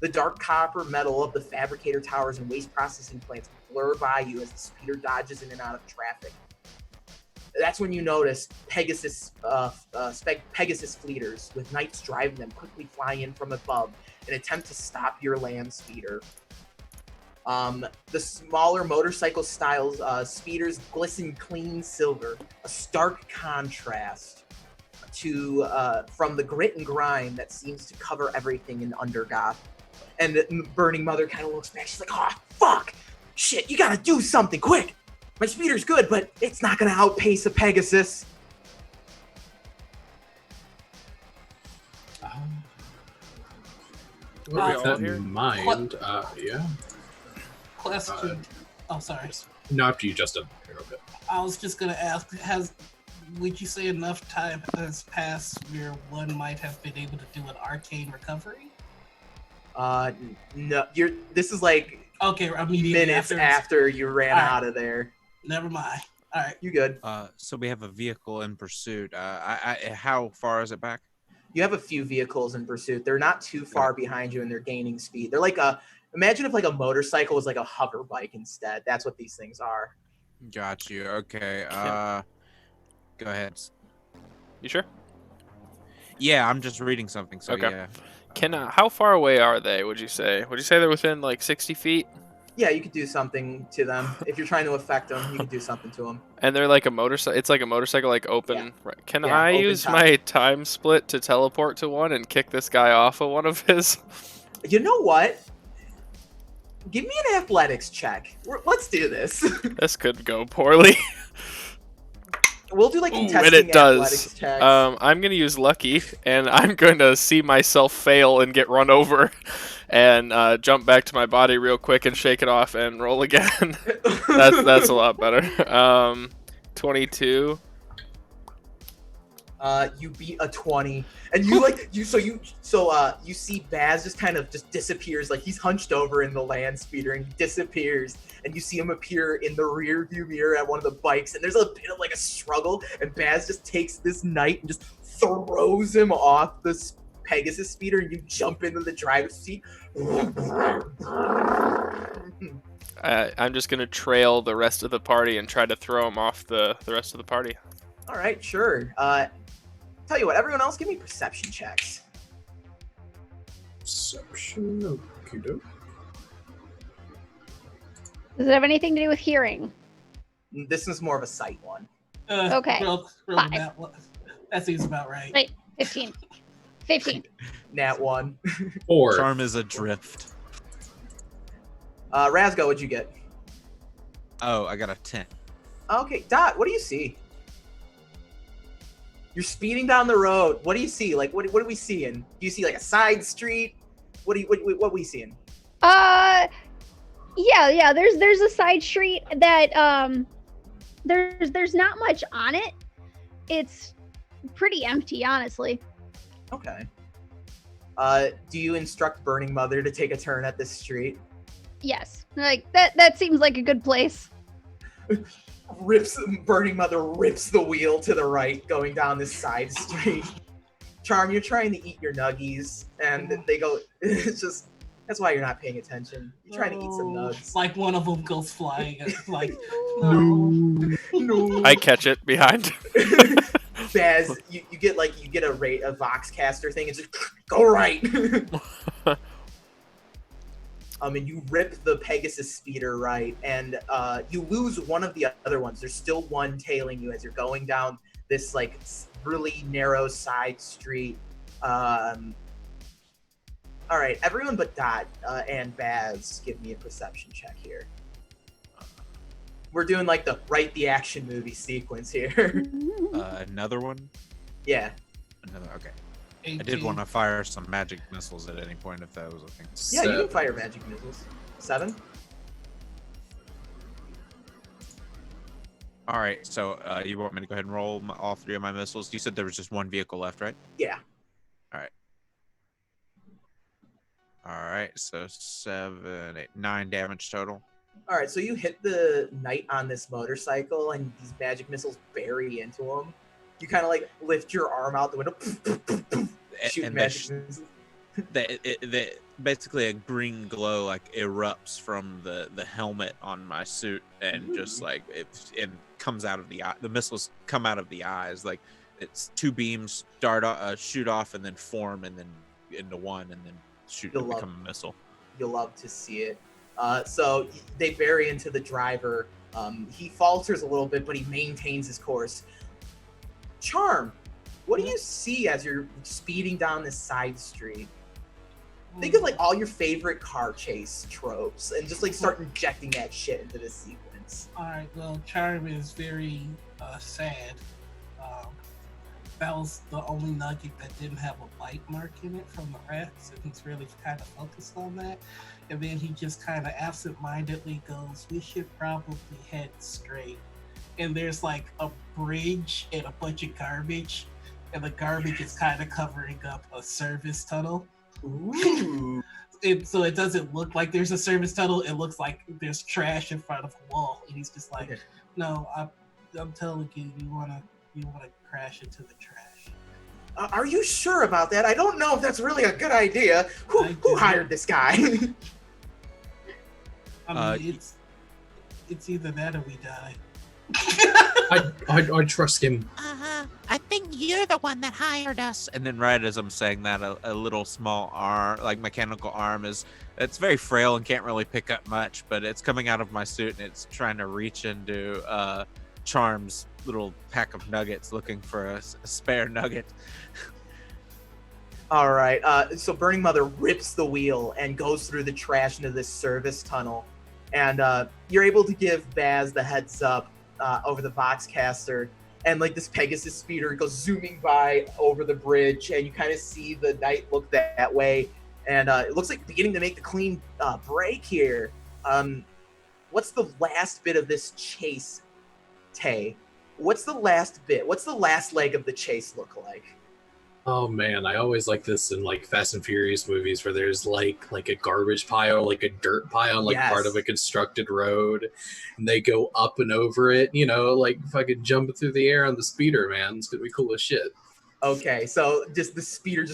The dark copper metal of the fabricator towers and waste processing plants blur by you as the speeder dodges in and out of traffic. That's when you notice Pegasus fleeters, with knights driving them, quickly fly in from above and attempt to stop your land speeder. The smaller motorcycle styles speeders glisten clean silver, a stark contrast to from the grit and grime that seems to cover everything in Undergoth. And the Burning Mother kind of looks back. She's like, "Oh, fuck! Shit, you gotta do something quick! My speeder's good, but it's not gonna outpace a Pegasus." Well, with all that here? in mind, yeah. Question. Oh, sorry. No, after you, Justin. Here, okay. I was just gonna ask: would you say enough time has passed where one might have been able to do an arcane recovery? No. This is like Okay, immediately minutes after you ran All right. out of there. Never mind. All right. You good? So we have a vehicle in pursuit. How far is it back? You have a few vehicles in pursuit. They're not too far behind you, and they're gaining speed. They're like imagine if like a motorcycle was like a hover bike instead. That's what these things are. Got you. Okay. Go ahead. You sure? Yeah, I'm just reading something. So Okay. yeah. How far away are they? Would you say? Would you say they're within like 60 feet? Yeah, you could do something to them if you're trying to affect them. You could do something to them. And they're like a motorcycle. It's like a motorcycle, like open. Yeah. Right. Can Yeah, I open use top. my time split to teleport to one and kick this guy off of one of his? You know what? Give me an athletics check. Let's do this. This could go poorly. We'll do like Ooh, contesting and it athletics does. checks. I'm gonna use lucky, and I'm going to see myself fail and get run over, and jump back to my body real quick and shake it off and roll again. that's a lot better. 22. You beat a 20, and you see Baz just kind of just disappears, like he's hunched over in the land speeder and he disappears, and you see him appear in the rear view mirror at one of the bikes, and there's a bit of like a struggle, and Baz just takes this knight and just throws him off this Pegasus speeder, and you jump into the driver's seat. I'm just gonna trail the rest of the party and try to throw him off the rest of the party. All right, sure. Tell you what, everyone else, give me perception checks. Perception. Okay, doke. Does it have anything to do with hearing? This is more of a sight one. Okay. Roll 5. that seems about right. Wait, 15. 15. Nat 1. 4. Charm is adrift. Razgo, what'd you get? Oh, I got a 10. Okay, Dot, what do you see? You're speeding down the road. What do you see? Like, what are we seeing? Do you see like a side street? What are we seeing? Yeah. There's a side street that there's not much on it. It's pretty empty, honestly. Okay. Do you instruct Burning Mother to take a turn at this street? Yes. Like that seems like a good place. Burning Mother rips the wheel to the right, going down this side street. Charm, you're trying to eat your nuggies, and they go. It's just that's why you're not paying attention. You're trying to eat some nugs. Like one of them goes flying. And it's like, no. I catch it behind. Baz, you get a Voxcaster thing. It's just go right. And you rip the Pegasus speeder right, and you lose one of the other ones. There's still one tailing you as you're going down this like really narrow side street. All right, everyone but Dot and Baz, give me a perception check here. We're doing like the the action movie sequence here. Another one? Yeah. Another. Okay. 18. I did want to fire some magic missiles at any point if that was a thing. Yeah, you can fire magic missiles. 7. All right, so you want me to go ahead and roll all 3 of my missiles? You said there was just one vehicle left, right? Yeah. All right, so 7, 8, 9 damage total. All right, so you hit the knight on this motorcycle, and these magic missiles bury into him. You kind of like lift your arm out the window, shoot and magic missiles. they basically a green glow like erupts from the helmet on my suit, and just like it comes out of the eye. The missiles come out of the eyes, like it's two beams shoot off and then form and then into one and then become a missile. You'll love to see it. So they bury into the driver. He falters a little bit, but he maintains his course. Charm, what do you see as you're speeding down this side street? Think of like all your favorite car chase tropes and just like start injecting that shit into this sequence. All right, well, Charm is very sad. That was the only nugget that didn't have a bite mark in it from the rats, and he's really kind of focused on that. And then he just kind of absent-mindedly goes, "We should probably head straight." And there's like a bridge and a bunch of garbage, and the garbage is kind of covering up a service tunnel. Ooh. So it doesn't look like there's a service tunnel. It looks like there's trash in front of a wall, and he's just like, "No, I'm telling you, you wanna crash into the trash." Are you sure about that? I don't know if that's really a good idea. Who hired this guy? I mean, it's either that or we die. I trust him. I think you're the one that hired us. And then right as I'm saying that, a little small arm, like mechanical arm, it's very frail and can't really pick up much, but it's coming out of my suit and it's trying to reach into Charm's little pack of nuggets, looking for a spare nugget. All right. So Burning Mother rips the wheel and goes through the trash into this service tunnel, and you're able to give Baz the heads up over the Voxcaster, and like this Pegasus speeder goes zooming by over the bridge, and you kind of see the knight look that way, and it looks like beginning to make the clean break here. What's the last bit of this chase, Tay? What's the last bit? What's the last leg of the chase look like? Oh man, I always like this in like Fast and Furious movies where there's like a garbage pile, like a dirt pile, like part of a constructed road, and they go up and over it, like fucking jumping through the air on the speeder, man. It's gonna be cool as shit. Okay, so just the speeder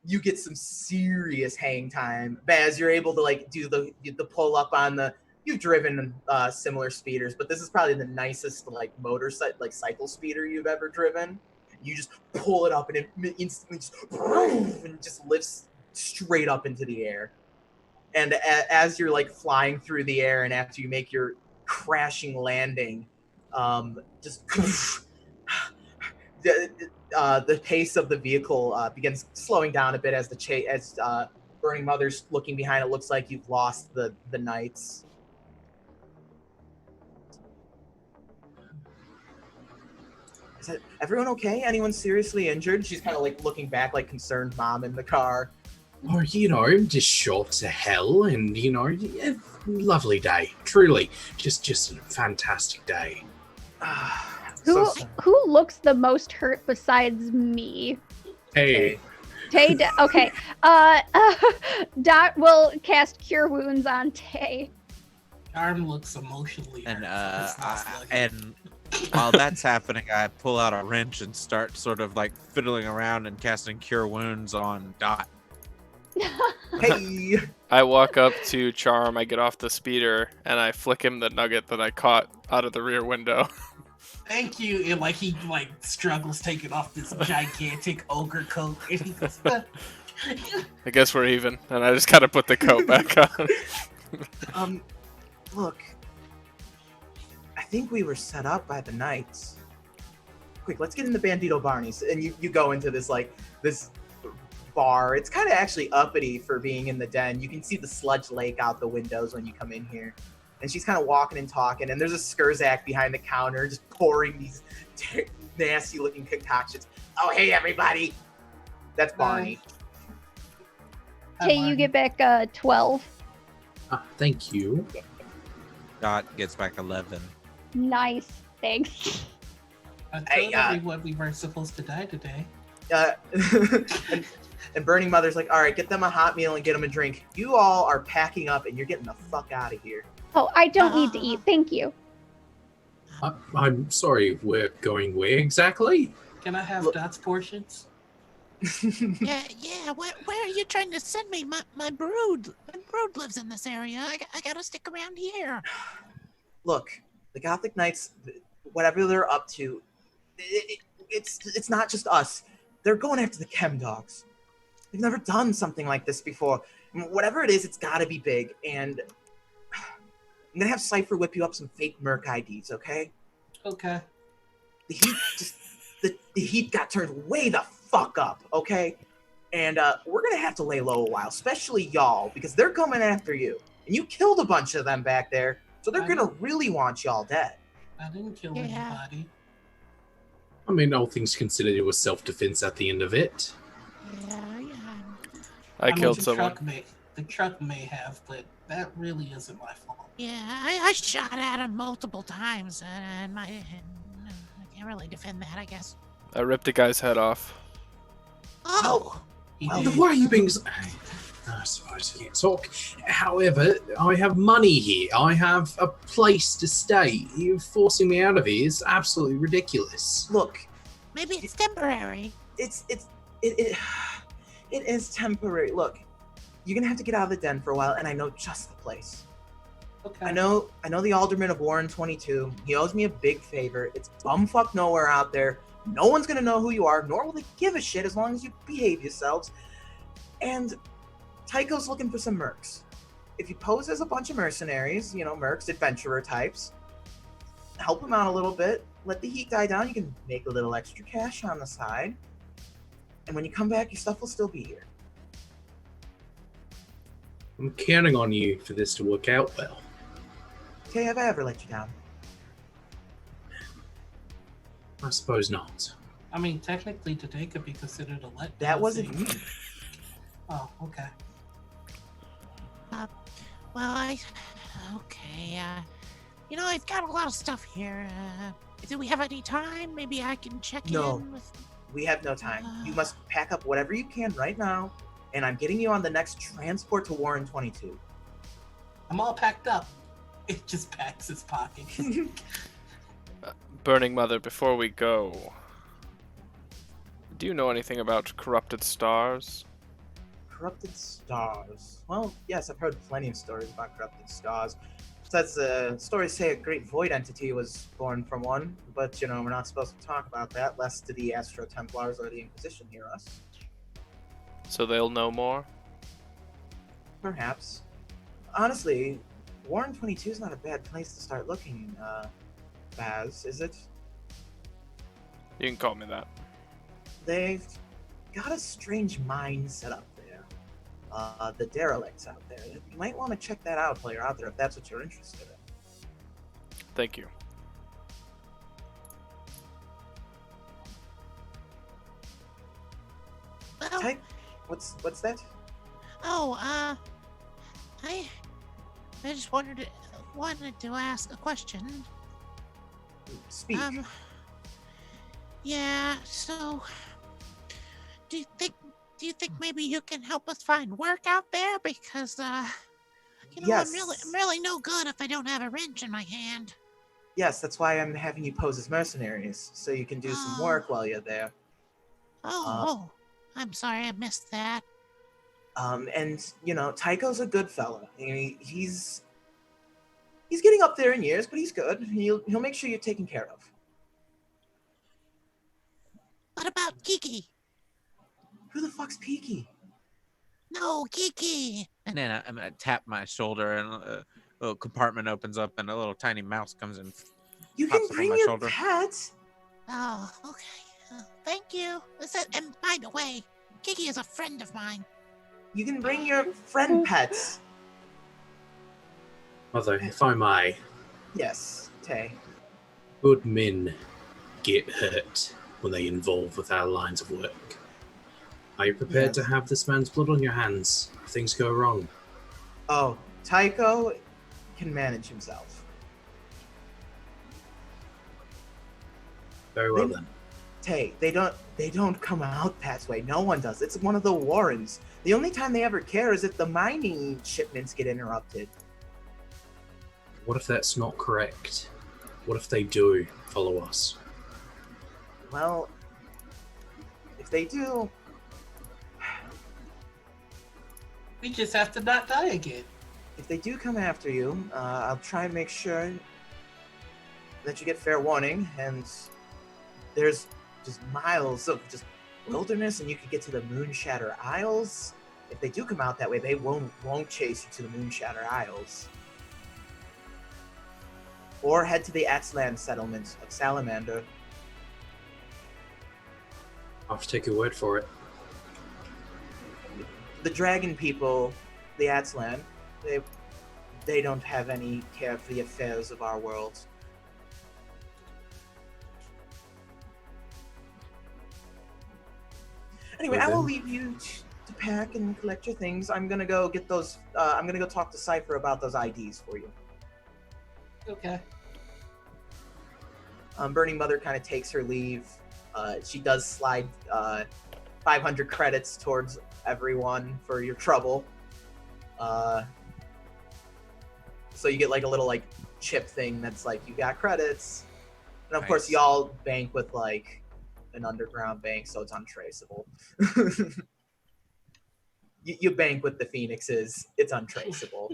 you get some serious hang time. Baz, you're able to like do the pull up on the. You've driven similar speeders, but this is probably the nicest like motorcycle, like cycle speeder you've ever driven. You just pull it up and it instantly just lifts straight up into the air. And as you're like flying through the air, and after you make your crashing landing, the pace of the vehicle begins slowing down a bit as Burning Mother's looking behind. It looks like you've lost the knights. Is everyone okay? Anyone seriously injured? She's kind of like looking back like concerned mom in the car. Or, just short to hell, and, lovely day. Truly. Just a fantastic day. Who looks the most hurt besides me? Hey. Tay, okay. Dot will cast Cure Wounds on Tay. Charm looks emotionally hurt. And while that's happening, I pull out a wrench and start sort of like fiddling around and casting Cure Wounds on Dot. Hey! I walk up to Charm, I get off the speeder, and I flick him the nugget that I caught out of the rear window. Thank you. And like he like struggles taking off this gigantic ogre coat, and he goes, I guess we're even, and I just kind of put the coat back on. Look, I think we were set up by the knights. Quick, let's get into Bandito Barney's. And you go into this bar. It's kind of actually uppity for being in the den. You can see the sludge lake out the windows when you come in here. And she's kind of walking and talking, and there's a Skurzak behind the counter just pouring these nasty looking concoctions. Oh, hey everybody. That's Barney. Tay, you get back 12. Thank you. Dot gets back 11. Nice. Thanks. I told everyone we weren't supposed to die today. And Burning Mother's like, all right, get them a hot meal and get them a drink. You all are packing up and you're getting the fuck out of here. Oh, I don't need to eat. Thank you. I'm sorry, we're going where exactly? Can I have Look- Dot's portions? Yeah. Where are you trying to send me? My brood lives in this area. I gotta stick around here. Look, the Gothic Knights, whatever they're up to, it's not just us. They're going after the Chem Dogs. They've never done something like this before. Whatever it is, it's got to be big. And I'm gonna have Cypher whip you up some fake Merc IDs, okay? Okay. The heat just the heat got turned way the fuck up, okay? And we're gonna have to lay low a while, especially y'all, because they're coming after you. And you killed a bunch of them back there, so they're gonna really want y'all dead. I didn't kill Yeah. anybody. I mean, all things considered, it was self-defense at the end of it. Yeah. I mean, killed the someone. The truck may have, but that really isn't my fault. Yeah, I shot at him multiple times, and I can't really defend that, I guess. I ripped a guy's head off. Oh, He Well, did. Why are you being so... I suppose you can't talk. However, I have money here. I have a place to stay. You forcing me out of here is absolutely ridiculous. Look, maybe it's temporary. it is temporary. Look, you're gonna have to get out of the den for a while, and I know just the place. Okay. I know the Alderman of Warren 22. He owes me a big favor. It's bumfuck nowhere out there. No one's gonna know who you are, nor will they give a shit as long as you behave yourselves. And Tycho's looking for some mercs. If you pose as a bunch of mercenaries, mercs, adventurer types, help him out a little bit, let the heat die down, you can make a little extra cash on the side. And when you come back, your stuff will still be here. I'm counting on you for this to work out well. Okay, have I ever let you down? I suppose not. I mean, technically, today could be considered a letdown. That wasn't me. Oh, okay. Well, okay. I've got a lot of stuff here. Do we have any time? Maybe I can check No. in with. We have no time. You must pack up whatever you can right now, and I'm getting you on the next transport to Warren 22. I'm all packed up. It just packs his pockets. Burning Mother, before we go, do you know anything about corrupted stars? Corrupted stars. Well, yes, I've heard plenty of stories about corrupted stars. Besides, stories say a great void entity was born from one, but we're not supposed to talk about that, lest the Astro Templars or the Inquisition hear us. So they'll know more? Perhaps. Honestly, Warren 22 is not a bad place to start looking, Baz, is it? You can call me that. They've got a strange mine set up there. The derelicts out there. You might want to check that out while you're out there if that's what you're interested in. Thank you. Well, Type? What's that? I just wanted to ask a question. Speak. Yeah. So, do you think maybe you can help us find work out there? Because Yes. I'm really no good if I don't have a wrench in my hand. Yes, that's why I'm having you pose as mercenaries, so you can do some work while you're there. Oh, I'm sorry, I missed that. And Tycho's a good fella. He's getting up there in years, but he's good. He'll make sure you're taken care of. What about Kiki? Who the fuck's Peaky? No, Kiki. And then I'm gonna tap my shoulder, and a little compartment opens up, and a little tiny mouse comes in. You Pops can up on bring my your shoulder. pet. Oh, okay. Thank you. And by the way, Kiki is a friend of mine. You can bring your friend pets. Mother, if I may, Yes, Tay. good men get hurt when they involve with our lines of work. Are you prepared to have this man's blood on your hands if things go wrong? Oh, Tycho can manage himself. Very well They- then. Tay, they don't come out that way. No one does. It's one of the Warrens. The only time they ever care is if the mining shipments get interrupted. What if that's not correct? What if they do follow us? Well, if they do, We just have to not die again. if they do come after you, I'll try and make sure that you get fair warning. And there's just miles of just wilderness, and you could get to the Moonshatter Isles. If they do come out that way, they won't chase you to the Moonshatter Isles. Or head to the Atzland settlement of Salamander. I'll have to take your word for it. The dragon people, the Atzland, they don't have any care for the affairs of our world. Anyway, I will leave you to pack and collect your things. I'm gonna go get those. I'm gonna go talk to Cypher about those IDs for you. Okay. Burning Mother kind of takes her leave. She does slide 500 credits towards everyone for your trouble. So you get like a little like chip thing that's like you got credits, and of course Nice. y'all bank with like an underground bank, so it's untraceable. you bank with the Phoenixes, it's untraceable.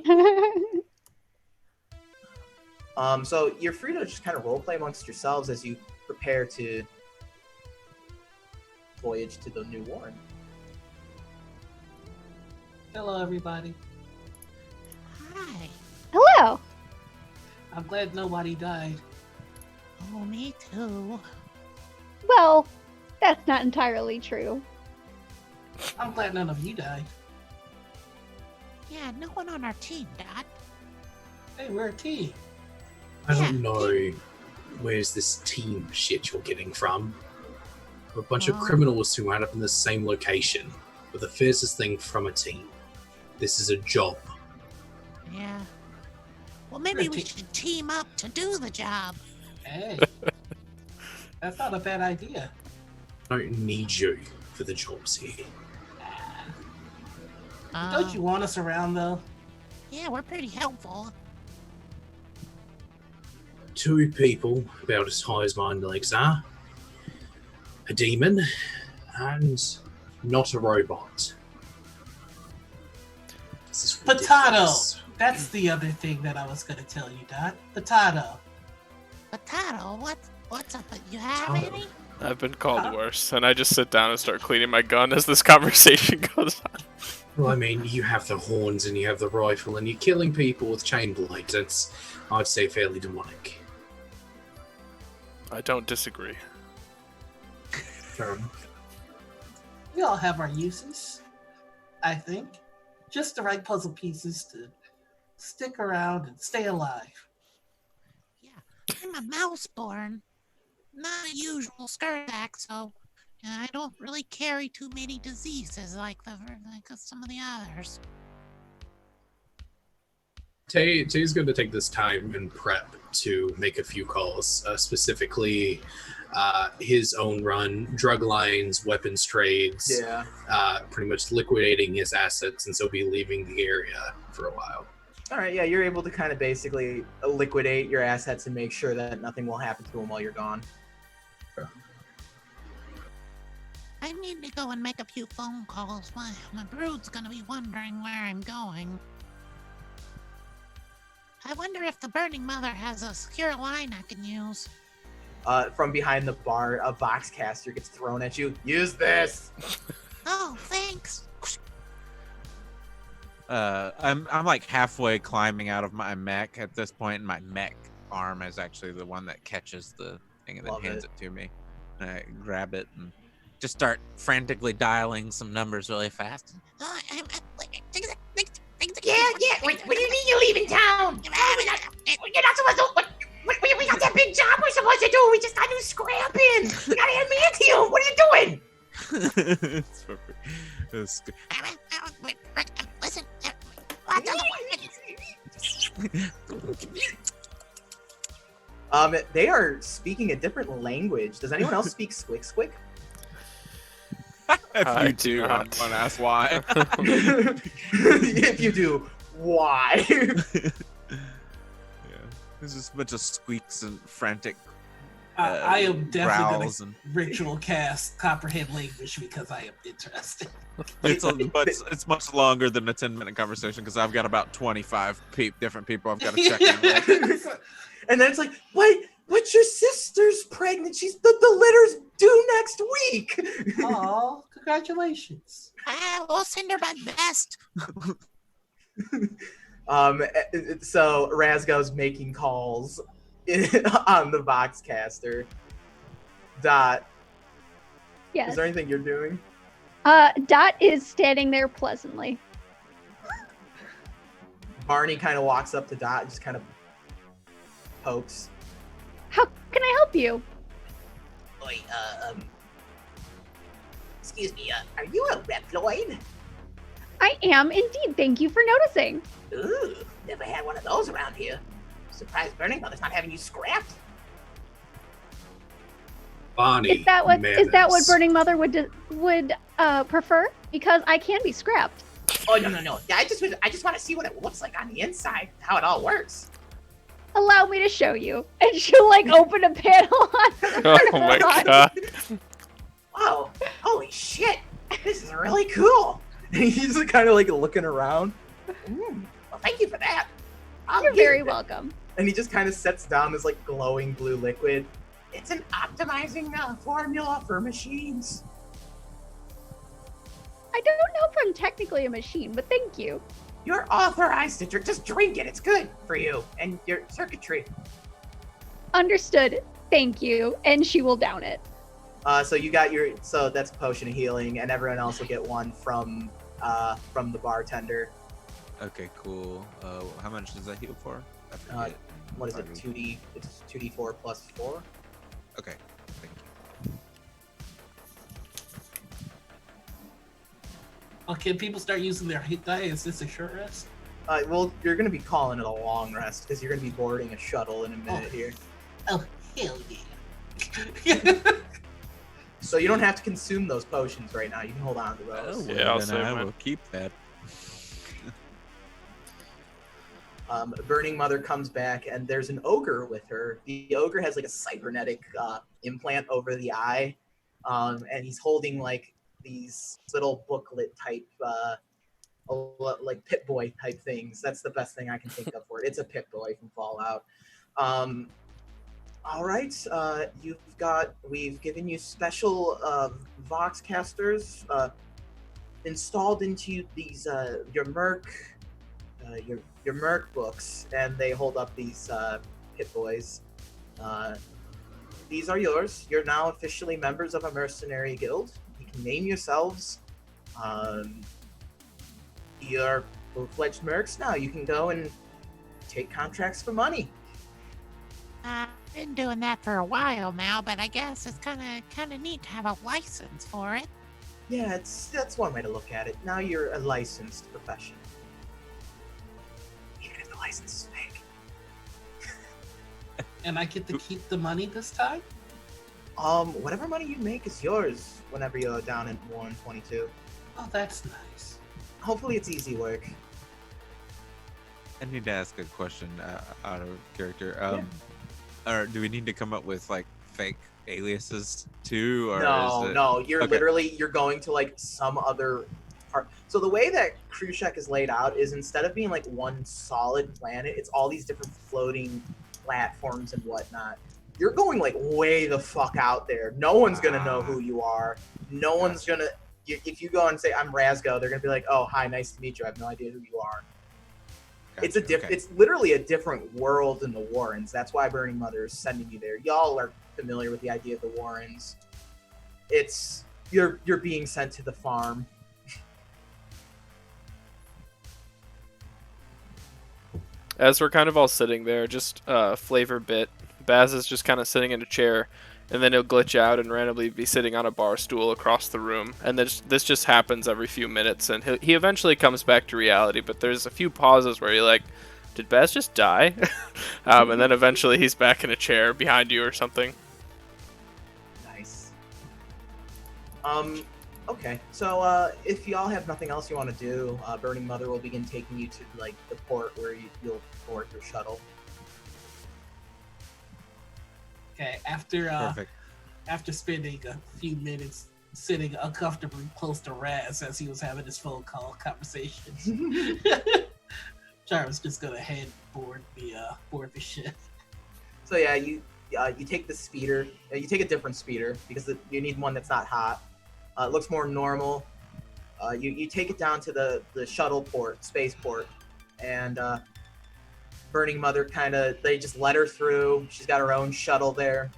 So you're free to just kind of roleplay amongst yourselves as you prepare to voyage to the New Warren. Hello, everybody. Hi. Hello. I'm glad nobody died. Oh, me too. Well, that's not entirely true. I'm glad none of you died. Yeah, no one on our team, Dot. Hey, we're a team. I don't know where's this team shit you're getting from. We're a bunch of criminals who wound up in the same location with the fiercest thing from a team. This is a job. Yeah. Well, maybe We're a we should team up to do the job. Hey. That's not a bad idea. I don't need you for the jobs here. Don't you want us around, though? Yeah, we're pretty helpful. 2 people about as high as my legs are. A demon and not a robot. This is Potato! ridiculous. That's the other thing that I was going to tell you, Dot. Potato. Potato, what's up? You have Potato. any? I've been called worse, and I just sit down and start cleaning my gun as this conversation goes on. Well, I mean, you have the horns and you have the rifle and you're killing people with chain blades. It's, I'd say, fairly demonic. I don't disagree. Fair enough. We all have our uses, I think. Just the right puzzle pieces to stick around and stay alive. Yeah, I'm a mouse-born. Not a usual Skurdak, so I don't really carry too many diseases like some of the others. Tay's going to take this time and prep to make a few calls, specifically his own run, drug lines, weapons trades, pretty much liquidating his assets, and so be leaving the area for a while. All right, yeah, you're able to kind of basically liquidate your assets and make sure that nothing will happen to them while you're gone. I need to go and make a few phone calls. My brood's gonna be wondering where I'm going. I wonder if the Burning Mother has a secure line I can use. From behind the bar, a Voxcaster gets thrown at you. Use this! Oh, thanks. I'm like halfway climbing out of my mech at this point, and my mech arm is actually the one that catches the thing and then Love hands it. it to me. And I grab it and just start frantically dialing some numbers really fast. Yeah. What do you mean you're leaving town? You're not supposed to. We got that big job we're supposed to do. We just got to scrap in. We gotta admit to you. What are you doing? It's perfect. It's good. Listen. They are speaking a different language. Does anyone else speak Squick Squick? If I you do do, I'm not. gonna ask why. If you do, why? Yeah. There's just a bunch of squeaks and frantic I am definitely growls going and to ritual cast comprehend language because I am interested. it's much longer than a 10-minute conversation because I've got about 25 different people I've got to check in with. And then it's like, wait, but your sister's pregnant. The litter's due next week. Oh, congratulations. We'll send her my best. So Razgo's making calls on the Voxcaster. Dot. Yes. Is there anything you're doing? Dot is standing there pleasantly. Barney kind of walks up to Dot and just kind of pokes. How can I help you? Oi, excuse me, are you a Reploid? I am indeed. Thank you for noticing. Ooh, never had one of those around here. Surprised Burning Mother's not having you scrapped. Bonnie. Is that what Manners. Burning Mother would prefer? Because I can be scrapped. Oh, no. Yeah, I just want to see what it looks like on the inside, how it all works. Allow me to show you. And she'll like open a panel on her. Oh my god. Whoa, holy shit, this is really cool. And he's kind of like looking around. Well, thank you for that. You're very welcome. And he just kind of sets down this like glowing blue liquid. It's an optimizing formula for machines. I don't know if I'm technically a machine, but thank you. You're authorized to drink. Just drink it. It's good for you and your circuitry. Understood. Thank you. And she will down it. So you got so that's a potion of healing, and everyone else will get one from the bartender. Okay, cool. How much does that heal for? I forget. What is it? 2d? It's 2d4 plus 4. Okay, thank you. Oh, can people start using their hit die? Is this a short rest? Well, you're gonna be calling it a long rest because you're gonna be boarding a shuttle in a minute here. Oh, hell yeah. So you don't have to consume those potions right now. You can hold on to those. Yeah, I'll then save I mine. will keep that. Burning Mother comes back, and there's an ogre with her. The ogre has like a cybernetic implant over the eye, and he's holding like these little booklet type, like Pip-Boy type things. That's the best thing I can think of for it. It's a Pip-Boy from Fallout. All right, we've given you special Voxcasters installed into these your Merc books, and they hold up these Pip-Boys. These are yours. You're now officially members of a mercenary guild. You can name yourselves. You're full-fledged mercs now. You can go and take contracts for money. I've been doing that for a while now, but I guess it's kind of neat to have a license for it. Yeah, that's one way to look at it. Now you're a licensed professional. Even if the license is fake. And I get to keep the money this time? Whatever money you make is yours whenever you're down at 122. Oh, that's nice. Hopefully it's easy work. I need to ask a question out of character. Or do we need to come up with like fake aliases too? Or No, you're Okay. literally you're going to like some other part. So the way that Krusek is laid out is instead of being like one solid planet, it's all these different floating platforms and whatnot. You're going like way the fuck out there. No one's gonna know who you are. No one's gonna. If you go and say I'm Razgo, they're gonna be like, "Oh, hi, nice to meet you. I have no idea who you are." It's a Gotcha, okay. It's literally a different world in the Warrens. That's why Burning Mother is sending you there. Y'all are familiar with the idea of the Warrens. It's you're being sent to the farm. As we're kind of all sitting there, just flavor bit, Baz is just kind of sitting in a chair, and then he'll glitch out and randomly be sitting on a bar stool across the room. And this just happens every few minutes, and he eventually comes back to reality, but there's a few pauses where you're like, did Baz just die? And then eventually he's back in a chair behind you or something. Nice. Okay. So if y'all have nothing else you want to do, Burning Mother will begin taking you to like the port where you'll board your shuttle. Okay, Perfect. after spending a few minutes sitting uncomfortably close to Raz as he was having his phone call conversations, Jarvis just gonna head board the ship. So yeah, you take the speeder. You take a different speeder because you need one that's not hot. It looks more normal. You take it down to the shuttle port, spaceport, and Burning Mother they just let her through. She's got her own shuttle there,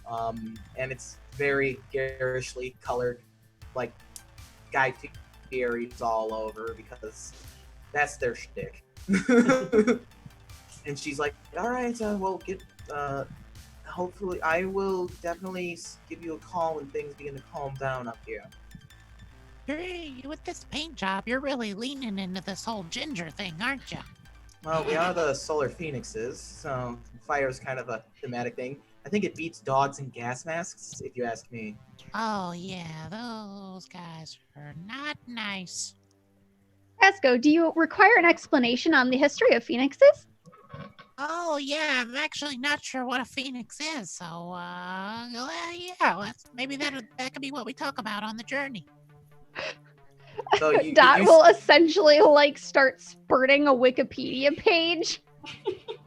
and it's very garishly colored, like Guy Fieri's all over because that's their shtick. And she's like, "All right, well, hopefully, I will definitely give you a call when things begin to calm down up here." Hey, with this paint job, you're really leaning into this whole ginger thing, aren't you? Well, we are the Solar Phoenixes, so fire is kind of a thematic thing. I think it beats dogs and gas masks, if you ask me. Oh, yeah, those guys are not nice. Esco, do you require an explanation on the history of phoenixes? Oh, yeah, I'm actually not sure what a phoenix is, so, yeah, maybe that could be what we talk about on the journey. So Dot will essentially start spurting a Wikipedia page.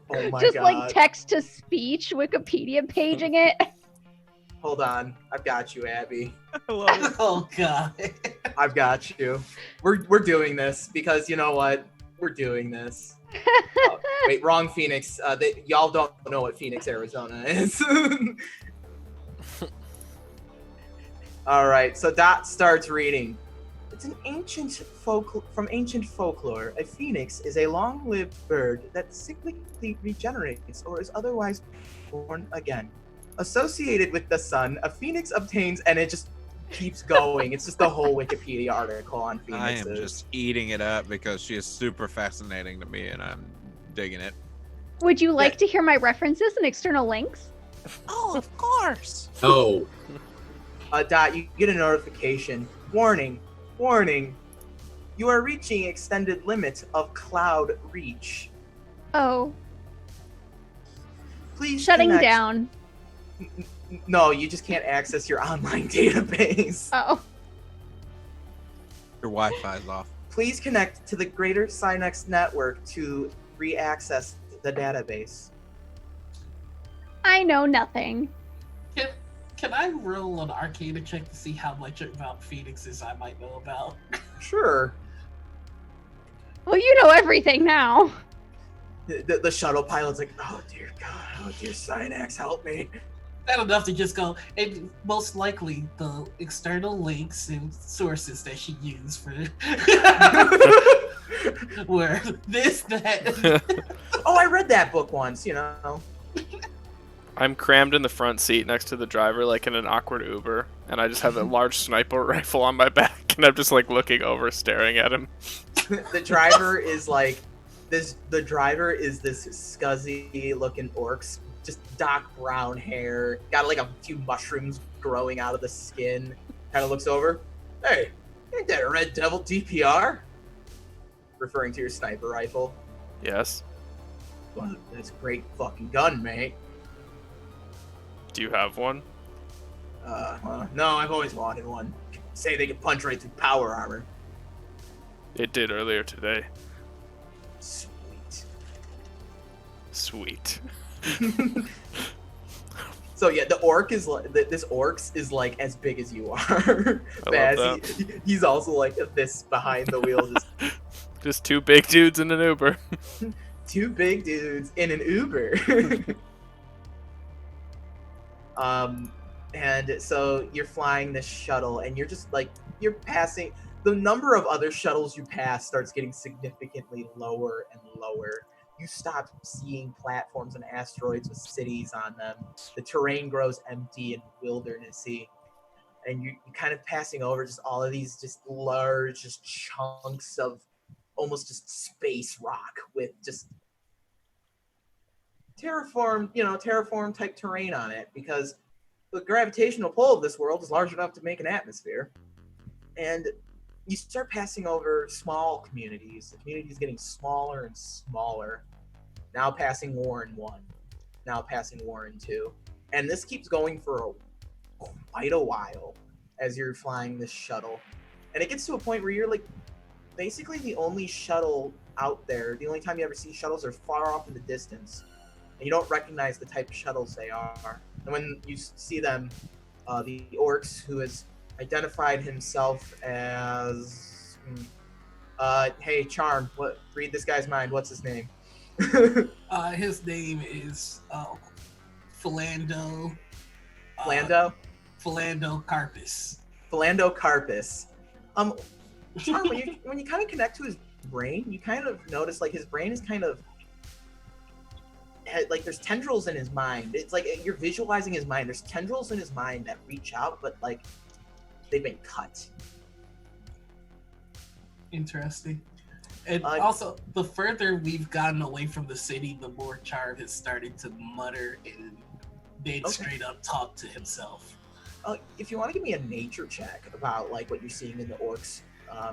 Oh my Just god. text to speech Wikipedia paging it. Hold on, I've got you, Abby. I love it. Oh god. I've got you. We're doing this because you know what? We're doing this. Wait, wrong Phoenix. Y'all don't know what Phoenix, Arizona is. All right, so Dot starts reading. It's an from ancient folklore. A phoenix is a long-lived bird that cyclically regenerates or is otherwise born again. Associated with the sun, a phoenix obtains, and it just keeps going. It's just the whole Wikipedia article on I phoenixes. am just eating it up because she is super fascinating to me, and I'm digging it. Would you like to hear my references and external links? Oh, of course. Oh, Dot, you get a notification. Warning. You are reaching extended limit of cloud reach. Oh, Please shutting connect. down. No, you just can't access your online database. Oh, Your Wi-Fi's off. Please connect to the Greater Sinex network to re-access the database. I know nothing. Can I roll an Arcana check to see how much about phoenixes I might know about? Sure. Well, you know everything now. The shuttle pilot's like, oh dear God, oh dear Sinex, help me. Not enough to just go, and most likely the external links and sources that she used for were this, that. Oh, I read that book once, you know. I'm crammed in the front seat next to the driver, like in an awkward Uber, and I just have a large sniper rifle on my back, and I'm just looking over, staring at him. The driver is this. The driver is this scuzzy-looking orcs, just dark brown hair, got a few mushrooms growing out of the skin. Kind of looks over. Hey, ain't that a Red Devil DPR? Referring to your sniper rifle. Yes. Well, that's a great fucking gun, mate. Do you have one? No, I've always wanted one. Say they can punch right through power armor. It did earlier today. Sweet. Sweet. So yeah, the orc is this orcs is as big as you are. I love that. He's also this behind the wheel, Just two big dudes in an Uber. two big dudes in an Uber. And so you're flying this shuttle, and you're just you're passing. The number of other shuttles you pass starts getting significantly lower and lower. You stop seeing platforms and asteroids with cities on them. The terrain grows empty and wildernessy, and you're kind of passing over just all of these just large just chunks of almost just space rock with just terraform type terrain on it, because the gravitational pull of this world is large enough to make an atmosphere. And you start passing over small communities. The community is getting smaller and smaller. Now passing Warren 1. Now passing Warren 2. And this keeps going for quite a while as you're flying this shuttle. And it gets to a point where you're like basically the only shuttle out there. The only time you ever see shuttles are far off in the distance. And you don't recognize the type of shuttles they are. And when you see them, the Orcs, who has identified himself as... hey, Charm, read this guy's mind. What's his name? His name is Philando. Philando? Philando Carpus. Philando Carpus. Charm, when you kind of connect to his brain, you kind of notice like his brain is kind of like there's tendrils in his mind. It's like you're visualizing his mind. There's tendrils in his mind that reach out, but like they've been cut. Interesting. And also, the further we've gotten away from the city, the more Charm has started to mutter and then straight up talk to himself. If you want to give me a nature check about like what you're seeing in the Orc's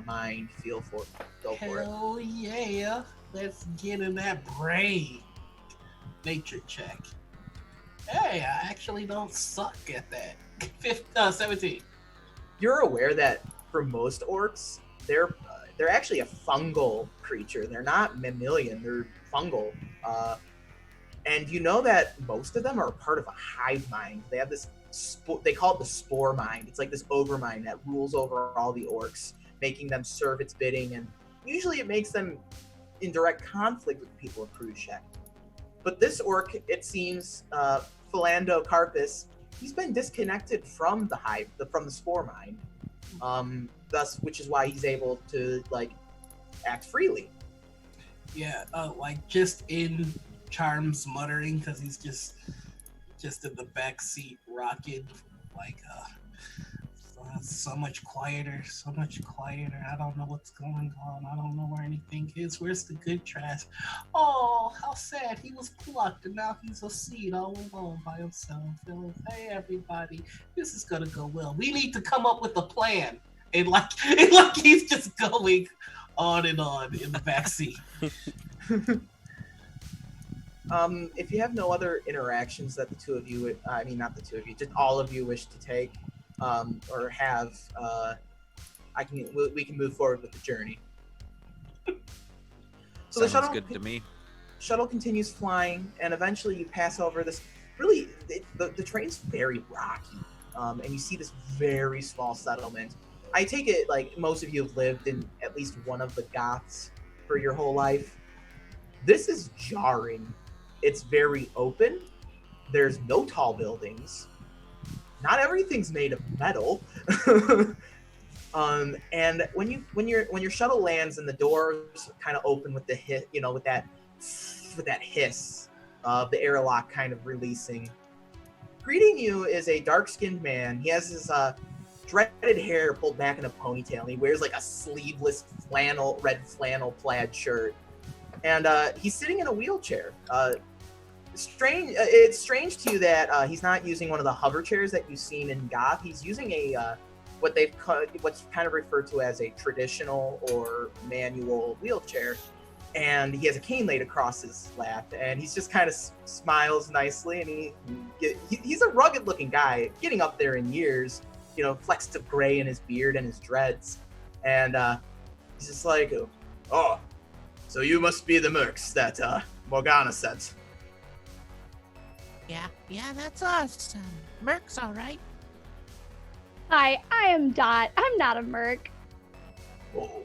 mind, go for it. Hell yeah. Let's get in that brain. Nature check. Hey, I actually don't suck at that. 17. You're aware that for most Orcs, they're actually a fungal creature. They're not mammalian, they're fungal. And you know that most of them are part of a hive mind. They have this, they call it the spore mind. It's like this overmind that rules over all the Orcs, making them serve its bidding, and usually it makes them in direct conflict with the people of Khrushchev. But this Orc, it seems, Philando Carpus, he's been disconnected from the hive, from the spore mind. Thus, which is why he's able to like act freely. Yeah, like just in Charm's muttering, because he's just in the back seat rocking, like so much quieter. I don't know what's going on. I don't know where anything is. Where's the good trash? Oh, how sad. He was plucked and now he's a seed all alone by himself. Hey everybody, this is gonna go well. We need to come up with a plan. And like he's just going on and on in the backseat. If you have no other interactions that the two of you, not the two of you, just all of you wish to take, or have, we can move forward with the journey. So Sounds the shuttle good to me. Shuttle continues flying, and eventually you pass over this. Really, the train's very rocky, and you see this very small settlement. I take it like most of you have lived in at least one of the Goths for your whole life. This is jarring. It's very open. There's no tall buildings. Not everything's made of metal. And when your shuttle lands and the doors kind of open with the hit, with that hiss of the airlock kind of releasing. Greeting you is a dark-skinned man. He has his dreaded hair pulled back in a ponytail, and he wears like a sleeveless red flannel plaid shirt. And he's sitting in a wheelchair. It's strange to you that he's not using one of the hover chairs that you've seen in Goth. He's using what's kind of referred to as a traditional or manual wheelchair, and he has a cane laid across his lap, and he's just kind of smiles nicely, and he's a rugged-looking guy, getting up there in years, flecks of gray in his beard and his dreads, and he's just like, "Oh, so you must be the mercs that Morgana sent." Yeah, that's us. Merc's all right. Hi, I am Dot. I'm not a merc. Oh,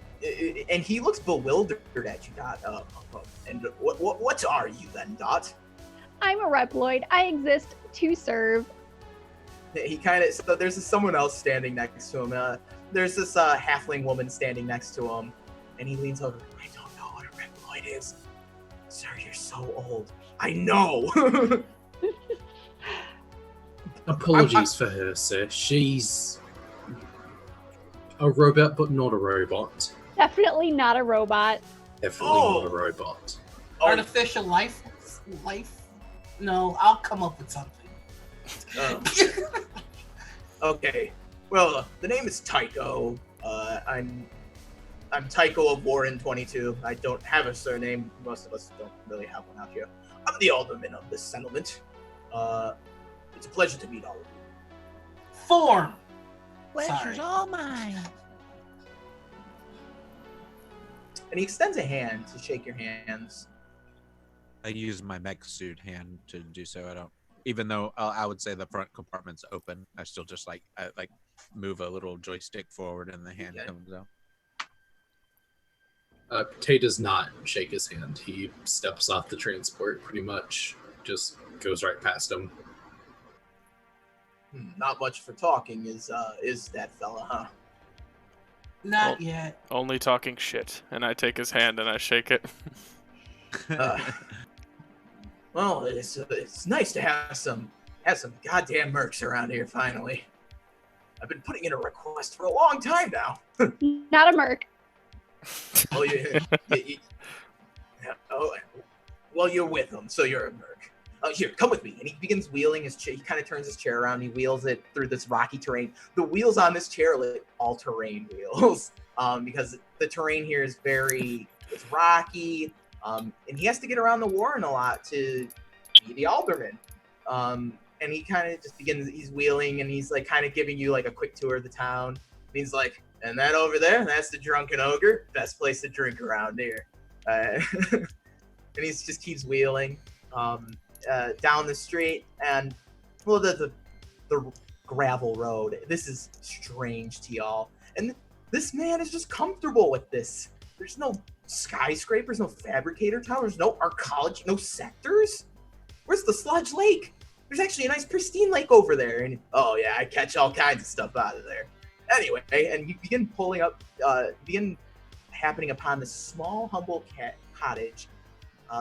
and he looks bewildered at you, Dot. And what are you then, Dot? I'm a Reploid. I exist to serve. So there's someone else standing next to him. There's this halfling woman standing next to him, and he leans over. I don't know what a Reploid is. Sir, you're so old. I know. Apologies for her, sir. She's a robot, but not a robot. Definitely not a robot. Definitely not a robot. Artificial life? No, I'll come up with something. Okay. Well, the name is Tycho. I'm Tycho of Warren 22. I don't have a surname. Most of us don't really have one out here. I'm the alderman of this settlement. It's a pleasure to meet all of you. Form. Pleasure's Sorry. all mine. And he extends a hand to shake your hands. I use my mech suit hand to do so. I don't, even though I would say the front compartment's open, I still just I move a little joystick forward and the hand Okay. comes out. Tay does not shake his hand. He steps off the transport pretty much, just goes right past him. Not much for talking is that fella, huh? Not yet. Only talking shit. And I take his hand and I shake it. Well, it's nice to have some goddamn mercs around here finally. I've been putting in a request for a long time now. Not a merc. Oh, oh, well, you're with him, so you're a merc. Here, come with me. And he begins wheeling his chair. He kind of turns his chair around. He wheels it through this rocky terrain. The wheels on this chair are like all-terrain wheels, because the terrain here is it's rocky, and he has to get around the warren a lot to be the alderman. And he kind of just he's wheeling, and he's like kind of giving you like a quick tour of the town. And he's like, and that over there, that's the Drunken Ogre. Best place to drink around here. And he just keeps wheeling down the street, and well, the gravel road. This is strange to y'all, and this man is just comfortable with this. There's no skyscrapers, no fabricator towers, no arcology, no sectors. Where's the sludge lake? There's actually a nice pristine lake over there, and oh yeah, I catch all kinds of stuff out of there. Anyway, and you begin happening upon this small, humble cottage.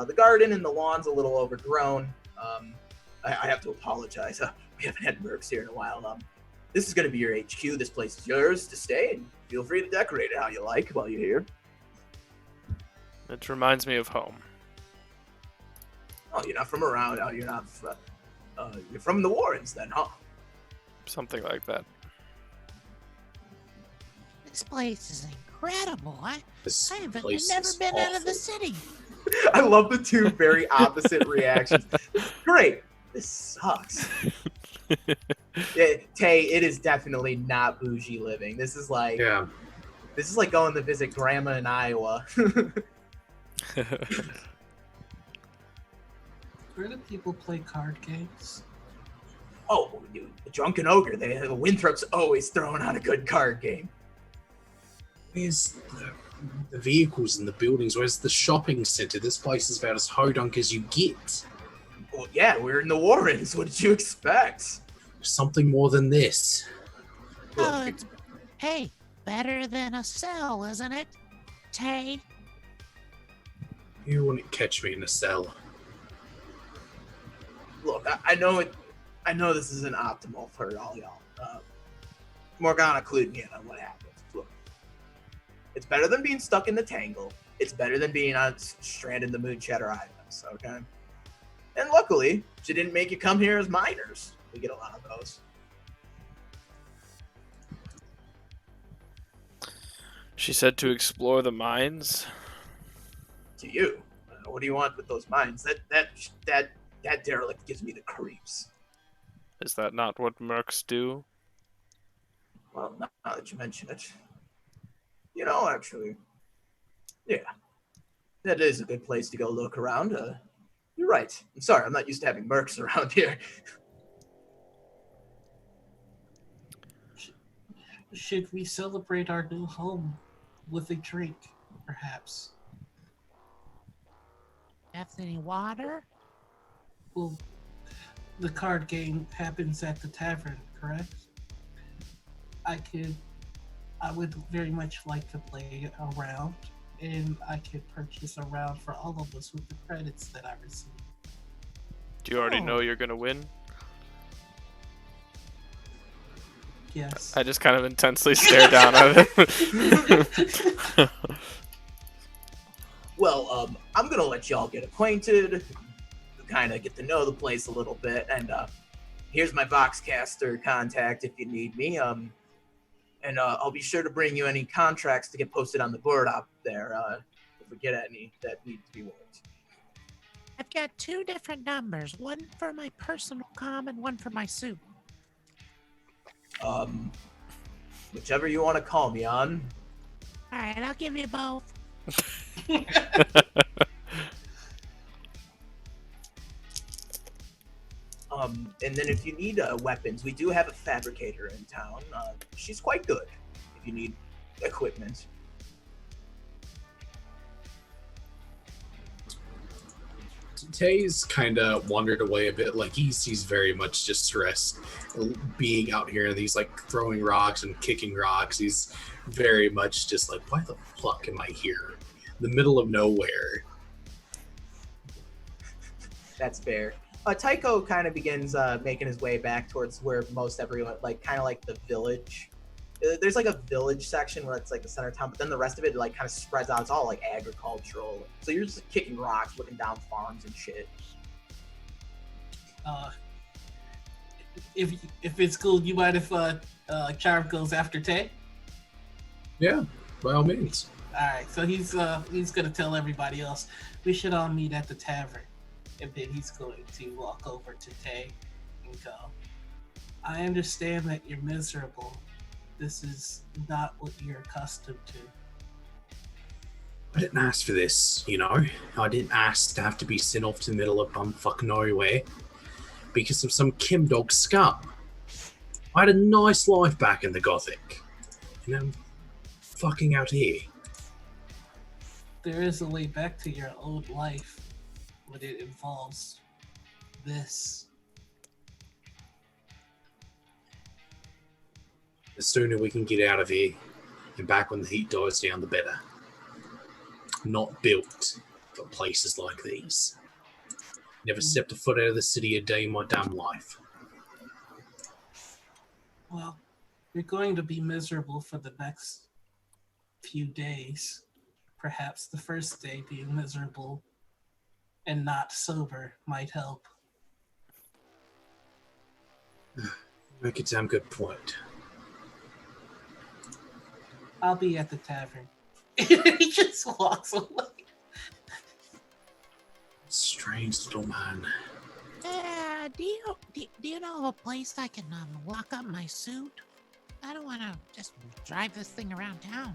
The garden and the lawn's a little overgrown. I have to apologize. We haven't had mercs here in a while. This is going to be your HQ. This place is yours to stay, and feel free to decorate it how you like while you're here. It reminds me of home. Oh, you're not from around. Oh, you're not. You're from the Warrens, then, huh? Something like that. This place is incredible. I've never is been out of the awful. city. I love the two very opposite reactions. Great. This sucks. Tay, it is definitely not bougie living. This is like going to visit grandma in Iowa. Where do people play card games? Oh, the Drunken Ogre. The Winthrop's always throwing on a good card game. Where's the vehicles and the buildings? Where's the shopping center? This place is about as hodunk as you get. Well, yeah, we're in the Warrens. What did you expect? Something more than this. Oh, hey, better than a cell, isn't it? Tay? You wouldn't catch me in a cell. Look, I know this isn't optimal for all y'all. Morgana clued me in on what happened. Look, it's better than being stuck in the tangle. It's better than being stranded in the Moonshatter Islands, okay? And luckily, she didn't make you come here as minors. We get a lot of those. She said to explore the mines. To you, what do you want with those mines? That derelict gives me the creeps. Is that not what mercs do? Well, now that you mention it, actually, yeah, that is a good place to go look around. You're right. I'm sorry, I'm not used to having mercs around here. Should we celebrate our new home with a drink, perhaps? Have any water? Well, the card game happens at the tavern, correct? I would very much like to play a round, and I could purchase a round for all of us with the credits that I receive. Do you already know you're gonna win? Yes. I just kind of intensely stare down at him. Well, I'm gonna let y'all get acquainted, kind of get to know the place a little bit, and here's my Voxcaster contact if you need me. And I'll be sure to bring you any contracts to get posted on the board up there if we get any that need to be worked. I've got 2 different numbers, one for my personal comm and one for my suit. Whichever you want to call me on. All right, I'll give you both. And then if you need weapons, we do have a fabricator in town. She's quite good if you need equipment. Tay's kind of wandered away a bit. Like he's very much distressed being out here. And he's like throwing rocks and kicking rocks. He's very much just like, why the fuck am I here? In the middle of nowhere. That's fair. Tycho kind of begins making his way back towards where most everyone, like kind of like the village. There's like a village section where it's like the center of town, but then the rest of it like kind of spreads out. It's all like agricultural. So you're just kicking rocks, looking down farms and shit. If it's cool, you mind if Charm goes after Tay? Yeah, by all means. All right, so he's gonna tell everybody else we should all meet at the tavern, and then he's going to walk over to Tay and go, I understand that you're miserable. This is not what you're accustomed to. I didn't ask for this, you know. I didn't ask to have to be sent off to the middle of bumfuck nowhere because of some Kimdog scum. I had a nice life back in the Gothic, and I'm fucking out here. There is a way back to your old life, but it involves this. The sooner we can get out of here and back when the heat dies down, the better. Not built for places like these. Never stepped a foot out of the city a day in my damn life. Well, you're going to be miserable for the next few days. Perhaps the first day being miserable and not sober might help. Make a damn good point. I'll be at the tavern. He just walks away. Strange little man. Do you know of a place I can lock up my suit? I don't want to just drive this thing around town.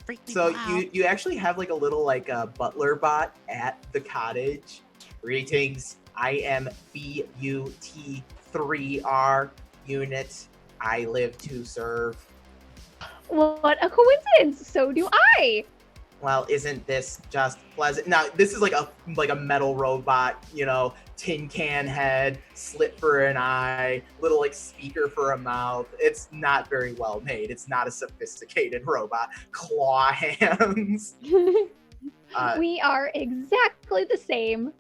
Freak people So out. you actually have like a little like butler bot at the cottage. Greetings. I am BUT3R unit. I live to serve. What a coincidence! So do I. Well, isn't this just pleasant? Now, this is like a metal robot, you know, tin can head, slit for an eye, little like speaker for a mouth. It's not very well made. It's not a sophisticated robot. Claw hands. We are exactly the same.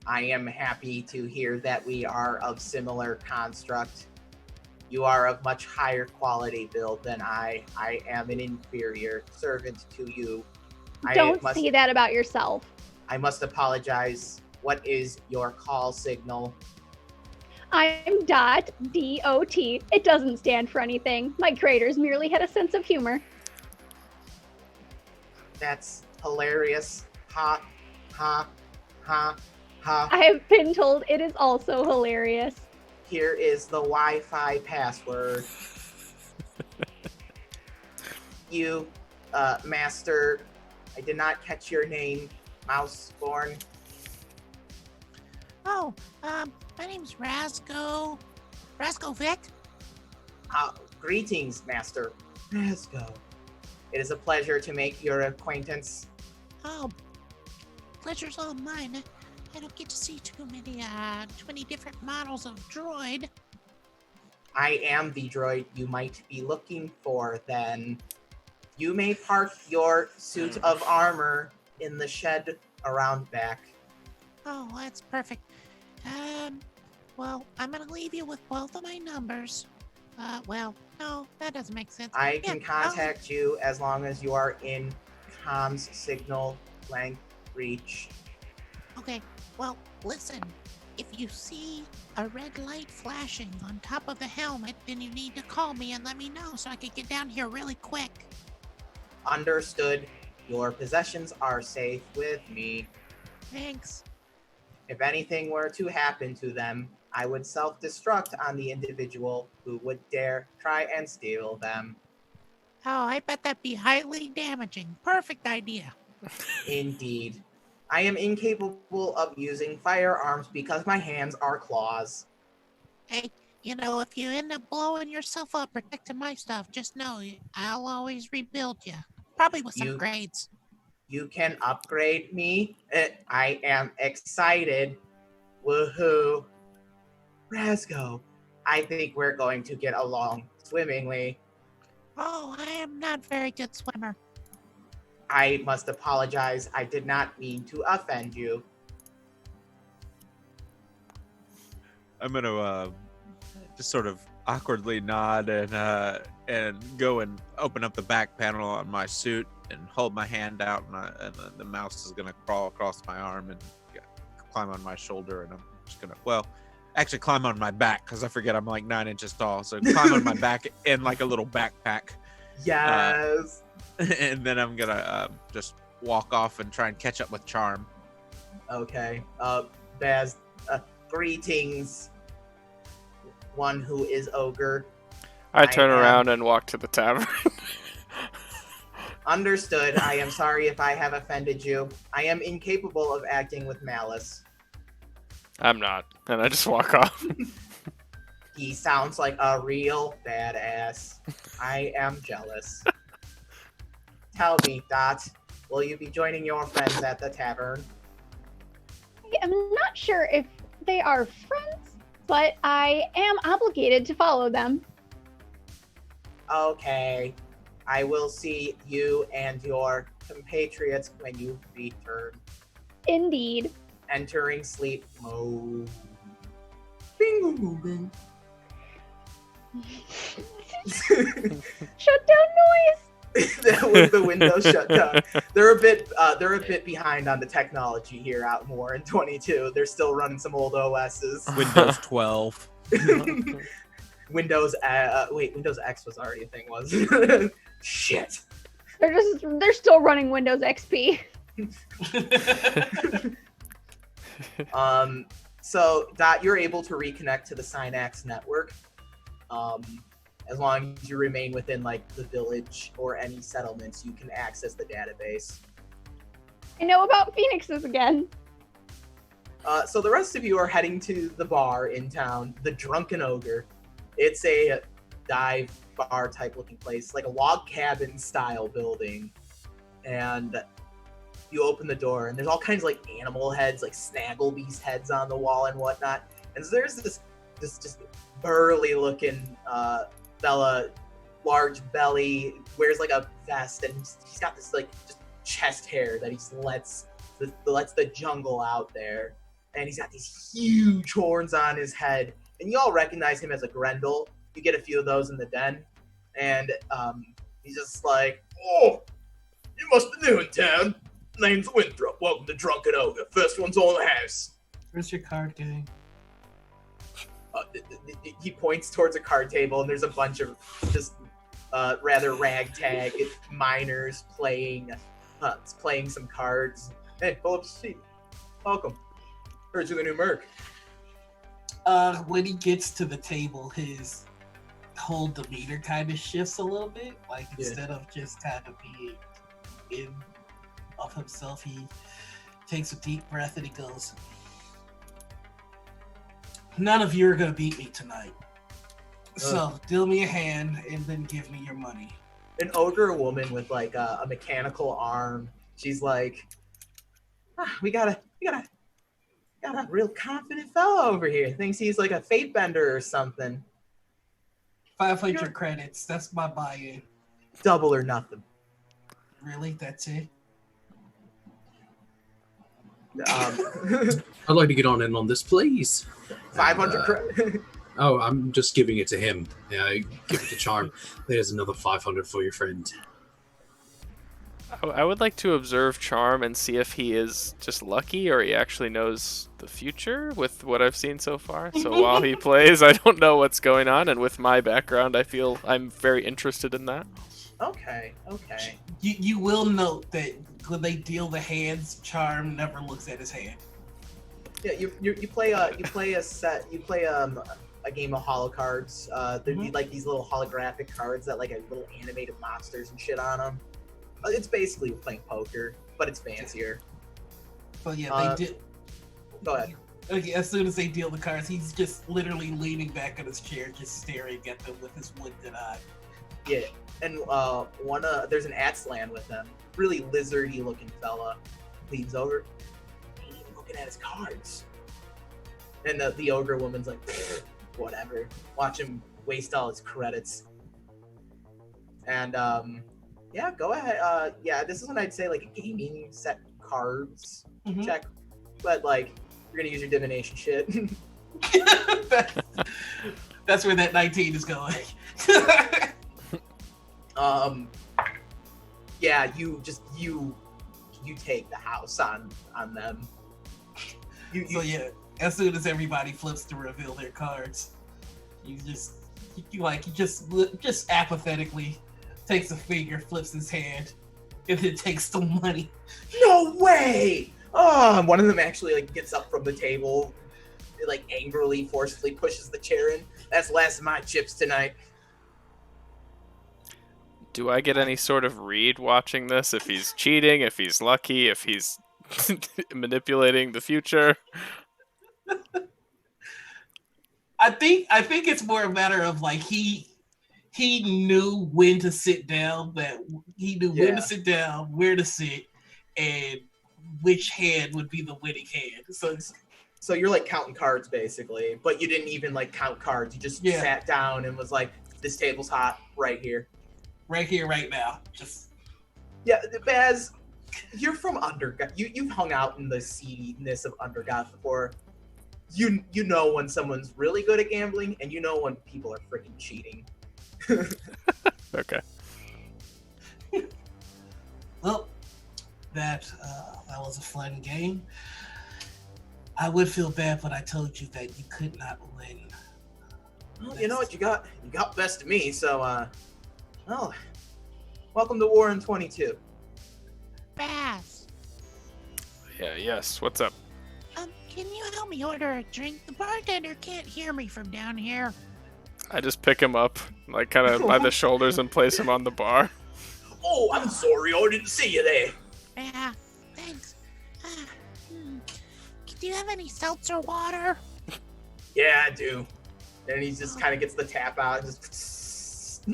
I am happy to hear that we are of similar construct. You are of much higher quality build than I. I am an inferior servant to you. Don't say that about yourself. I must apologize. What is your call signal? I'm DOT. It doesn't stand for anything. My creators merely had a sense of humor. That's hilarious. Ha, ha, ha, ha. I have been told it is also hilarious. Here is the Wi-Fi password. You, Master, I did not catch your name, Mouseborn. Oh, my name's Rasco. Rasco Vic. Greetings, Master Rasco. It is a pleasure to make your acquaintance. Oh, pleasure's all mine. I don't get to see too many different models of droid. I am the droid you might be looking for, then. You may park your suit of armor in the shed around back. Oh, that's perfect. Well, I'm gonna leave you with both of my numbers. Well, no, that doesn't make sense. I can contact you as long as you are in comms signal length reach. Okay, well, listen. If you see a red light flashing on top of the helmet, then you need to call me and let me know so I can get down here really quick. Understood. Your possessions are safe with me. Thanks. If anything were to happen to them, I would self-destruct on the individual who would dare try and steal them. Oh, I bet that'd be highly damaging. Perfect idea. Indeed. I am incapable of using firearms because my hands are claws. Hey, if you end up blowing yourself up protecting my stuff, just know I'll always rebuild you. Probably with some You- grades. You can upgrade me. I am excited. Woohoo. Rasgo, I think we're going to get along swimmingly. Oh, I am not very good swimmer. I must apologize. I did not mean to offend you. I'm gonna just sort of awkwardly nod and go and open up the back panel on my suit and hold my hand out, and the mouse is gonna crawl across my arm and climb on my shoulder, and I'm just gonna actually climb on my back because I forget I'm like 9 inches tall, so climb on my back in like a little backpack. Yes. And then I'm gonna just walk off and try and catch up with Charm. Okay. Baz, greetings. One who is ogre. I turn am- around and walk to the tavern. Understood. I am sorry if I have offended you. I am incapable of acting with malice. I'm not, and I just walk off. He sounds like a real badass. I am jealous. Tell me, Dot, will you be joining your friends at the tavern? I'm not sure if they are friends, but I am obligated to follow them. Okay. I will see you and your compatriots when you return. Indeed. Entering sleep mode. Bing, bing, bing. Shut down noise! That was the window shut down. They're a bit behind on the technology here out more in 22. They're still running some old OSs. Windows 12. Windows X was already a thing, wasn't it? Shit. They're still running Windows XP. So Dot, you're able to reconnect to the Synax network. As long as you remain within like the village or any settlements, you can access the database. I know about Phoenixes again. So the rest of you are heading to the bar in town, the Drunken Ogre. It's a dive bar type looking place, like a log cabin style building. And you open the door, and there's all kinds of like animal heads, like Snagglebeast heads on the wall and whatnot. And so there's this just burly looking fella, large belly, wears like a vest, and he's got this like just chest hair that he just lets the jungle out there. And he's got these huge horns on his head, and you all recognize him as a Grendel. You get a few of those in the den, and he's just like, "Oh, you must be new in town. Name's Winthrop. Welcome to Drunken Ogre. First one's on the house." Where's your card game? He points towards a card table, and there's a bunch of just rather ragtag miners playing some cards. Hey, pull up a seat. Welcome. Heard you're the new merc. When he gets to the table, his whole demeanor kind of shifts a little bit. Like, instead of just kind of being in of himself, he takes a deep breath and he goes, "None of you are gonna beat me tonight. So deal me a hand and then give me your money." An ogre woman with like a mechanical arm. She's like, we got a real confident fellow over here. Thinks he's like a fate bender or something. 500 credits. That's my buy-in. Double or nothing. Really? That's it? I'd like to get on in on this, please. 500 credits. Oh, I'm just giving it to him. Yeah, I give it to Charm. There's another 500 for your friend. I would like to observe Charm and see if he is just lucky or he actually knows the future with what I've seen so far. So while he plays, I don't know what's going on, and with my background, I feel I'm very interested in that. Okay. You will note that when they deal the hands, Charm never looks at his hand. Yeah, you play a game of holo cards. There'd be like these little holographic cards that like have little animated monsters and shit on them. It's basically playing poker, but it's fancier. But yeah, they did. Go ahead. Okay, as soon as they deal the cards, he's just literally leaning back on his chair, just staring at them with his wounded eye. Yeah, and there's an Atslan with them. Really lizardy looking fella. Leans over. He ain't even looking at his cards. And the ogre woman's like, whatever. Watch him waste all his credits. And yeah, go ahead. Yeah, this is when I'd say like a gaming set cards check, but like you're gonna use your divination shit. That's where that 19 is going. Yeah, you take the house on them. So yeah, as soon as everybody flips to reveal their cards, you just apathetically takes a finger, flips his hand, and then takes the money. No way! Oh, one of them actually like gets up from the table, like angrily, forcefully pushes the chair in. That's the last of my chips tonight. Do I get any sort of read watching this? If he's cheating, if he's lucky, if he's manipulating the future? I think it's more a matter of like he knew when to sit down, when to sit down, where to sit, and which hand would be the winning hand. So you're like counting cards basically, but you didn't even like count cards. You just sat down and was like, this table's hot right here. Right here, right now. Just Baz, you're from Undergod. You've hung out in the seediness of Undergod before. You know when someone's really good at gambling, and you know when people are freaking cheating. Okay. Well, that was a fun game. I would feel bad, but I told you that you could not win. Well, you know what? You got best of me, so well, welcome to War in 22. Bass. Yeah, yes. What's up? Can you help me order a drink? The bartender can't hear me from down here. I just pick him up, like kind of by the shoulders and place him on the bar. Oh, I'm sorry, I didn't see you there. Yeah, thanks. Do you have any seltzer water? Yeah, I do. And he just kind of gets the tap out and just...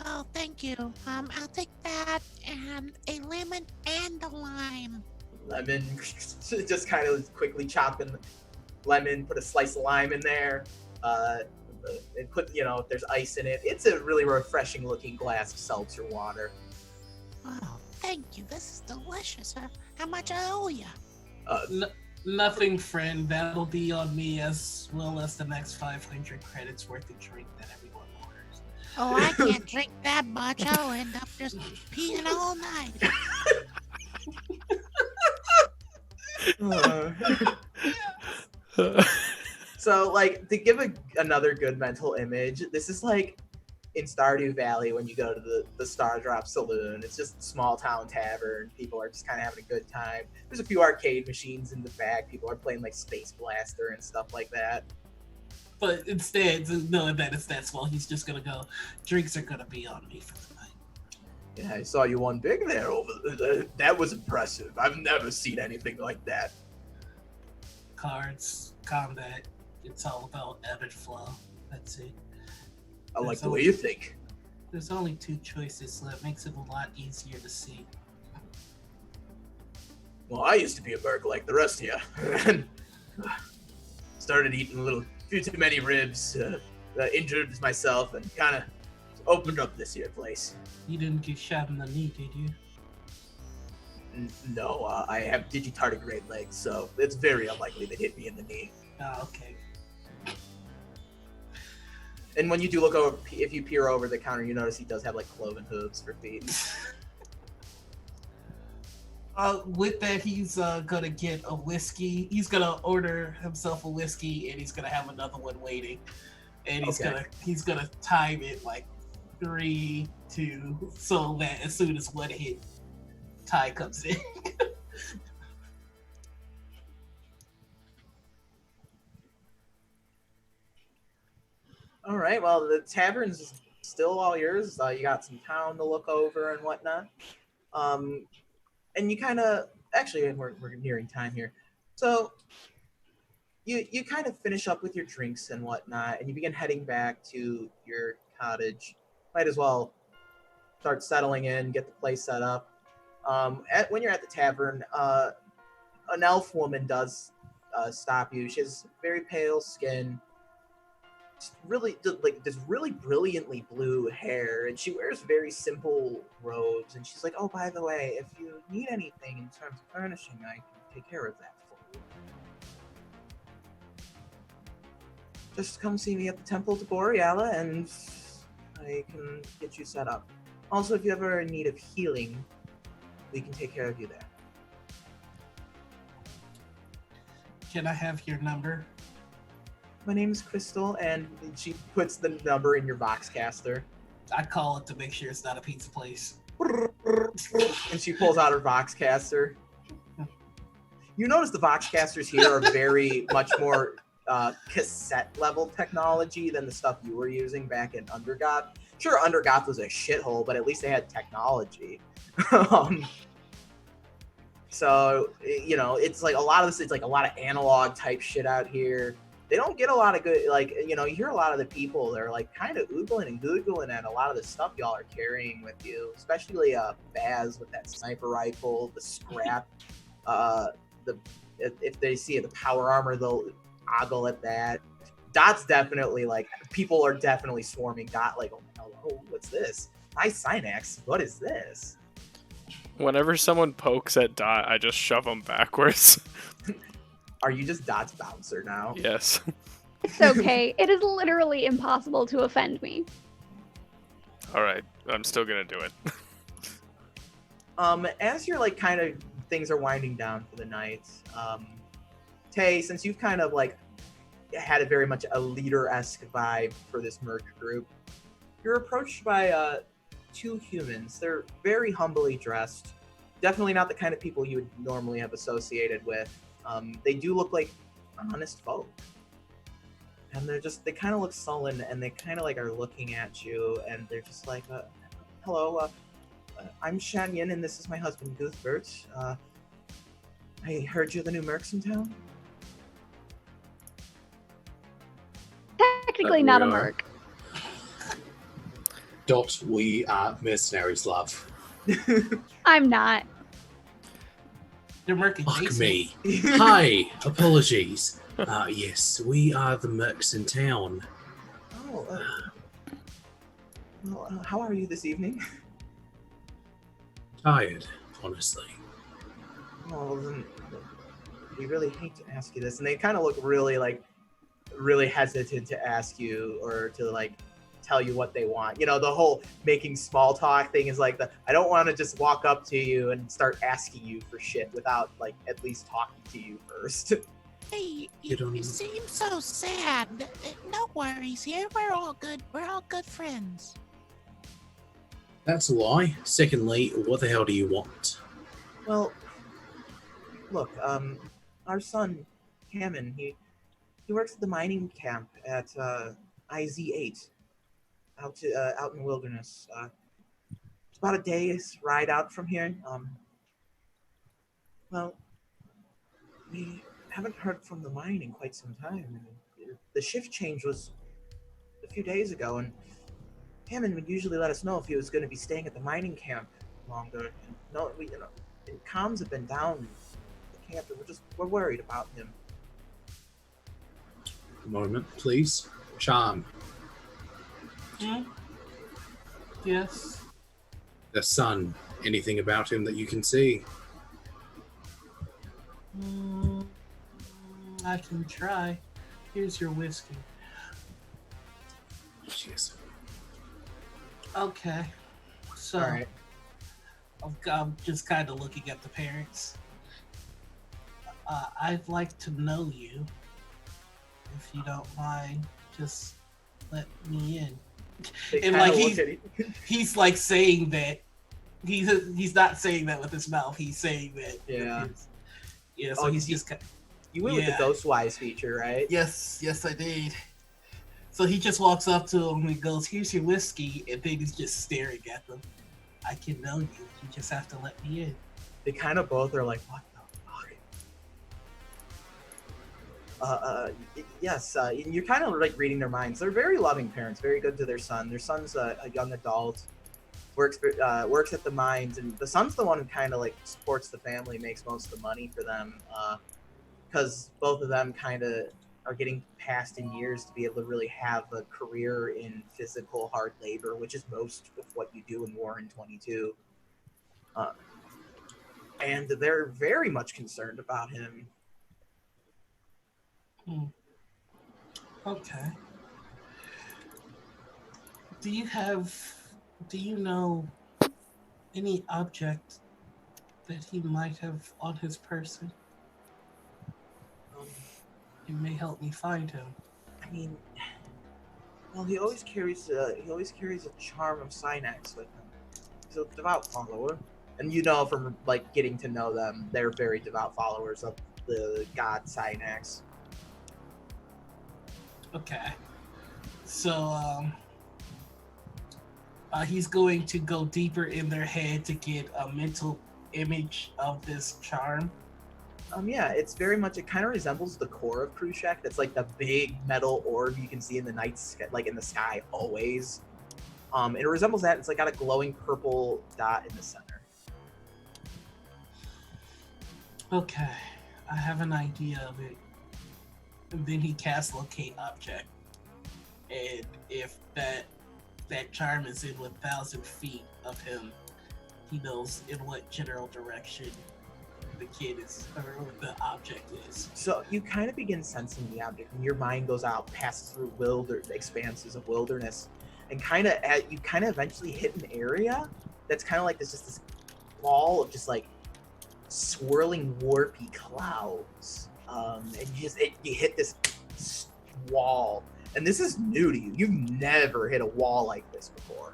Oh, thank you. I'll take that and a lemon and a lime. Lemon, just kind of quickly chopping lemon, put a slice of lime in there, and put, if there's ice in it. It's a really refreshing looking glass of seltzer water. Oh, thank you. This is delicious. How much I owe you? Nothing, friend. That'll be on me, as well as the next 500 credits worth of drink that everyone orders. Oh, I can't drink that much. I'll end up just peeing all night. So, like, to give another good mental image, this is like in Stardew Valley when you go to the Star Drop Saloon. It's just a small town tavern. People are just kind of having a good time. There's a few arcade machines in the back. People are playing like Space Blaster and stuff like that. But instead, knowing that it's that small, he's just gonna go, drinks are gonna be on me for the night. Yeah, I saw you one big there over there. That was impressive. I've never seen anything like that. Cards, combat, it's all about ebb and flow. That's it. I like the way you think. There's only two choices, so that makes it a lot easier to see. Well, I used to be a merc like the rest of you. Started eating a few too many ribs, injured myself, and kind of opened up this here place. You didn't get shot in the knee, did you? No, I have digitardigrade legs, so it's very unlikely they'd hit me in the knee. Oh, okay. And when you do look over, if you peer over the counter, you notice he does have like cloven hooves for feet. With that, he's gonna get a whiskey. He's gonna order himself a whiskey, and he's gonna have another one waiting. And he's gonna time it like 3 so that as soon as one hit, Ty comes in. All right. Well, the tavern's still all yours. You got some town to look over and whatnot. And you kind of actually, we're nearing time here, so you kind of finish up with your drinks and whatnot, and you begin heading back to your cottage. Might as well start settling in, get the place set up. When you're at the tavern, an elf woman does stop you. She has very pale skin, really like this really brilliantly blue hair, and she wears very simple robes. And she's like, "Oh, by the way, if you need anything in terms of furnishing, I can take care of that for you. Just come see me at the Temple to Boreala, and I can get you set up. Also, if you ever are in need of healing, we can take care of you there." Can I have your number? "My name is Crystal," and she puts the number in your Voxcaster. I call it to make sure it's not a pizza place. And she pulls out her Voxcaster. You notice the Voxcasters here are very much more cassette level technology than the stuff you were using back in Undergoth. Sure, Undergoth was a shithole, but at least they had technology. So, it's like a lot of this, it's like a lot of analog type shit out here. They don't get a lot of good, you hear a lot of the people, they're like kind of oogling and googling at a lot of the stuff y'all are carrying with you, especially Baz with that sniper rifle, the scrap, if they see the power armor, they'll ogle at that. Dot's definitely people are definitely swarming Dot, oh, hello, what's this? My Synax, what is this? Whenever someone pokes at Dot, I just shove them backwards. Are you just Dot's bouncer now? Yes. It's okay. It is literally impossible to offend me. All right, I'm still gonna do it. As you're kind of things are winding down for the night, Tay, since you've kind of had a very much a leader-esque vibe for this merc group, you're approached by two humans. They're very humbly dressed. Definitely not the kind of people you would normally have associated with. They do look like honest folk. And they kind of look sullen, and they kind of are looking at you, and they're just like, hello, I'm Shanyan, and this is my husband, Guthbert. I heard you're the new mercs in town? Technically not a are. merc. Dot, we are mercenaries, love. I'm not. They're merc Fuck adjacent. me. Hi, apologies. Yes, we are the mercs in town. Oh, well, how are you this evening? Tired, honestly. Well, then, we really hate to ask you this. And they kind of look really hesitant to ask you or to tell you what they want. The whole making small talk thing is I don't want to just walk up to you and start asking you for shit without at least talking to you first. Hey, You don't- you seem so sad. No worries here. We're all good. We're all good friends. That's a lie. Secondly, what the hell do you want? Well, look, our son, Hammond, he works at the mining camp at IZ8 out in the wilderness. It's about a day's ride out from here. Well, we haven't heard from the mine in quite some time. The shift change was a few days ago, and Hammond would usually let us know if he was going to be staying at the mining camp longer. And no, and comms have been down at the camp, and we're worried about him. A moment, please. Charm. Yes. The son. Anything about him that you can see? I can try. Here's your whiskey. Cheers. Okay. So, All right. I'm just kind of looking at the parents. I'd like to know you. If you don't mind, just let me in. They And kinda like look at you. he's like saying that he's not saying that with his mouth. He's saying that Yeah. with his, yeah. So Oh, he's just You went with the yeah. Ghostwise feature, right? Yes, I did. So he just walks up to him and goes, "Here's your whiskey," and then he's just staring at them. I can know you. You just have to let me in. They kind of both are like, what the fuck? Yes, and you're kind of like reading their minds. They're very loving parents, very good to their son. Their son's a young adult, works at the mines, and the son's the one who kind of like supports the family, makes most of the money for them, because both of them kind of are getting past in years to be able to really have a career in physical hard labor, which is most of what you do in War in 22. And they're very much concerned about him. Okay. Do you know any object that he might have on his person? It may help me find him. I mean, well, he always carries a charm of Synax with him. He's a devout follower, and you know from like getting to know them, they're very devout followers of the god Synax. Okay. So he's going to go deeper in their head to get a mental image of this charm. Yeah, it's very much. It kind of resembles the core of Khrushchev. That's like the big metal orb you can see in the night sky, like in the sky always. It resembles that. It's like got a glowing purple dot in the center. Okay, I have an idea of it. And then he casts locate object, and if that charm is in 1,000 feet of him, he knows in what general direction the kid is, or the object is. So you kind of begin sensing the object, and your mind goes out, passes through expanses of wilderness, and you kind of eventually hit an area that's kind of like this ball of just like swirling warpy clouds, and you hit this wall, and this is new to you. You've never hit a wall like this before.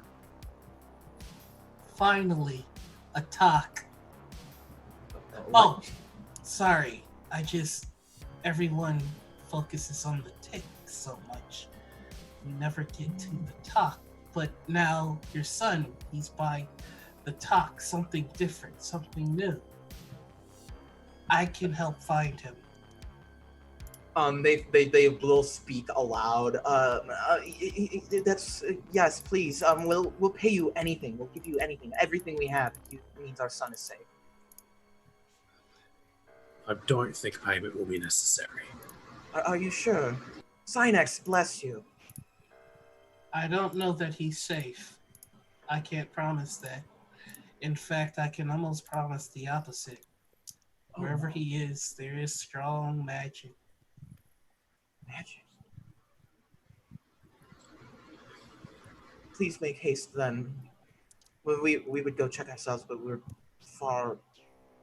Finally, a talk. Oh, sorry. Everyone focuses on the tick so much. We never get to the talk. But now your son, he's by the talk, something different, something new. I can help find him. They will speak aloud. That's yes, please. We'll pay you anything. We'll give you anything, everything we have. It means our son is safe. I don't think payment will be necessary. Are you sure? Synax, bless you. I don't know that he's safe. I can't promise that. In fact, I can almost promise the opposite. Wherever he is, there is strong magic. Magic? Please make haste then. We would go check ourselves, but we're far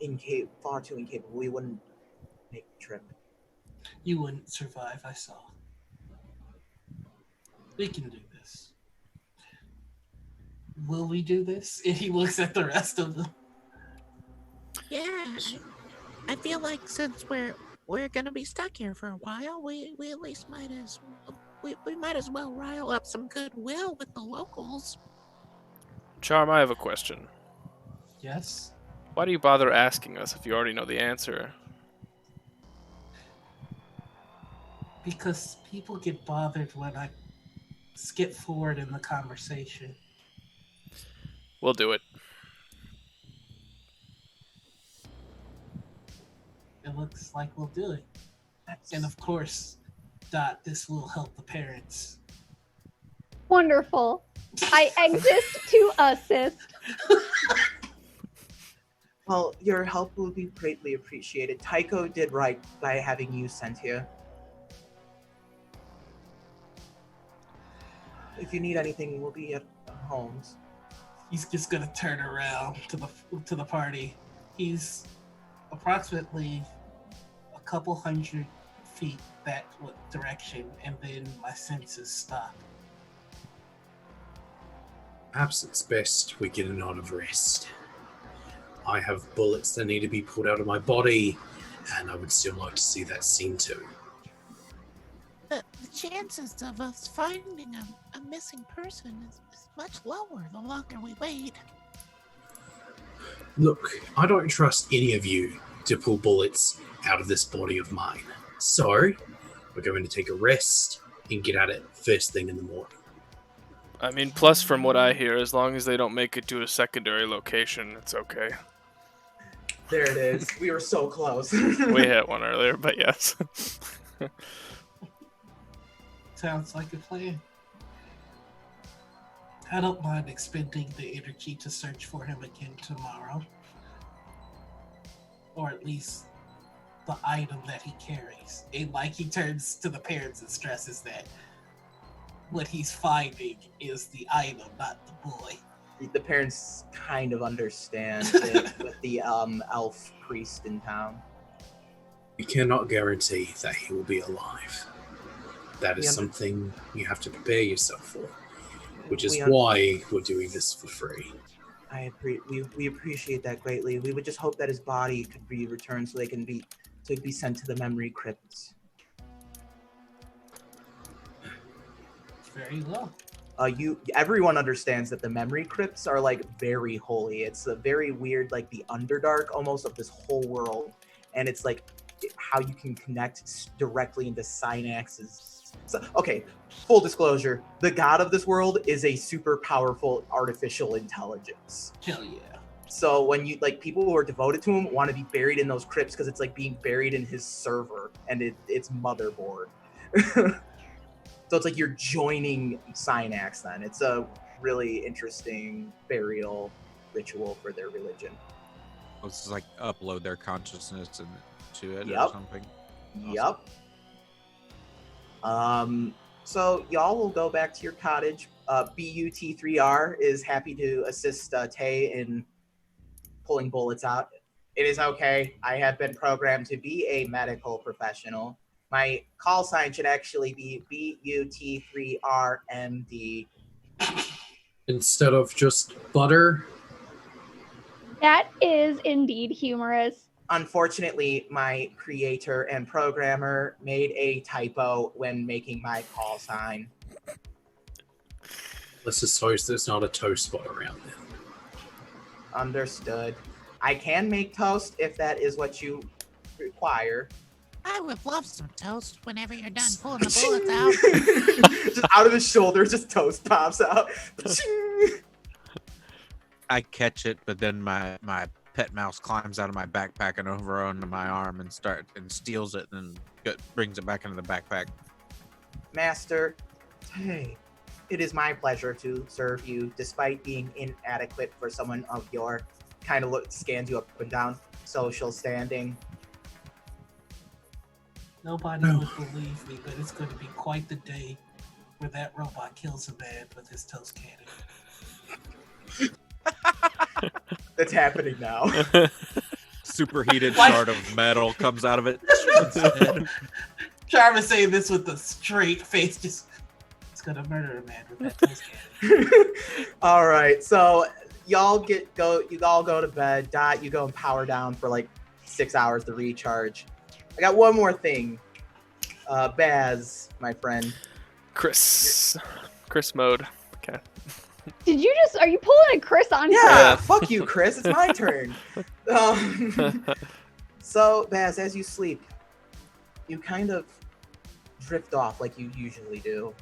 too incapable. We wouldn't make the trip. You wouldn't survive, I saw. We can do this. Will we do this? And he looks at the rest of them. Yeah, I feel like since we're gonna be stuck here for a while, we at least might as well rile up some goodwill with the locals. Charm, I have a question. Yes? Why do you bother asking us if you already know the answer? Because people get bothered when I skip forward in the conversation. We'll do it. It looks like we'll do it. And of course, this will help the parents. Wonderful. I exist to assist. Well, your help will be greatly appreciated. Tycho did right by having you sent here. If you need anything, we'll be at homes. He's just gonna turn around to the party. He's approximately a couple hundred feet that direction, and then my senses stop. Perhaps it's best we get a night of rest. I have bullets that need to be pulled out of my body, and I would still like to see that scene too. The chances of us finding a missing person is much lower the longer we wait. Look, I don't trust any of you to pull bullets out of this body of mine. So, we're going to take a rest and get at it first thing in the morning. I mean, plus from what I hear, as long as they don't make it to a secondary location, it's okay. There it is. We were so close. We hit one earlier, but yes. Sounds like a plan. I don't mind expending the energy to search for him again tomorrow. Or at least the item that he carries. And like he turns to the parents and stresses that what he's finding is the item, not the boy. The parents kind of understand it with the elf priest in town. We cannot guarantee that he will be alive. That is Yeah. something you have to prepare yourself for, which is We why we're doing this for free. We appreciate that greatly. We would just hope that his body could be returned so they can be sent to the memory crypts. Very well. Everyone understands that the memory crypts are like very holy. It's a very weird, like the Underdark almost of this whole world, and it's like how you can connect directly into synapses. So, okay, full disclosure: the god of this world is a super powerful artificial intelligence. Hell yeah. So when you like people who are devoted to him want to be buried in those crypts because it's like being buried in his server and it's motherboard. So it's like you're joining Synax then. It's a really interesting burial ritual for their religion. It's like upload their consciousness to it Yep. or something. Yep. So y'all will go back to your cottage. BUT3R is happy to assist Tay in pulling bullets out. It is okay. I have been programmed to be a medical professional. My call sign should actually be BUT3RMD. Instead of just butter. That is indeed humorous. Unfortunately, my creator and programmer made a typo when making my call sign. Let's just toast there's not a toast spot around there. Understood. I can make toast if that is what you require. I would love some toast whenever you're done pulling the bullets out. Just out of his shoulder, just toast pops out. I catch it, but then my pet mouse climbs out of my backpack and over onto my arm and steals it and brings it back into the backpack. Master, hey, it is my pleasure to serve you, despite being inadequate for someone of your kind of scans you up and down social standing. Nobody would believe me, but it's going to be quite the day where that robot kills a man with his toast cannon. That's happening now. Superheated shard of metal comes out of it. Jarvis saying this with a straight face, just it's gonna murder a man with that toast cannon. All right, so y'all all go to bed. Dot, you go and power down for like 6 hours to recharge. I got one more thing. Baz, my friend. Chris mode. Okay. Are you pulling a Chris on here? Yeah, fuck you, Chris. It's my turn. So, Baz, as you sleep, you kind of drift off like you usually do.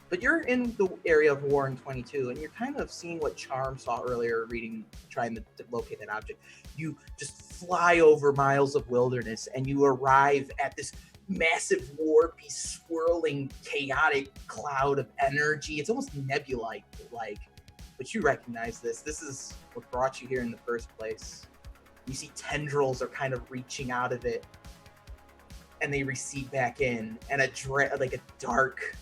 But you're in the area of Warren 22, and you're kind of seeing what Charm saw earlier, trying to locate that object. You just fly over miles of wilderness, and you arrive at this massive, warpy, swirling, chaotic cloud of energy. It's almost nebulite-like, but you recognize this. This is what brought you here in the first place. You see tendrils are kind of reaching out of it, and they recede back in, and a dark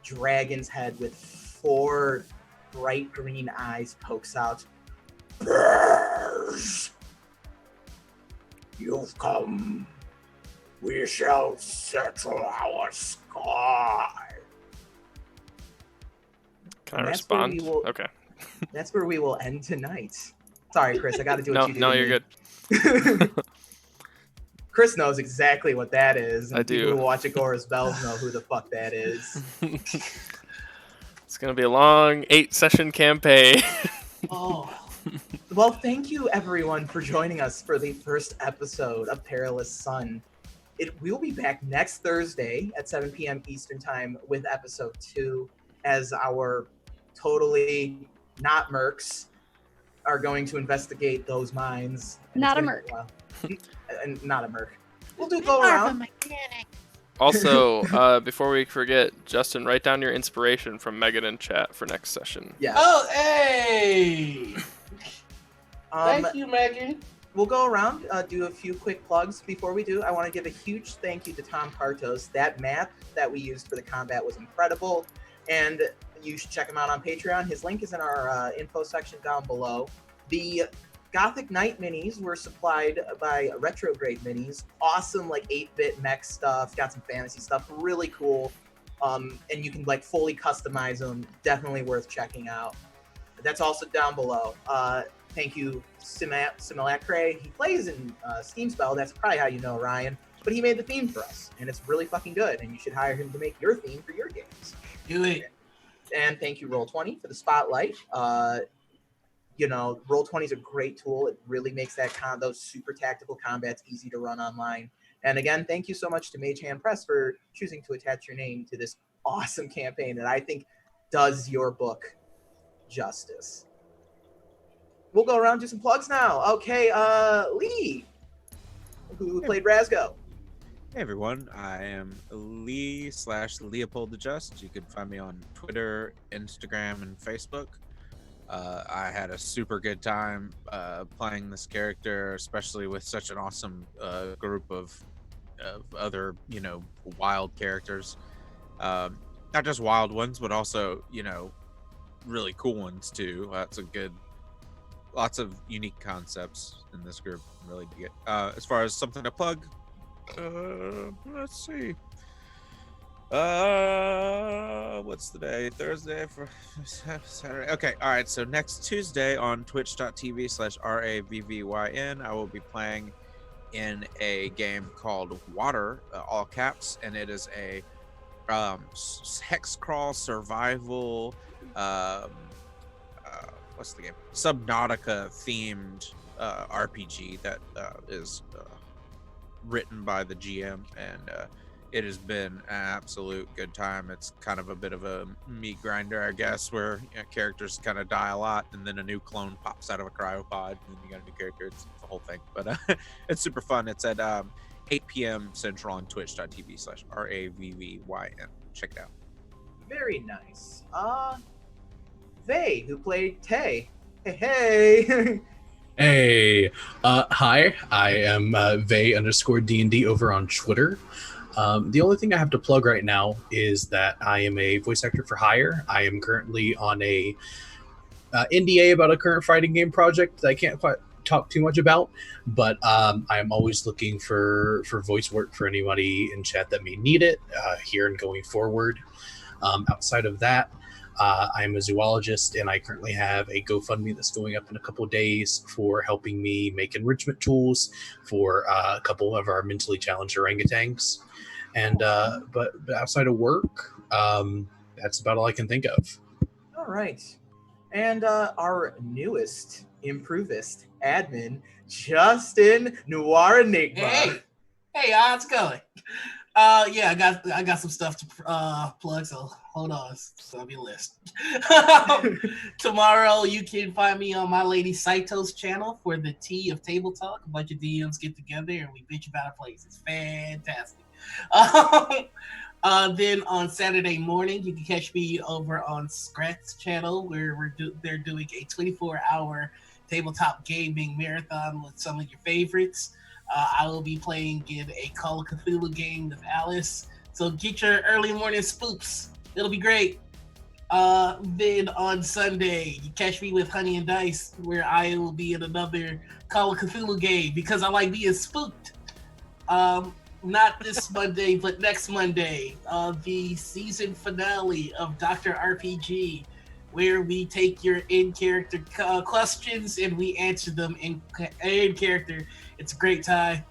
dragon's head with 4 bright green eyes pokes out. Bears! You've come. We shall settle our sky. Can I And that's where respond? we will- Okay. that's where we will end tonight. Sorry, Chris, I got to do what No, you do. no, to you're me. good. Chris knows exactly what that is. And I people do. who watch Agora's Bells know who the fuck that is. It's gonna be a long 8-session campaign. Oh, Well, thank you everyone for joining us for the first episode of Perilous Sun. We'll be back next Thursday at 7 p.m. Eastern Time with episode 2, as our totally not mercs are going to investigate those mines. And Not it's a gonna merc. be wild. And not a merc. We'll do I'm go more of a around. mechanic. Also, before we forget, Justin, write down your inspiration from Megan in chat for next session. Yeah. oh, hey! Um, Thank you, Megan. We'll go around, do a few quick plugs. Before we do, I want to give a huge thank you to Tom Partos. That map that we used for the combat was incredible, and you should check him out on Patreon. His link is in our info section down below. The Gothic Knight minis were supplied by Retrograde Minis. Awesome, like 8-bit mech stuff. Got some fantasy stuff. Really cool. And you can like fully customize them. Definitely worth checking out. That's also down below. Thank you, Simulacre. He plays in Steam Spell. That's probably how you know Ryan. But he made the theme for us, and it's really fucking good. And you should hire him to make your theme for your games. Do it. And thank you, Roll20, for the spotlight. Roll20 is a great tool. It really makes those super tactical combats easy to run online. And again, thank you so much to Mage Hand Press for choosing to attach your name to this awesome campaign that I think does your book justice. We'll go around and do some plugs now. Okay, Lee, who played Razgo. Hey everyone, I am Lee/Leopold the Just. You can find me on Twitter, Instagram, and Facebook. I had a super good time playing this character, especially with such an awesome group of other, wild characters. Not just wild ones, but also, really cool ones too. Lots of unique concepts in this group. Really dig it. As far as something to plug, let's see. What's the day? Thursday for Saturday. Okay, all right. So next Tuesday on twitch.tv/RAVVYN, I will be playing in a game called Water, all caps, and it is a hex crawl survival. What's the game? Subnautica themed RPG that is written by the GM, and it has been an absolute good time. It's kind of a bit of a meat grinder, I guess, where characters kind of die a lot, and then a new clone pops out of a cryopod, and then you got a new character. It's the whole thing, but it's super fun. It's at 8 p.m. Central on twitch.tv/RAVVYN. Check it out. Very nice. Vey, who played Tay. Hey. Hey, hi, I am Vey_D&D over on Twitter. The only thing I have to plug right now is that I am a voice actor for hire. I am currently on a NDA about a current fighting game project that I can't quite talk too much about, but I am always looking for voice work for anybody in chat that may need it here and going forward. Outside of that, I'm a zoologist, and I currently have a GoFundMe that's going up in a couple of days for helping me make enrichment tools for a couple of our mentally challenged orangutans. And but outside of work, that's about all I can think of. All right. And our newest, improvist admin, Justin Noir Enigma. Hey, how's it going? Yeah, I got some stuff to plug, so hold on. So I'll be a list. Tomorrow you can find me on my lady Saito's channel for the Tea of Table Talk. A bunch of DMs get together and we bitch about a place. It's fantastic. Then on Saturday morning, you can catch me over on Scrat's channel where they're doing a 24-hour tabletop gaming marathon with some of your favorites. I will be playing in a Call of Cthulhu game with Alice. So get your early morning spoops. It'll be great. Then on Sunday, you catch me with Honey and Dice, where I will be in another Call of Cthulhu game because I like being spooked. Not this Monday, but next Monday, the season finale of Dr. RPG where we take your in-character questions and we answer them in character. It's a great time.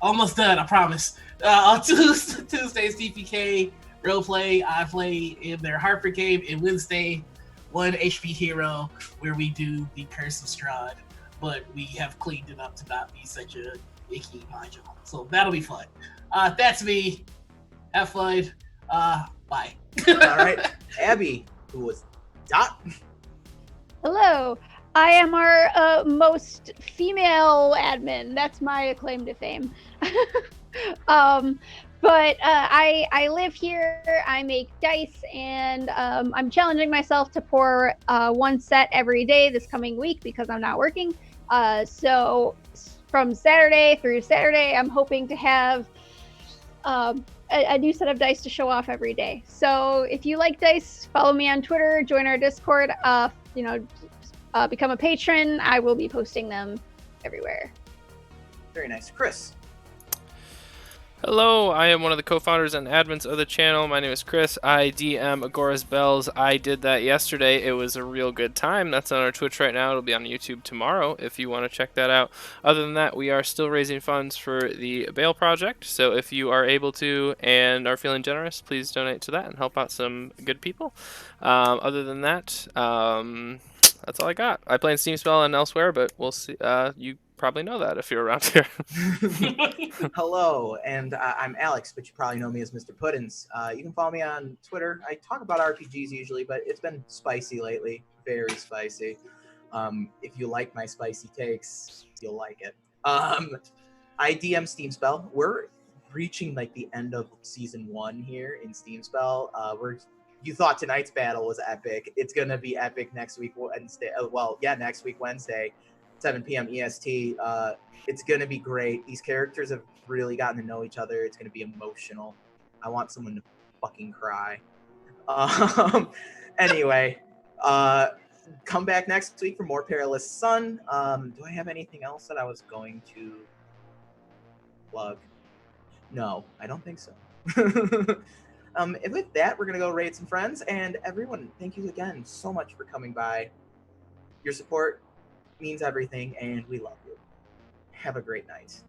Almost done, I promise. On Tuesdays, TPK roleplay, I play in their Harper game, and Wednesday, 1 HP Hero, where we do the Curse of Strahd, but we have cleaned it up to not be such a icky module. So that'll be fun. That's me. Have fun. Bye. All right, Abby, who was Dot. Hello. I am our most female admin. That's my claim to fame. But I live here. I make dice, and I'm challenging myself to pour one set every day this coming week because I'm not working. So from Saturday through Saturday, I'm hoping to have a new set of dice to show off every day. So if you like dice, follow me on Twitter, join our Discord, become a patron. I will be posting them everywhere. Very nice. Chris. Hello, I am one of the co-founders and admins of the channel. My name is Chris. I DM Agora's Bells. I did that yesterday. It was a real good time. That's on our Twitch right now. It'll be on YouTube tomorrow if you want to check that out. Other than that, we are still raising funds for the Bail Project. So if you are able to and are feeling generous, please donate to that and help out some good people. Other than that, that's all I got. I play in Steam Spell and elsewhere, but we'll see. You probably know that if you're around here. Hello, and I'm Alex, but you probably know me as Mr. Puddins. You can follow me on Twitter. I talk about RPGs usually, but it's been spicy lately. Very spicy. If you like my spicy takes, you'll like it. I DM Steam Spell. We're reaching like the end of season 1 here in Steam Spell. You thought tonight's battle was epic. It's gonna be epic next week Wednesday. Next week Wednesday, 7 p.m. EST. It's gonna be great. These characters have really gotten to know each other. It's gonna be emotional. I want someone to fucking cry. Anyway, come back next week for more Perilous Sun. Do I have anything else that I was going to plug? No, I don't think so. And with that, we're going to go raid some friends. And everyone, thank you again so much for coming by. Your support means everything, and we love you. Have a great night.